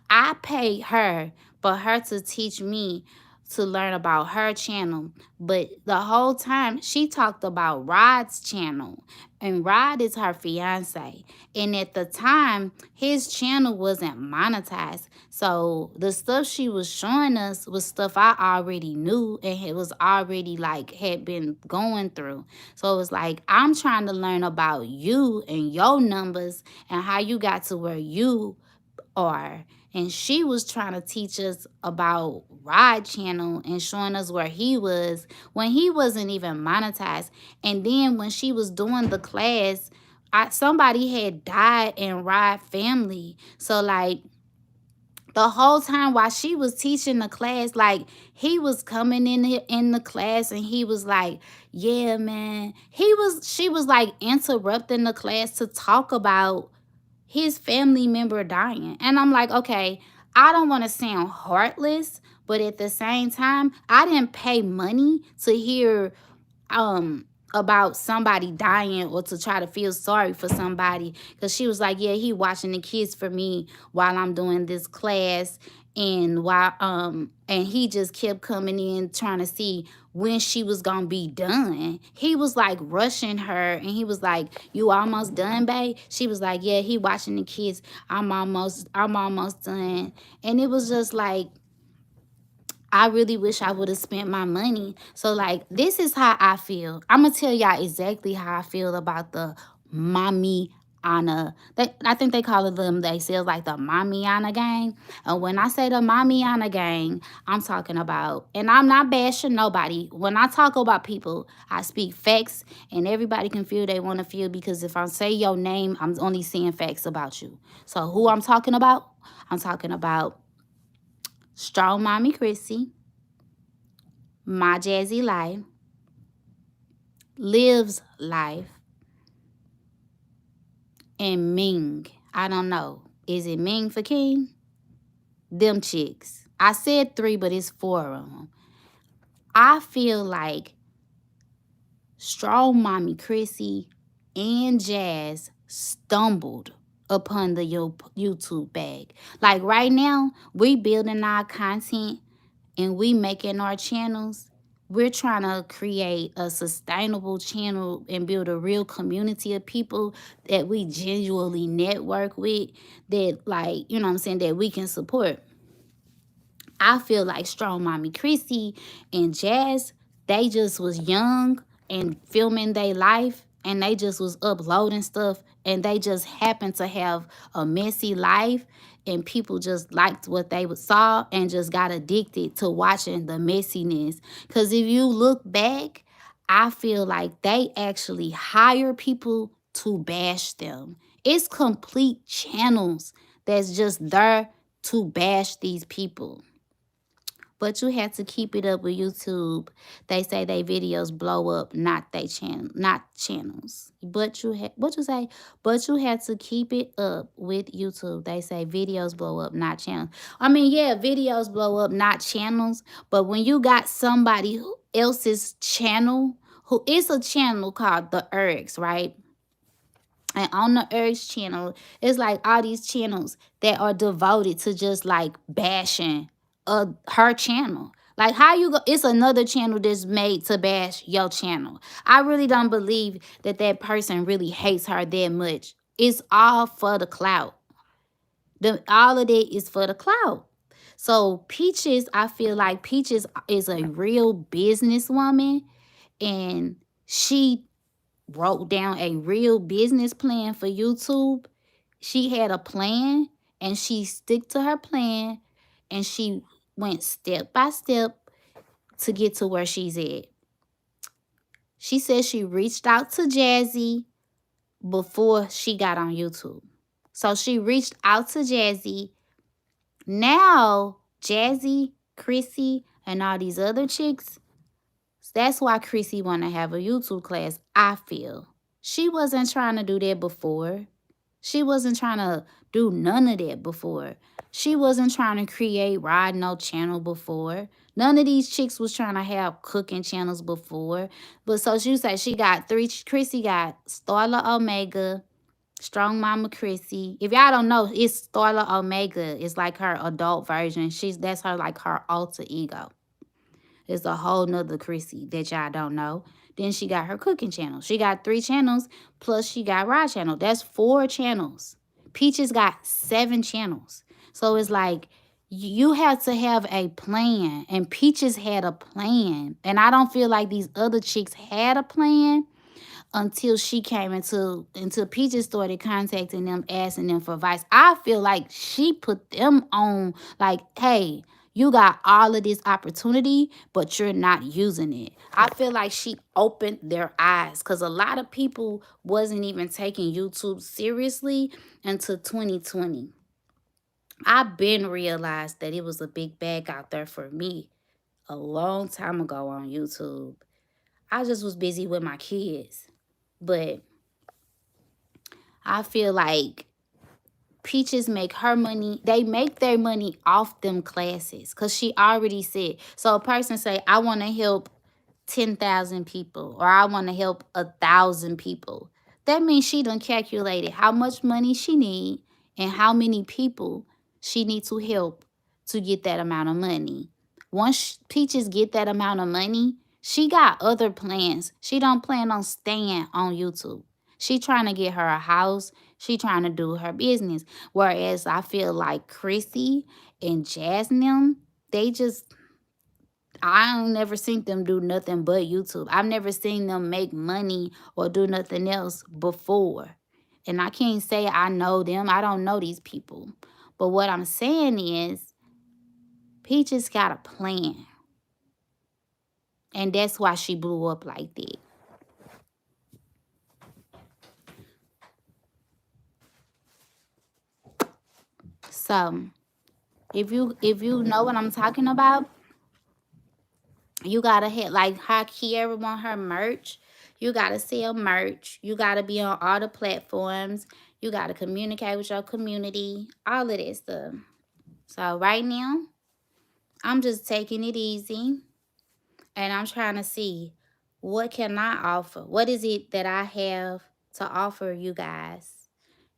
I paid her for her to teach me to learn about her channel. But the whole time she talked about Rod's channel, and Rod is her fiance. And at the time, his channel wasn't monetized. So the stuff she was showing us was stuff I already knew, and it was already like had been going through. So it was like, I'm trying to learn about you and your numbers and how you got to where you are. And she was trying to teach us about Rod channel and showing us where he was when he wasn't even monetized. And then when she was doing the class, somebody had died in Rod family. So like the whole time while she was teaching the class, like he was coming in the class and he was like, yeah, man. She was like interrupting the class to talk about his family member dying. And I'm like, okay, I don't want to sound heartless, but at the same time, I didn't pay money to hear about somebody dying or to try to feel sorry for somebody. Because she was like, yeah, he watching the kids for me while I'm doing this class. And while and he just kept coming in trying to see when she was gonna be done. He was like rushing her, and he was like, you almost done, babe? She was like, yeah, he watching the kids. I'm almost done. And it was just like, I really wish I would have spent my money. So like, this is how I feel. I'm gonna tell y'all exactly how I feel about the Mommy Anna. I think they call it they say like the Mommy Anna gang. And when I say the Mommy Anna gang, I'm talking about, and I'm not bashing nobody. When I talk about people, I speak facts, and everybody can feel they want to feel, because if I say your name, I'm only saying facts about you. So who I'm talking about? I'm talking about Strong Mommy Chrissy, My Jazzy Life, Liv's Life, and Ming. I don't know. Is it Ming for King? Them chicks. I said 3, but it's 4 of them. I feel like Strong Mommy Chrissy and Jazz stumbled upon the YouTube bag. Like right now, we building our content and we making our channels. We're trying to create a sustainable channel and build a real community of people that we genuinely network with, that like, you know what I'm saying, that we can support. I feel like Strong Mommy Chrissy and Jazz, they just was young and filming their life, and they just was uploading stuff, and they just happened to have a messy life, and people just liked what they saw and just got addicted to watching the messiness. Because if you look back, I feel like they actually hire people to bash them. It's complete channels that's just there to bash these people. But you have to keep it up with YouTube. They say they videos blow up, not channels. But you have to keep it up with YouTube. They say videos blow up, not channels. I mean, yeah, videos blow up, not channels. But when you got somebody else's channel, who is a channel called The Ergs, right? And on the Ergs channel, it's like all these channels that are devoted to just like bashing her channel. Like how you go, it's another channel that's made to bash your channel. I really don't believe that person really hates her that much. It's all for the clout. All of it is for the clout. So Peaches, I feel like Peaches is a real businesswoman, and she wrote down a real business plan for YouTube. She had a plan, and she stick to her plan, and she went step by step to get to where she's at. She said she reached out to Jazzy before she got on YouTube. So she reached out to Jazzy. Now, Jazzy, Chrissy, and all these other chicks, that's why Chrissy want to have a YouTube class, I feel. She wasn't trying to do that before. She wasn't trying to do none of that before. She wasn't trying to create Rod No channel before. None of these chicks was trying to have cooking channels before. But so she said she got 3. Chrissy got Starla Omega, Strong Mama Chrissy. If y'all don't know, it's Starla Omega. It's like her adult version. That's her like her alter ego. is a whole nother Chrissy that y'all don't know. Then she got her cooking channel. She got 3 channels, plus she got Rod channel. That's 4 channels. Peaches got 7 channels. So it's like, you have to have a plan. And Peaches had a plan. And I don't feel like these other chicks had a plan until she came until Peaches started contacting them, asking them for advice. I feel like she put them on, like, hey, you got all of this opportunity, but you're not using it. I feel like she opened their eyes, because a lot of people wasn't even taking YouTube seriously until 2020. I've been realized that it was a big bag out there for me a long time ago on YouTube. I just was busy with my kids. But I feel like Peaches make her money. They make their money off them classes. Because she already said. So a person say, I want to help 10,000 people. Or I want to help 1,000 people. That means she done calculated how much money she need. And how many people she need to help to get that amount of money. Once Peaches get that amount of money, she got other plans. She don't plan on staying on YouTube. She trying to get her a house. She trying to do her business. Whereas I feel like Chrissy and Jasmine, they just, I ain't never seen them do nothing but YouTube. I've never seen them make money or do nothing else before. And I can't say I know them. I don't know these people. But what I'm saying is, Peaches got a plan. And that's why she blew up like that. So, if you know what I'm talking about, you gotta hit, like how Kiara want her merch. You gotta sell merch. You gotta be on all the platforms. You gotta communicate with your community. All of that stuff. So right now, I'm just taking it easy. And I'm trying to see, what can I offer? What is it that I have to offer you guys?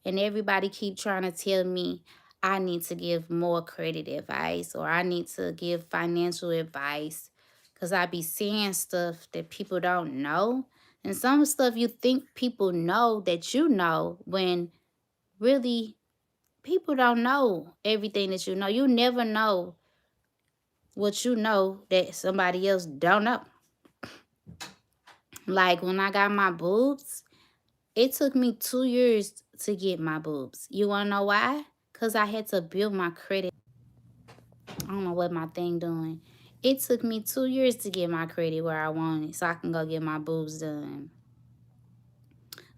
And everybody keep trying to tell me I need to give more credit advice, or I need to give financial advice, because I be seeing stuff that people don't know. And some stuff you think people know that you know, when really people don't know everything that you know. You never know what you know that somebody else don't know. Like when I got my boobs, it took me 2 years to get my boobs. You want to know why? Because I had to build my credit. I don't know what my thing doing. It took me 2 years to get my credit where I wanted, so I can go get my boobs done.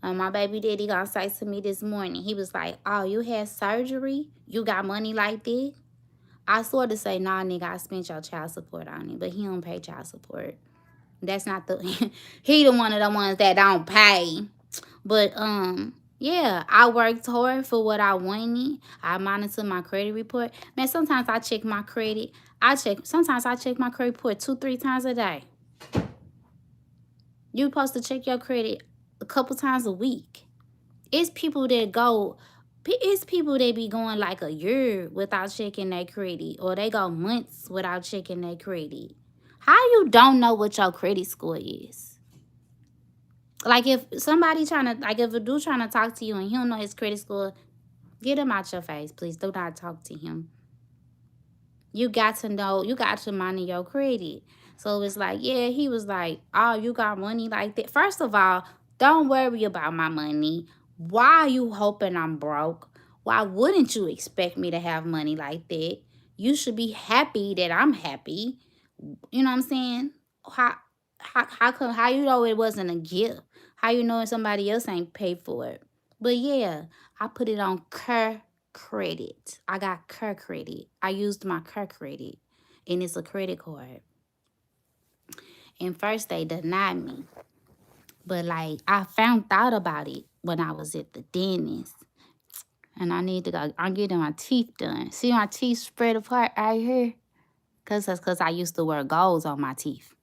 My baby daddy gonna say to me this morning, he was like, oh, you had surgery? You got money like that? I sort of say, nah, nigga, I spent your child support on it, but he don't pay child support. That's not the, he the one of the ones that don't pay. But, yeah, I worked hard for what I wanted. I monitor my credit report. Man, sometimes I check my credit. Sometimes I check my credit report 2-3 times a day. You're supposed to check your credit a couple times a week. It's people that be going like a year without checking their credit, or they go months without checking their credit. How you don't know what your credit score is? Like if somebody if a dude trying to talk to you and he don't know his credit score, get him out your face, please. Do not talk to him. You got to know, you got to monitor your credit. So it's like, yeah, he was like, oh, you got money like that. First of all, don't worry about my money. Why are you hoping I'm broke? Why wouldn't you expect me to have money like that? You should be happy that I'm happy. You know what I'm saying? How you know it wasn't a gift? How you know somebody else ain't paid for it? But yeah, I put it on credit. I got credit. I used my credit, and it's a credit card. And first they denied me, but like I found out about it when I was at the dentist, and I need to go. I'm getting my teeth done. See my teeth spread apart right here, cause I used to wear golds on my teeth.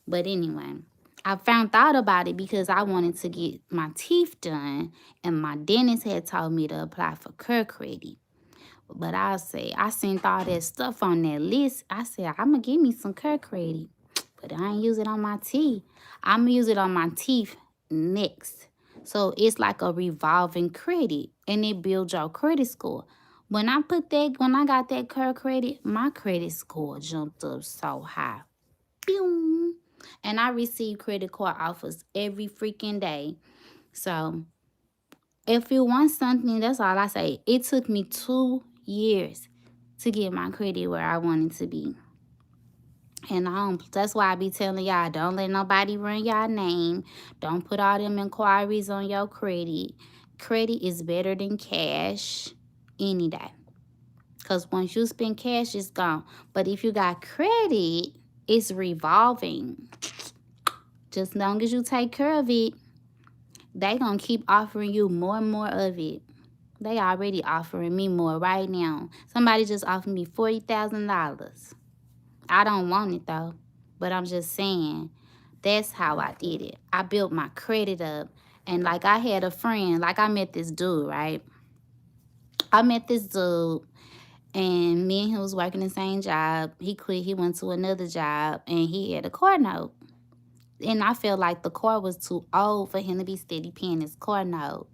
But anyway, I found out about it because I wanted to get my teeth done, and my dentist had told me to apply for credit. But I seen all that stuff on that list. I said, I'm going to give me some credit. but I ain't use it on my teeth. I'm gonna use it on my teeth next. So it's like a revolving credit, and it builds your credit score. When I got that Curve credit, my credit score jumped up so high. Boom. And I receive credit card offers every freaking day. So if you want something, that's all I say. It took me 2 years to get my credit where I wanted to be. And that's why I be telling y'all, don't let nobody run y'all name. Don't put all them inquiries on your credit. Credit is better than cash any day. Because once you spend cash, it's gone. But if you got credit, it's revolving. Just as long as you take care of it, they going to keep offering you more and more of it. They already offering me more right now. Somebody just offered me $40,000. I don't want it though, but I'm just saying that's how I did it. I built my credit up, and like I had a friend, like I met this dude, right? I met this dude, and me and him was working the same job. He quit, he went to another job, and he had a car note. And I felt like the car was too old for him to be steady paying his car note.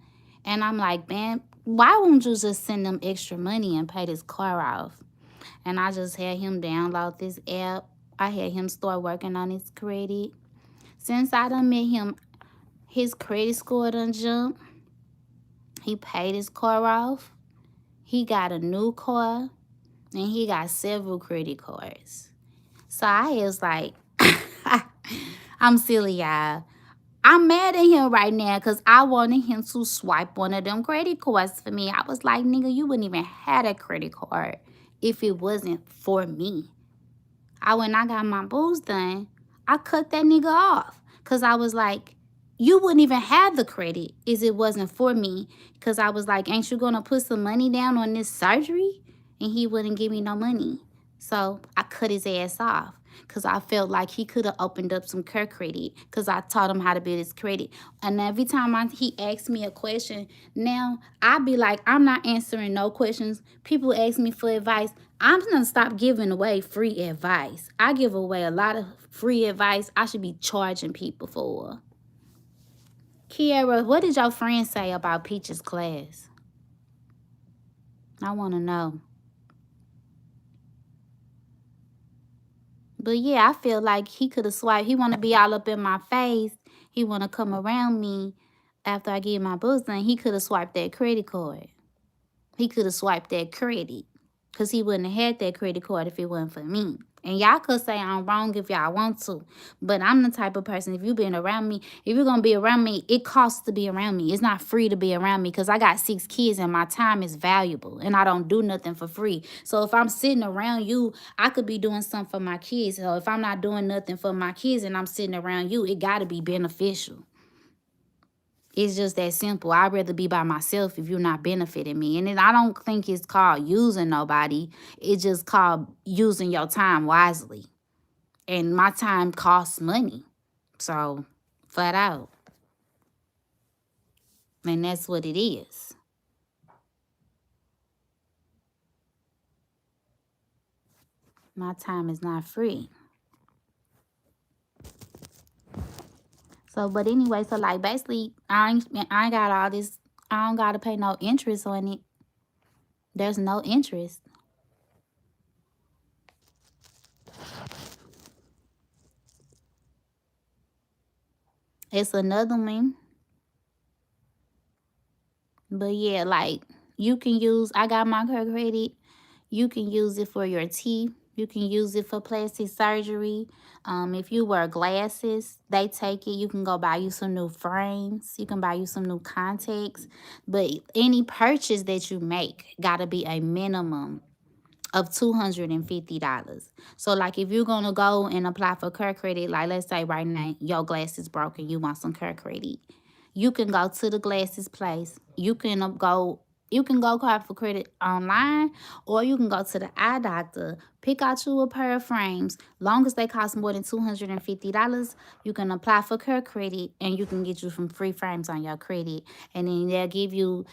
And I'm like, man, why won't you just send them extra money and pay this car off? And I just had him download this app. I had him start working on his credit. Since I done met him, his credit score done jumped. He paid his car off. He got a new car. And he got several credit cards. So I was like, I'm silly, y'all. I'm mad at him right now because I wanted him to swipe one of them credit cards for me. I was like, nigga, you wouldn't even have a credit card if it wasn't for me. When I got my booze done, I cut that nigga off because I was like, you wouldn't even have the credit if it wasn't for me. Because I was like, ain't you going to put some money down on this surgery? And he wouldn't give me no money. So I cut his ass off because I felt like he could have opened up some Curve credit because I taught him how to build his credit. And every time he asked me a question, now I be like, I'm not answering no questions. People ask me for advice. I'm going to stop giving away free advice. I give away a lot of free advice I should be charging people for. Kiara, what did your friend say about Peach's class? I want to know. But yeah, I feel like he could have swiped. He want to be all up in my face. He want to come around me after I get my books done. He could have swiped that credit card. He could have swiped that credit. Because he wouldn't have had that credit card if it wasn't for me. And y'all could say I'm wrong if y'all want to. But I'm the type of person, if you've been around me, if you're going to be around me, it costs to be around me. It's not free to be around me because I got 6 kids and my time is valuable. And I don't do nothing for free. So if I'm sitting around you, I could be doing something for my kids. So if I'm not doing nothing for my kids and I'm sitting around you, it got to be beneficial. It's just that simple. I'd rather be by myself if you're not benefiting me. And I don't think it's called using nobody. It's just called using your time wisely. And my time costs money. So, flat out. And that's what it is. My time is not free. So, but anyway, so like basically, I ain't got all this. I don't got to pay no interest on it. There's no interest. It's another one. But yeah, like you can use, I got my Curve credit. You can use it for your teeth. You can use it for plastic surgery. If you wear glasses, they take it. You can go buy you some new frames. You can buy you some new contacts. But any purchase that you make got to be a minimum of $250. So like if you're going to go and apply for Curve credit, like let's say right now your glass is broken, you want some Curve credit. You can go to the glasses place. You can go apply for credit online, or you can go to the eye doctor, pick out you a pair of frames. Long as they cost more than $250, you can apply for Curve credit, and you can get you some free frames on your credit. And then they'll give you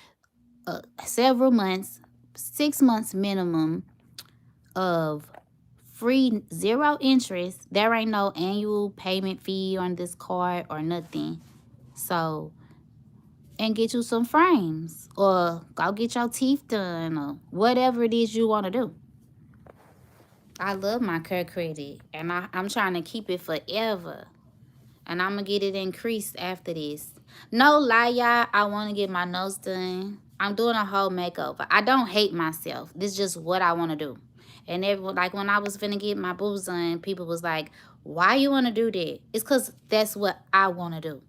several months, 6 months minimum of free, 0 interest. There ain't no annual payment fee on this card or nothing. So, and get you some frames or go get your teeth done or whatever it is you want to do. I love my credit, and I'm trying to keep it forever. And I'm going to get it increased after this. No lie, y'all. I want to get my nose done. I'm doing a whole makeover. I don't hate myself. This is just what I want to do. And everyone, like when I was finna get my boobs done, people was like, why you want to do that? It's because that's what I want to do.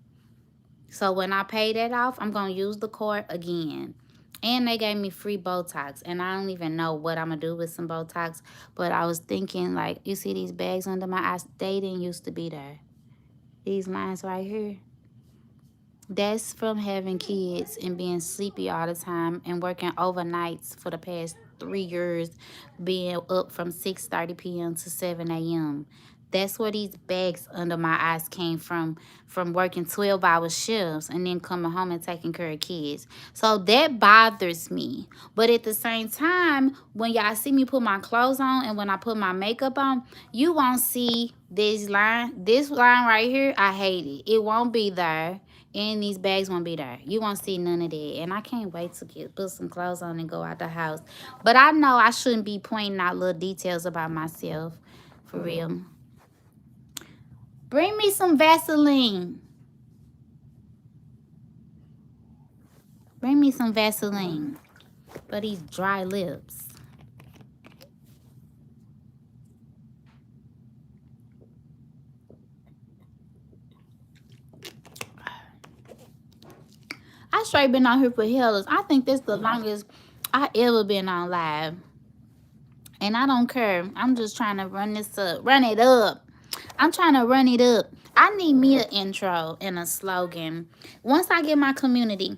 So when I pay that off, I'm going to use the card again. And they gave me free Botox. And I don't even know what I'm going to do with some Botox. But I was thinking, like, you see these bags under my eyes? They didn't used to be there. These lines right here. That's from having kids and being sleepy all the time and working overnights for the past 3 years, being up from 6:30 p.m. to 7 a.m. That's where these bags under my eyes came from working 12-hour shifts and then coming home and taking care of kids. So that bothers me. But at the same time, when y'all see me put my clothes on and when I put my makeup on, you won't see this line. This line right here, I hate it. It won't be there. And these bags won't be there. You won't see none of that. And I can't wait to put some clothes on and go out the house. But I know I shouldn't be pointing out little details about myself. For real. Bring me some Vaseline. Bring me some Vaseline for these dry lips. I straight been on here for hellers. I think this the longest I ever been on live. And I don't care. I'm just trying to run this up. Run it up. I'm trying to run it up. I need me an intro and a slogan. Once I get my community,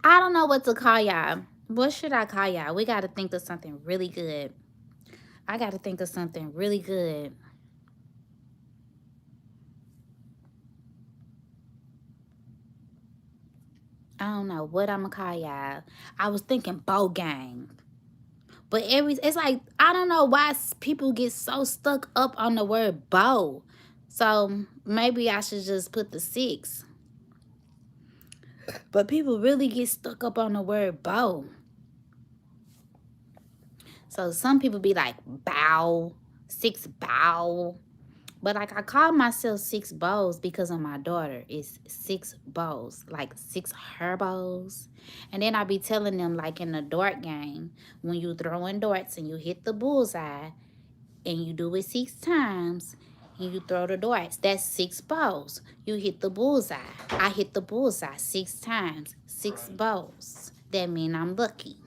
I don't know what to call y'all. What should I call y'all? We got to think of something really good. I got to think of something really good. I don't know what I'm going to call y'all. I was thinking Bow Gang. But it's like, I don't know why people get so stuck up on the word bow. So maybe I should just put the 6. But people really get stuck up on the word bow. So some people be like, bow, 6 bow. But like I call myself 6 bows because of my daughter. It's 6 bows, like 6 her bows. And then I be telling them, like in the dart game, when you throwing darts and you hit the bullseye and you do it 6 times and you throw the darts, that's 6 bows. You hit the bullseye. I hit the bullseye 6 times, 6 bows. That mean I'm lucky.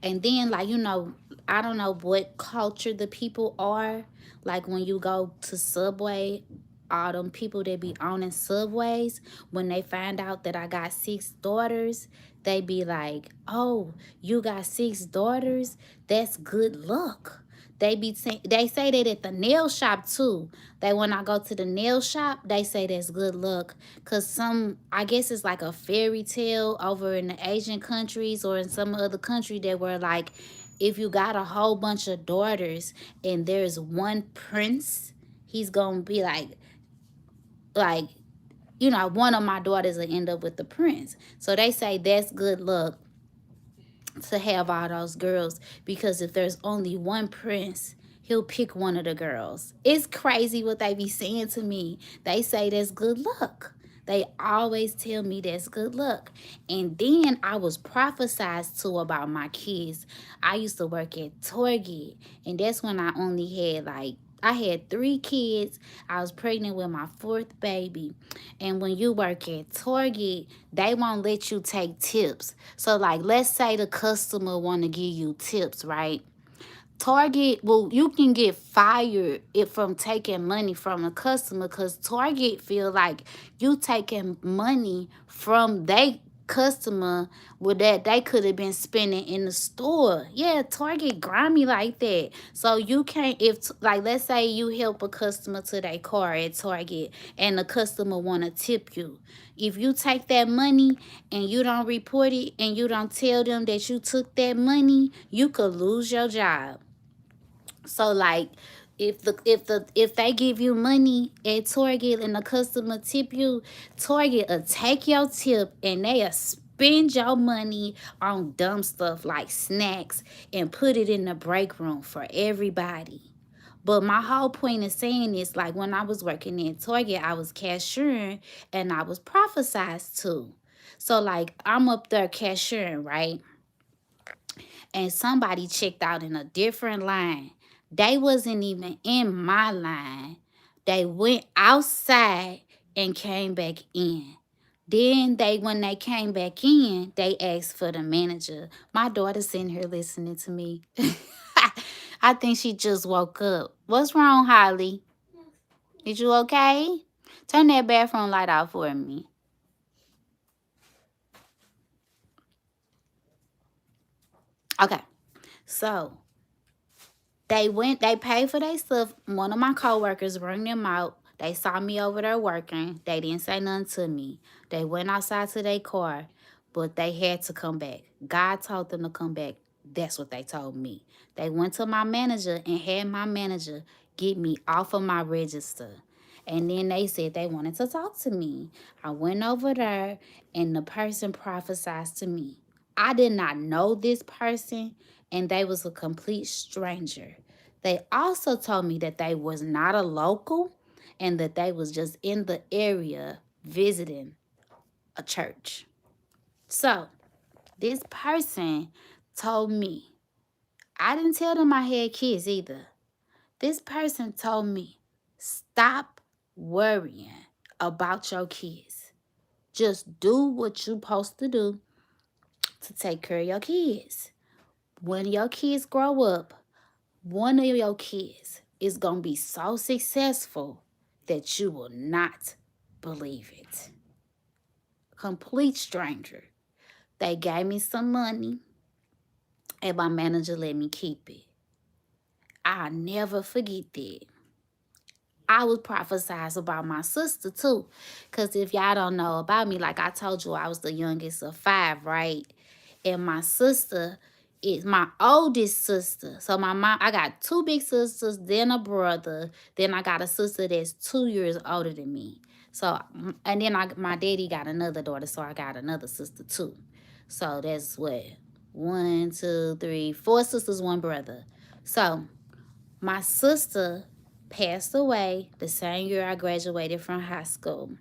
And then, like, you know, I don't know what culture the people are. Like, when you go to Subway, all them people that be owning Subways, when they find out that I got 6 daughters, they be like, oh, you got 6 daughters? That's good luck. They say that at the nail shop, too. That when I go to the nail shop, they say that's good luck. Because I guess it's like a fairy tale over in the Asian countries or in some other country that were like, if you got a whole bunch of daughters and there's one prince, he's going to be like, you know, one of my daughters will end up with the prince. So they say that's good luck to have all those girls, because if there's only one prince, he'll pick one of the girls. It's crazy what they be saying to me. They say that's good luck. They always tell me that's good luck. And then I was prophesied to about my kids. I used to work at Target, and that's when I only had I had 3 kids. I was pregnant with my 4th baby. And when you work at Target, they won't let you take tips. So, like, let's say the customer want to give you tips, right? Target, well, you can get fired from taking money from a customer, because Target feel like you taking money from they customer with that they could have been spending in the store. Yeah, Target grimy like that. So you can't, like, let's say you help a customer to their car at Target and the customer want to tip you. If you take that money and you don't report it and you don't tell them that you took that money, you could lose your job. So like if they give you money at Target and the customer tip you, Target will take your tip and they'll spend your money on dumb stuff like snacks and put it in the break room for everybody. But my whole point of saying is, like, when I was working at Target, I was cashiering and I was prophesied to. So like I'm up there cashiering, right? And somebody checked out in a different line. They wasn't even in my line. They went outside and came back in. Then when they came back in, they asked for the manager. My daughter's sitting here listening to me. I think she just woke up. What's wrong, Holly? Is you okay? Turn that bathroom light off for me. Okay. So they paid for their stuff. One of my coworkers bring them out. They saw me over there working. They didn't say nothing to me. They went outside to their car, but they had to come back. God told them to come back. That's what they told me. They went to my manager and had my manager get me off of my register. And then they said they wanted to talk to me. I went over there and the person prophesied to me. I did not know this person and they was a complete stranger. They also told me that they was not a local and that they was just in the area visiting a church. So this person told me, I didn't tell them I had kids either. This person told me, stop worrying about your kids. Just do what you're supposed to do to take care of your kids. When your kids grow up, one of your kids is going to be so successful that you will not believe it. Complete stranger. They gave me some money and my manager let me keep it. I'll never forget that. I was prophesied about my sister too. Because if y'all don't know about me, like I told you, I was the youngest of 5, right? And my sister is my oldest sister. So my mom, I got 2 big sisters, then a brother. Then I got a sister that's 2 years older than me. So, and then my daddy got another daughter, so I got another sister too. So that's what? 1, 2, 3, 4 sisters, 1 brother. So my sister passed away the same year I graduated from high school.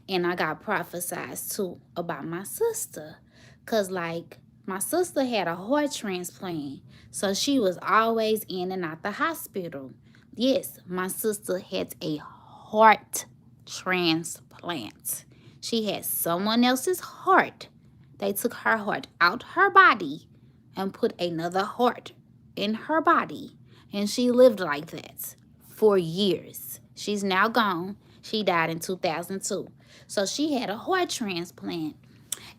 And I got prophesied too about my sister. Because, like, my sister had a heart transplant. So she was always in and out the hospital. Yes, my sister had a heart transplant. She had someone else's heart. They took her heart out her body and put another heart in her body. And she lived like that for years. She's now gone. She died in 2002. So she had a heart transplant.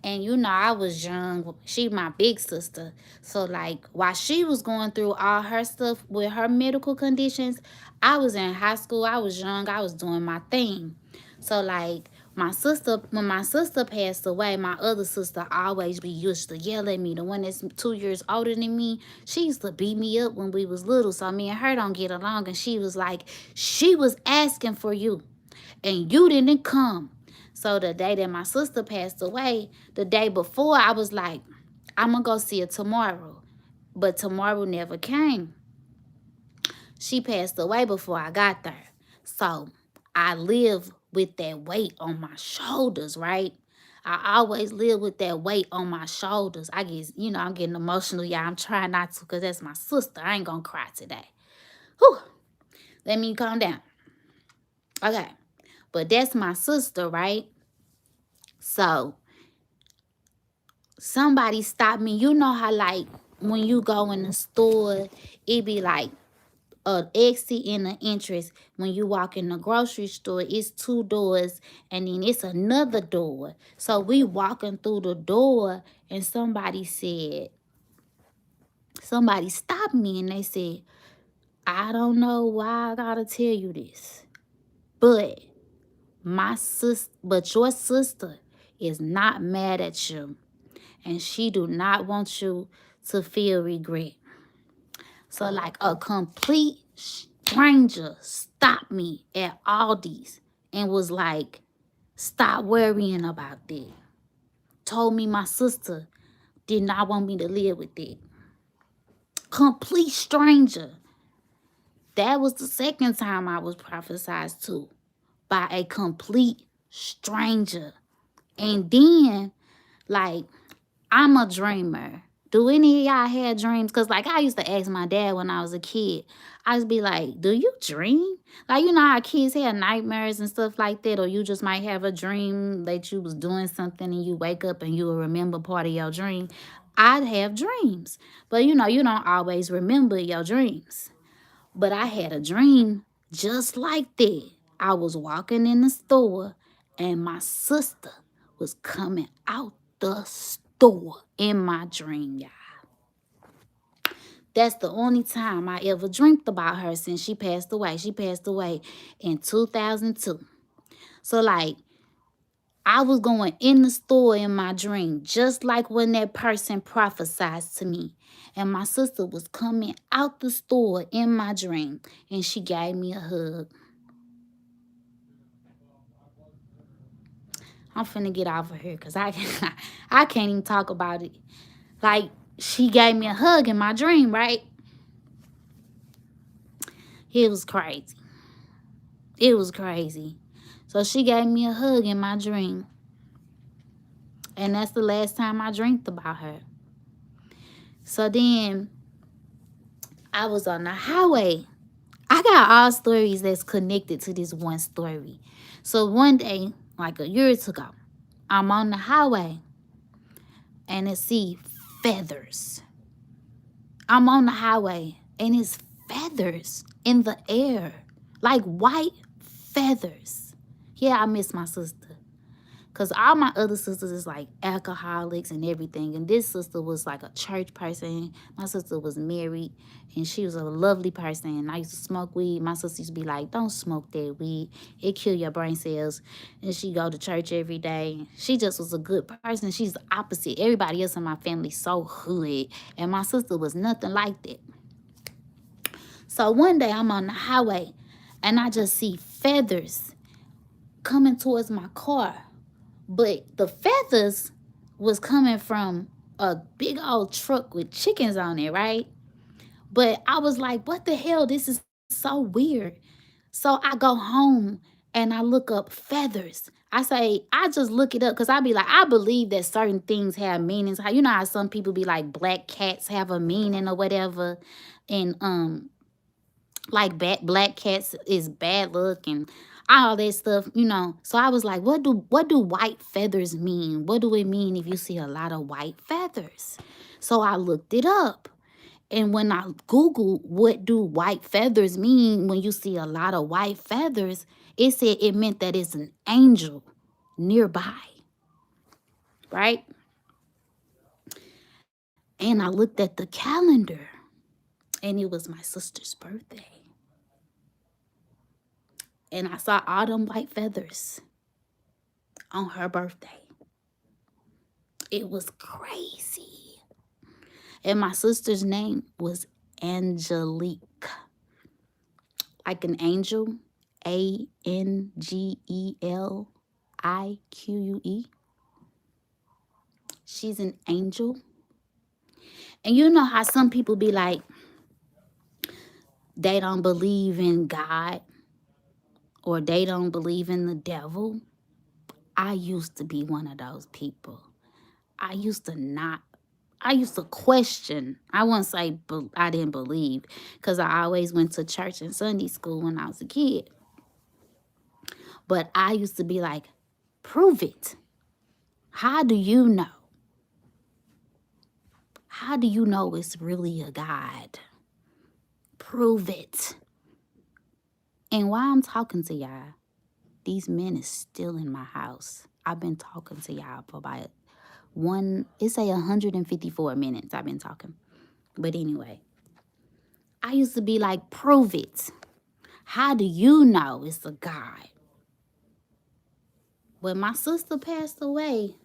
And you know, I was young. She my big sister. So like while she was going through all her stuff with her medical conditions, I was in high school. I was young. I was doing my thing. So like my sister, when my sister passed away, my other sister always used to yell at me. The one that's 2 years older than me, she used to beat me up when we was little. So me and her don't get along. And she was like, she was asking for you and you didn't come. So the day that my sister passed away, the day before, I was like, I'm going to go see her tomorrow. But tomorrow never came. She passed away before I got there. So I live with that weight on my shoulders, right? I always live with that weight on my shoulders. I guess, you know, I'm getting emotional. Yeah, I'm trying not to because that's my sister. I ain't going to cry today. Whew. Let me calm down. Okay. But that's my sister, right? So somebody stopped me. You know how like when you go in the store, it be like an exit and an entrance. When you walk in the grocery store, it's 2 doors and then it's another door. So we walking through the door and somebody stopped me and they said, I don't know why I gotta tell you this, but your sister is not mad at you and she do not want you to feel regret. So like a complete stranger stopped me at Aldi's and was like, stop worrying about that. Told me my sister did not want me to live with it. Complete stranger. That was the second time I was prophesied to by a complete stranger. And then, like, I'm a dreamer. Do any of y'all have dreams? Because, like, I used to ask my dad when I was a kid. I used to be like, do you dream? Like, you know how kids have nightmares and stuff like that? Or you just might have a dream that you was doing something and you wake up and you will remember part of your dream. I'd have dreams. But, you know, you don't always remember your dreams. But I had a dream just like that. I was walking in the store and my sister was coming out the store in my dream, y'all. That's the only time I ever dreamt about her since she passed away. She passed away in 2002. So, like, I was going in the store in my dream, just like when that person prophesied to me. And my sister was coming out the store in my dream, and she gave me a hug. I'm finna get off of here because I can't even talk about it. Like, she gave me a hug in my dream, right? It was crazy. It was crazy. So she gave me a hug in my dream. And that's the last time I dreamt about her. So then I was on the highway. I got all stories that's connected to this one story. So one day, like a year ago, I'm on the highway and I see feathers. I'm on the highway and it's feathers in the air, like white feathers. Yeah, I miss my sister. Because all my other sisters is like alcoholics and everything. And this sister was like a church person. My sister was married and she was a lovely person. And I used to smoke weed. My sister used to be like, don't smoke that weed. It kill your brain cells. And she go to church every day. She just was a good person. She's the opposite. Everybody else in my family so hood. And my sister was nothing like that. So one day I'm on the highway and I just see feathers coming towards my car. But the feathers was coming from a big old truck with chickens on it, right? But I was like, what the hell? This is so weird. So I go home and I look up feathers. I just look it up because I be like, I believe that certain things have meanings. You know how some people be like black cats have a meaning or whatever. And like black cats is bad luck and all that stuff, you know. So I was like, what do white feathers mean? What do it mean if you see a lot of white feathers? So I looked it up. And when I Googled what do white feathers mean when you see a lot of white feathers, it said it meant that it's an angel nearby. Right? And I looked at the calendar and it was my sister's birthday. And I saw all them white feathers on her birthday. It was crazy. And my sister's name was Angelique. Like an angel. Angelique. She's an angel. And you know how some people be like, they don't believe in God. Or they don't believe in the devil. I used to be one of those people. I used to question. I wouldn't say I didn't believe because I always went to church and Sunday school when I was a kid. But I used to be like, prove it. How do you know? How do you know it's really a God? Prove it. And while I'm talking to y'all, these men is still in my house. I've been talking to y'all for about 154 minutes I've been talking. But anyway, I used to be like, prove it. How do you know it's a God? When my sister passed away,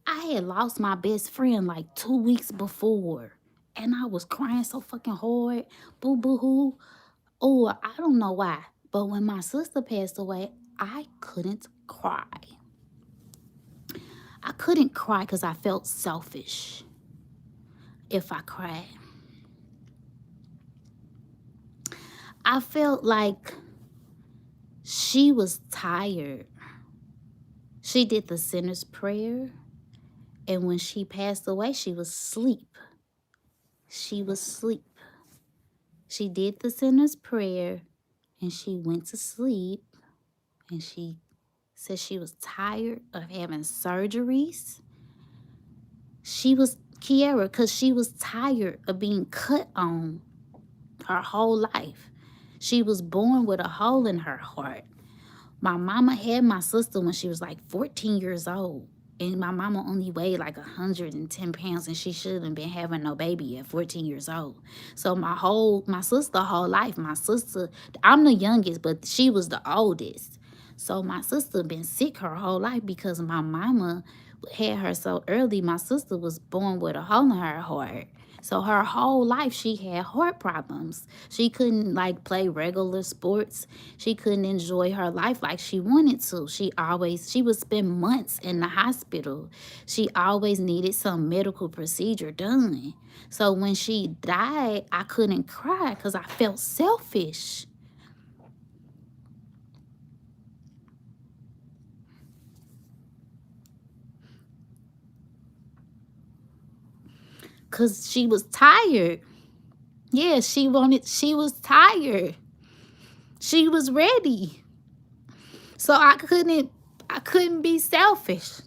I had lost my best friend like 2 weeks before. And I was crying so fucking hard. Boo boo hoo. Oh, I don't know why. But when my sister passed away, I couldn't cry. I couldn't cry because I felt selfish if I cried. I felt like she was tired. She did the sinner's prayer, and when she passed away, she was asleep. She was asleep. She did the sinner's prayer, and she went to sleep, and she said she was tired of having surgeries. She was, Kiara, because she was tired of being cut on her whole life. She was born with a hole in her heart. My mama had my sister when she was like 14 years old. And my mama only weighed like 110 pounds, and she shouldn't have been having no baby at 14 years old. So my sister whole life, I'm the youngest, but she was the oldest. So my sister been sick her whole life because my mama had her so early. My sister was born with a hole in her heart. So her whole life she had heart problems. She couldn't like play regular sports. She couldn't enjoy her life like she wanted to. She would spend months in the hospital. She always needed some medical procedure done. So when she died, I couldn't cry because I felt selfish. Because she was tired. Yeah, she was tired. She was ready. So I couldn't be selfish.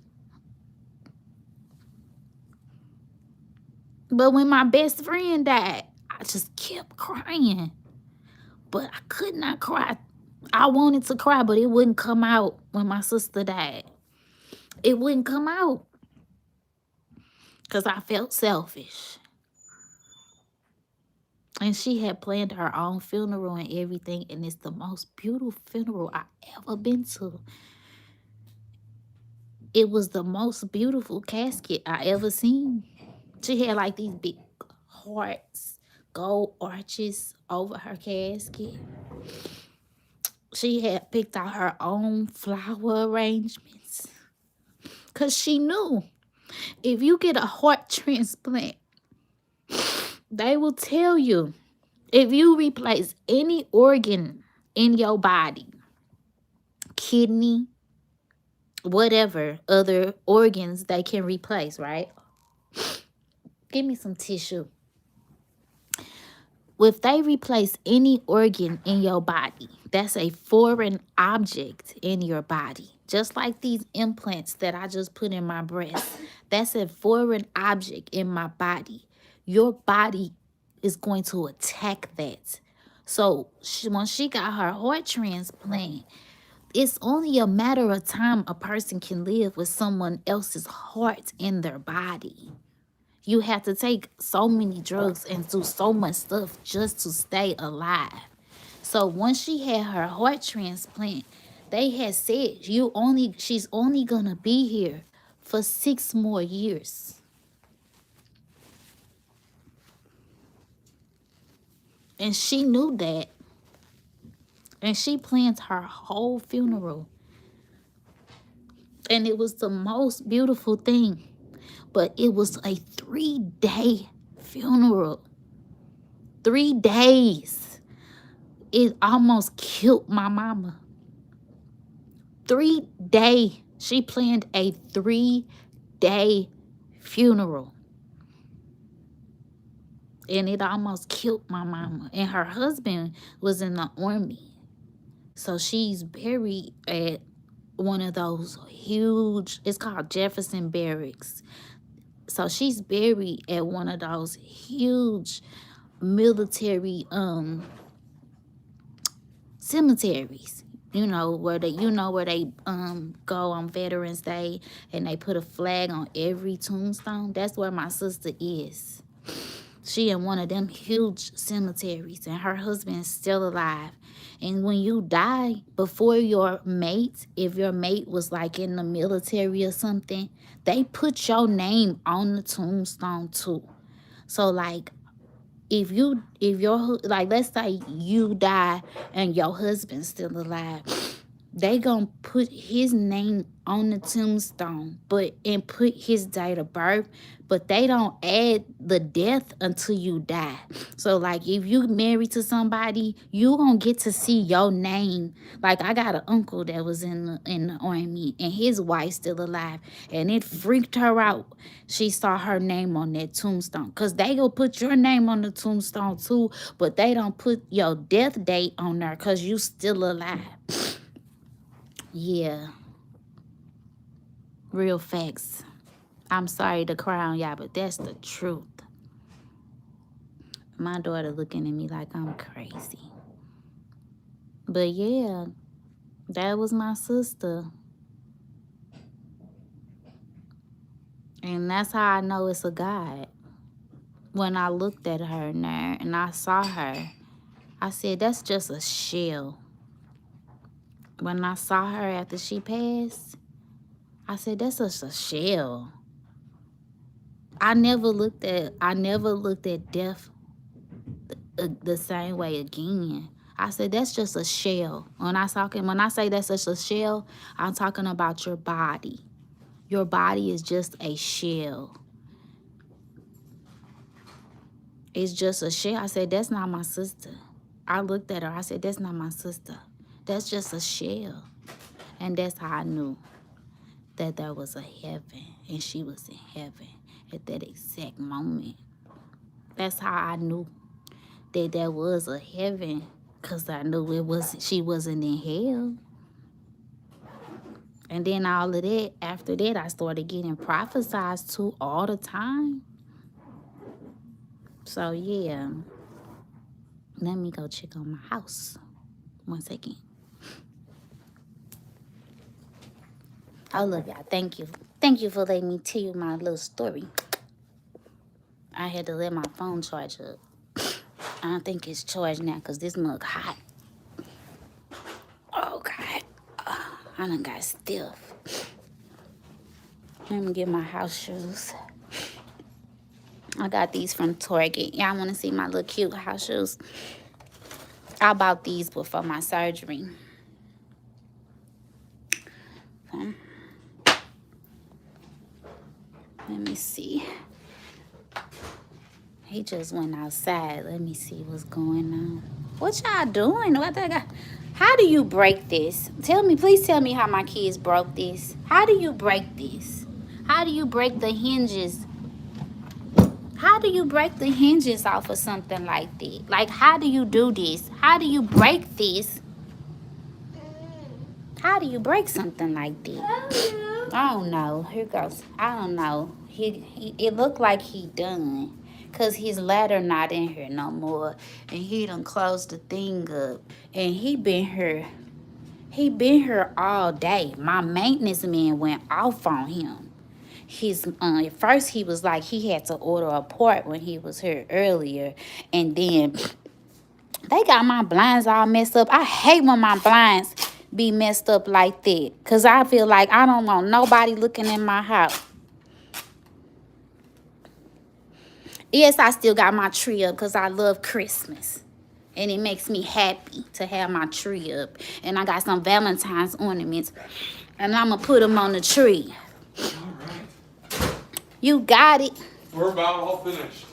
But when my best friend died, I just kept crying. But I could not cry. I wanted to cry, but it wouldn't come out when my sister died. It wouldn't come out. Because I felt selfish. And she had planned her own funeral and everything. And it's the most beautiful funeral I ever been to. It was the most beautiful casket I ever seen. She had like these big hearts, gold arches over her casket. She had picked out her own flower arrangements. Because she knew if you get a heart transplant, they will tell you if you replace any organ in your body, kidney, whatever other organs they can replace, right? Give me some tissue. If they replace any organ in your body, that's a foreign object in your body. Just like these implants that I just put in my breast. That's a foreign object in my body. Your body is going to attack that. So when she got her heart transplant, it's only a matter of time a person can live with someone else's heart in their body. You have to take so many drugs and do so much stuff just to stay alive. So once she had her heart transplant, they had said she's only gonna be here for 6 more years. And she knew that. And she planned her whole funeral. And it was the most beautiful thing. But it was a 3-day funeral. 3 days. It almost killed my mama. 3-day. She planned a 3-day funeral. And it almost killed my mama. And her husband was in the army. So she's buried at one of those huge, it's called Jefferson Barracks. So she's buried at one of those huge military cemeteries. Where they go on Veterans Day and they put a flag on every tombstone. That's where my sister is. She in one of them huge cemeteries, and her husband is still alive. And when you die before your mate, if your mate was like in the military or something, they put your name on the tombstone too. So like if your like let's say you die and your husband's still alive, they gonna put his name on the tombstone and put his date of birth, but they don't add the death until you die. So like if you married to somebody, you gonna get to see your name. Like I got an uncle that was in the army and his wife's still alive, and it freaked her out. She saw her name on that tombstone, because they go put your name on the tombstone too, but they don't put your death date on there because you still alive. Yeah. Real facts. I'm sorry to cry on y'all, but that's the truth. My daughter looking at me like I'm crazy. But yeah, that was my sister. And that's how I know it's a God. When I looked at her in there and I saw her, I said, that's just a shell. When I saw her after she passed, I said, that's just a shell. I never looked at death the same way again. I said, that's just a shell. When I say that's just a shell, I'm talking about your body. Your body is just a shell. It's just a shell. I said, that's not my sister. I looked at her. I said, that's not my sister. That's just a shell. And that's how I knew that there was a heaven and she was in heaven at that exact moment. That's how I knew that there was a heaven, because I knew she wasn't in hell. And then all of that, after that, I started getting prophesied to all the time. So yeah, let me go check on my house. 1 second. I love y'all. Thank you. Thank you for letting me tell you my little story. I had to let my phone charge up. I don't think it's charged now because this mug hot. Oh, God. Oh, I done got stiff. Let me get my house shoes. I got these from Target. Y'all want to see my little cute house shoes? I bought these before my surgery. Let me see. He just went outside. Let me see what's going on. What y'all doing? How do you break this? Please tell me how my kids broke this. How do you break this? How do you break the hinges? How do you break the hinges off of something like that? Like, how do you do this? How do you break this? How do you break something like that? I don't know. Here goes. I don't know. It looked like he done. Because his ladder not in here no more. And he done closed the thing up. And he been here. He been here all day. My maintenance man went off on him. At first he was like he had to order a part when he was here earlier. And then they got my blinds all messed up. I hate when my blinds be messed up like that. Because I feel like I don't want nobody looking in my house. Yes, I still got my tree up because I love Christmas. And it makes me happy to have my tree up. And I got some Valentine's ornaments. And I'm going to put them on the tree. All right. You got it. We're about all finished.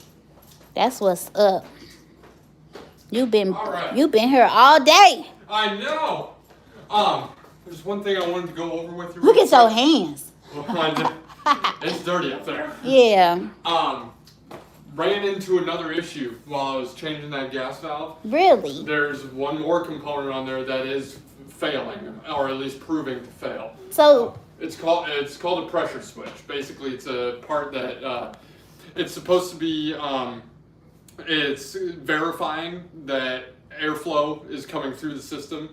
That's what's up. You been right. here all day. I know. There's one thing I wanted to go over with you. Look at your hands. It's dirty up there. Yeah. Ran into another issue while I was changing that gas valve. Really? There's one more component on there that is failing, or at least proving to fail. So it's called a pressure switch. Basically, it's a part that it's supposed to be. It's verifying that airflow is coming through the system,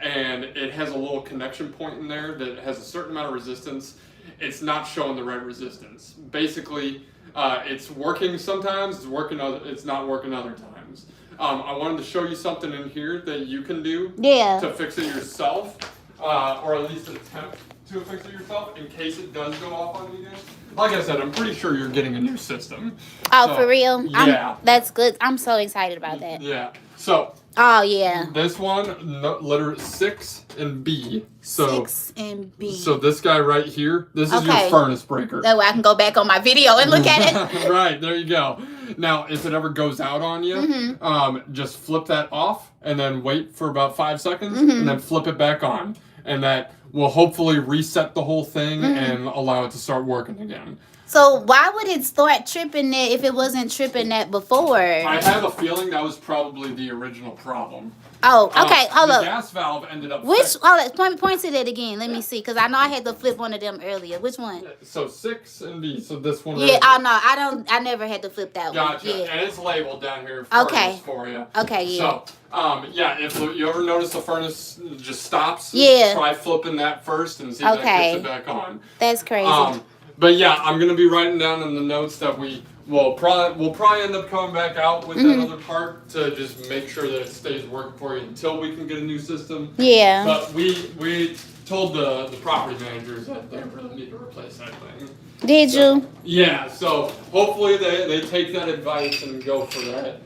and it has a little connection point in there that has a certain amount of resistance. It's not showing the right resistance. Basically, it's working sometimes, it's not working other times. I wanted to show you something in here that you can do to fix it yourself, or at least attempt to fix it yourself in case it does go off on you again. Like I said, I'm pretty sure you're getting a new system. Oh, So, for real? Yeah. That's good. I'm so excited about that. Yeah. So Oh, yeah. this one, letter 6 and B. So 6 and B. So this guy right here, this is your Okay. furnace breaker. That way I can go back on my video and look at it. Right, there you go. Now, if it ever goes out on you, Mm-hmm. just flip that off and then wait for about 5 seconds Mm-hmm. and then flip it back on. And that will hopefully reset the whole thing Mm-hmm. and allow it to start working again. So why would it start tripping that if it wasn't tripping that before? I have a feeling that was probably the original problem. Oh, okay. Hold the up. gas valve ended up Which? Hold up. Point to that again. Let me see, because I know I had to flip one of them earlier. Which one? So 6 and B. So this one. Yeah. right Oh no, I don't. I never had to flip that Gotcha. one. Yeah. And it's labeled down here Okay. for you. Okay. Yeah. So, yeah, if you ever notice the furnace just stops, Yeah. try flipping that first and see if that Okay. gets it back on. That's crazy. But yeah, I'm gonna be writing down in the notes that we'll probably end up coming back out with Mm-hmm. that other part to just make sure that it stays working for you until we can get a new system. Yeah. But we told the property managers that they really need to replace that thing. Did you? Yeah, so hopefully they take that advice and go for that.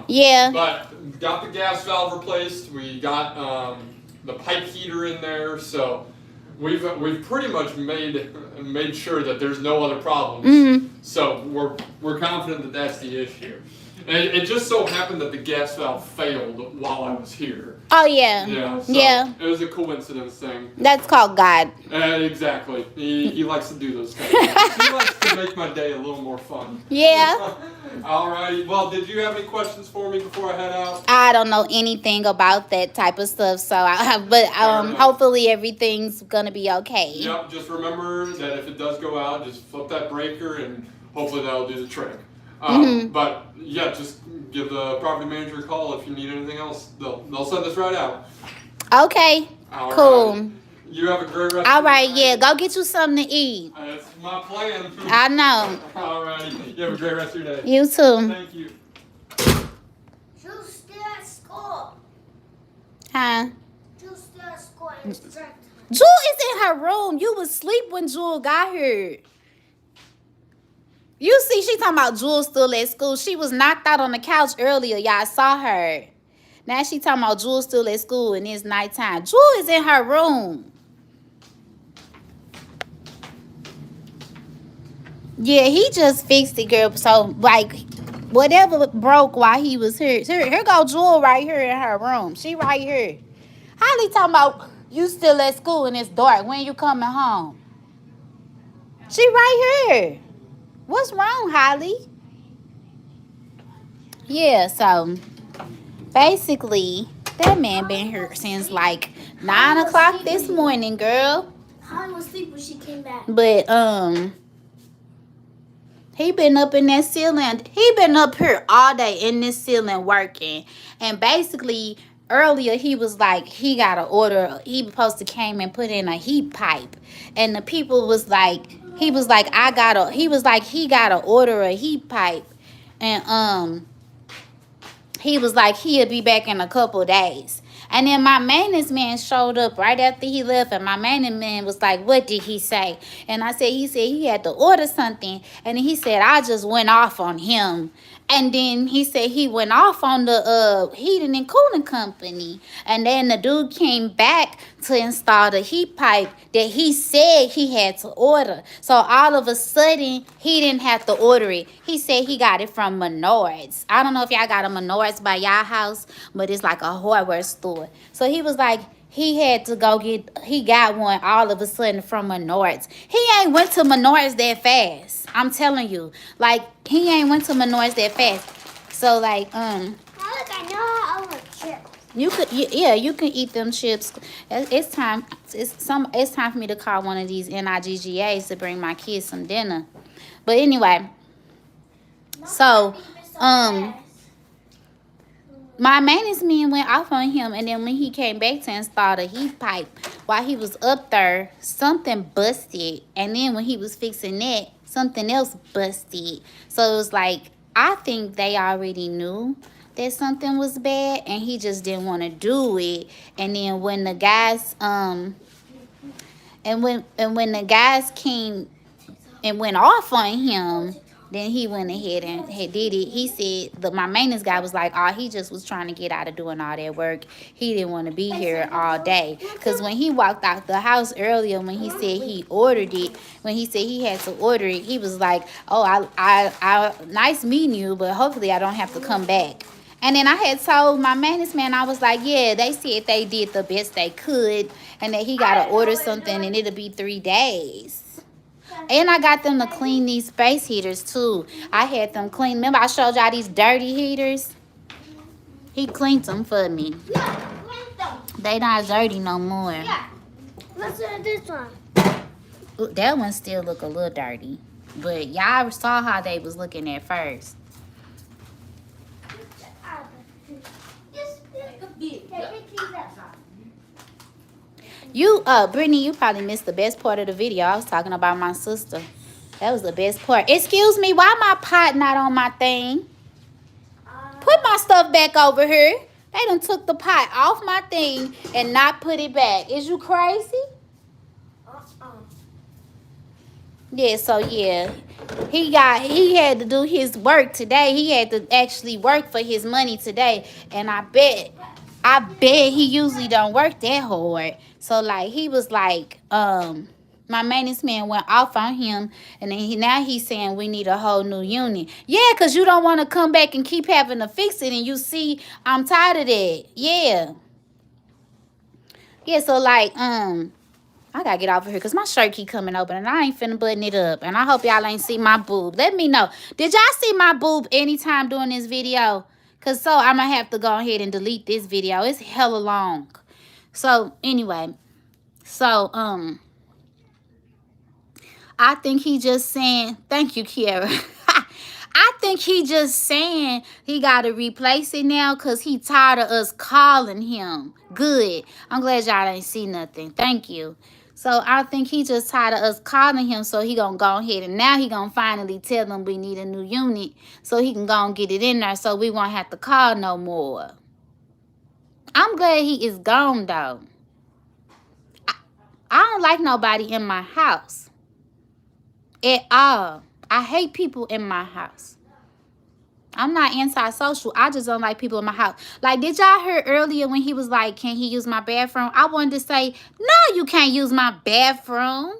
Yeah. But got the gas valve replaced. We got the pipe heater in there, so we've pretty much made sure that there's no other problems. Mm-hmm. So we're confident that that's the issue. And it just so happened that the gas valve failed while I was here. Oh yeah. Yeah. So Yeah. It was a coincidence thing. That's called God. Exactly. He likes to do those kind of things. He likes to make my day a little more fun. Yeah. Alrighty. Well, did you have any questions for me before I head out? I don't know anything about that type of stuff, so hopefully everything's gonna be okay. Yep. Just remember that if it does go out, just flip that breaker and hopefully that'll do the trick. But yeah, just give the property manager a call if you need anything else. They'll send this right out. Okay. Alright. Cool. You have a great rest. All of right. your Yeah. night. Go get you something to eat. That's my plan. I know. Alrighty. You have a great rest of your day. You too. Thank you. Jul's still at school. Huh? Jul's still at school and it's break time. Jewel is in her room. You was asleep when Jewel got here. You see, she talking about Jewel still at school. She was knocked out on the couch earlier. Y'all saw her. Now she talking about Jewel still at school and it's nighttime. Jewel is in her room. Yeah, he just fixed it, girl. So, like, whatever broke while he was here. Here go Jewel right here in her room. She right here. Holly talking about you still at school and it's dark. When you coming home? She right here. What's wrong, Holly? Yeah, so basically, that man been here since like 9 o'clock this morning, girl. Holly was asleep when she came back. But he been up in that ceiling. He been up here all day in this ceiling working. And basically, earlier he was like, he got to order. He supposed to came and put in a heat pipe. And the people was like, he was like, he got to order a heat pipe. And he was like, he'll be back in a couple days. And then my maintenance man showed up right after he left. And my maintenance man was like, what did he say? And I said, he had to order something. And he said, I just went off on him. And then he said he went off on the heating and cooling company. And then the dude came back to install the heat pipe that he said he had to order. So all of a sudden, he didn't have to order it. He said he got it from Menards. I don't know if y'all got a Menards by y'all house, but it's like a hardware store. So he was like, he had to go he got one all of a sudden from Menards. He ain't went to Menards that fast. I'm telling you. Like, he ain't went to Menards that fast. So, like, Now look, I know how I want chips. you could, yeah, you can eat them chips. It's time. It's time for me to call one of these NIGGAs to bring my kids some dinner. But anyway, so my maintenance man went off on him, and then when he came back to install the heat pipe, while he was up there, something busted. And then when he was fixing that, something else busted. So it was like, I think they already knew that something was bad, and he just didn't want to do it. And then when the guys, and And when the guys came and went off on him, then he went ahead and did it. He said my maintenance guy was like, oh, he just was trying to get out of doing all that work. He didn't want to be here all day. Because when he walked out the house earlier, when he said he ordered it, when he said he had to order it, he was like, oh, I nice meeting you, but hopefully I don't have to come back. And then I had told my maintenance man, I was like, yeah, they said they did the best they could and that he got to order something and it'll be 3 days. And I got them to clean these space heaters, too. I had them clean. Remember I showed y'all these dirty heaters? He cleaned them for me. Yeah, clean them. They not dirty no more. Yeah. Let's do this one. Ooh, that one still look a little dirty. But y'all saw how they was looking at first. You, Brittany, you probably missed the best part of the video. I was talking about my sister. That was the best part. Excuse me, why my pot not on my thing? Put my stuff back over here. They done took the pot off my thing and not put it back. Is you crazy? Yeah, so yeah. He had to do his work today. He had to actually work for his money today. And I bet he usually don't work that hard. So like he was like, my maintenance man went off on him, and then now he's saying we need a whole new unit. Yeah, because you don't want to come back and keep having to fix it, and you see I'm tired of that. Yeah. Yeah, so like, I gotta get off of here because my shirt keep coming open and I ain't finna button it up. And I hope y'all ain't see my boob. Let me know. Did y'all see my boob anytime during this video? Because so I'm going to have to go ahead and delete this video. It's hella long. So anyway. So, I think he just saying, thank you, Kiara. I think he just saying he got to replace it now because he tired of us calling him. Good. I'm glad y'all ain't see nothing. Thank you. So I think he just tired of us calling him, so he gonna go ahead and now he gonna finally tell them we need a new unit so he can go and get it in there so we won't have to call no more. I'm glad he is gone though. I don't like nobody in my house at all. I hate people in my house. I'm not antisocial. I just don't like people in my house. Like, did y'all hear earlier when he was like, can he use my bathroom? I wanted to say, no, you can't use my bathroom.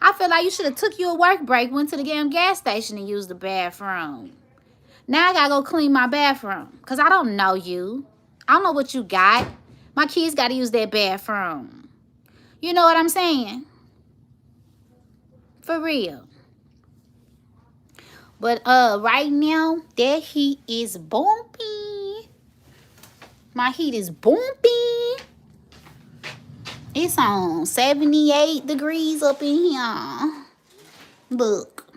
I feel like you should have took you a work break, went to the damn gas station and used the bathroom. Now I got to go clean my bathroom because I don't know you. I don't know what you got. My kids got to use their bathroom. You know what I'm saying? For real. But right now, that heat is bumpy. My heat is bumpy. It's on 78 degrees up in here. Look.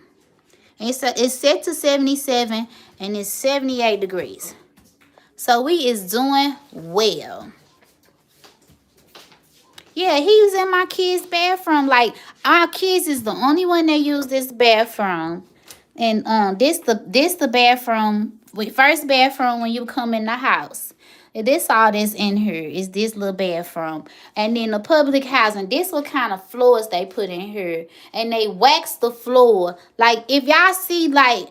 It's set to 77 and it's 78 degrees. So we is doing well. Yeah, he was in my kids' bathroom. Like, our kids is the only one that use this bathroom. And this the bathroom, first bathroom when you come in the house. And this all that's in here is this little bathroom. And then the public housing, this what kind of floors they put in here. And they wax the floor. Like if y'all see like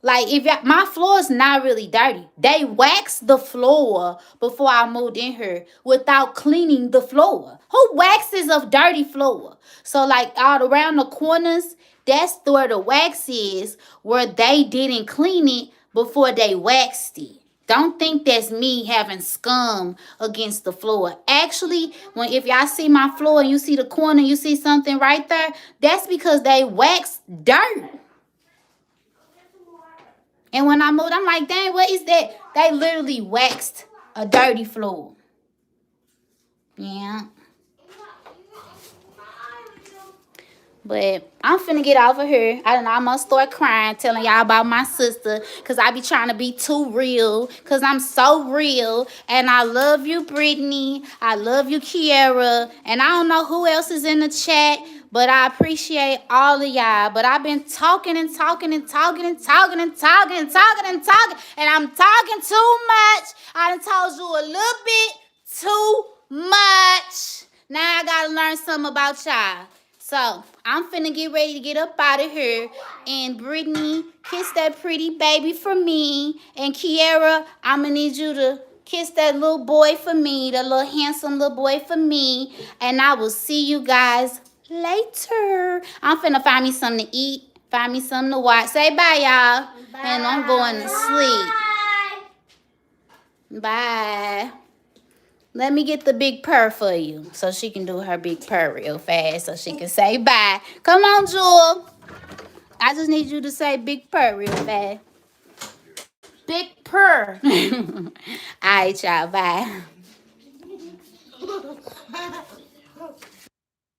if y'all, my floor is not really dirty. They waxed the floor before I moved in here without cleaning the floor. Who waxes a dirty floor? So like all around the corners, that's where the wax is, where they didn't clean it before they waxed it. Don't think that's me having scum against the floor. Actually, if y'all see my floor and you see the corner, you see something right there, that's because they waxed dirt. And when I moved, I'm like, dang, what is that? They literally waxed a dirty floor. Yeah. But I'm finna get off of here. I don't know, I'm gonna start crying, telling y'all about my sister. Because I be trying to be too real. Because I'm so real. And I love you, Brittany. I love you, Kiara. And I don't know who else is in the chat. But I appreciate all of y'all. But I've been talking and talking and talking and talking and talking and talking and talking. And I'm talking too much. I done told you a little bit too much. Now I gotta learn something about y'all. So I'm finna get ready to get up out of here. And Brittany, kiss that pretty baby for me. And Kiara, I'm gonna need you to kiss that little boy for me, the little handsome little boy for me. And I will see you guys later. I'm finna find me something to eat, find me something to watch. Say bye, y'all. And I'm going to sleep. Bye. Let me get the big purr for you so she can do her big purr real fast so she can say bye. Come on, Jewel. I just need you to say big purr real fast. Big purr. All right, y'all. Bye.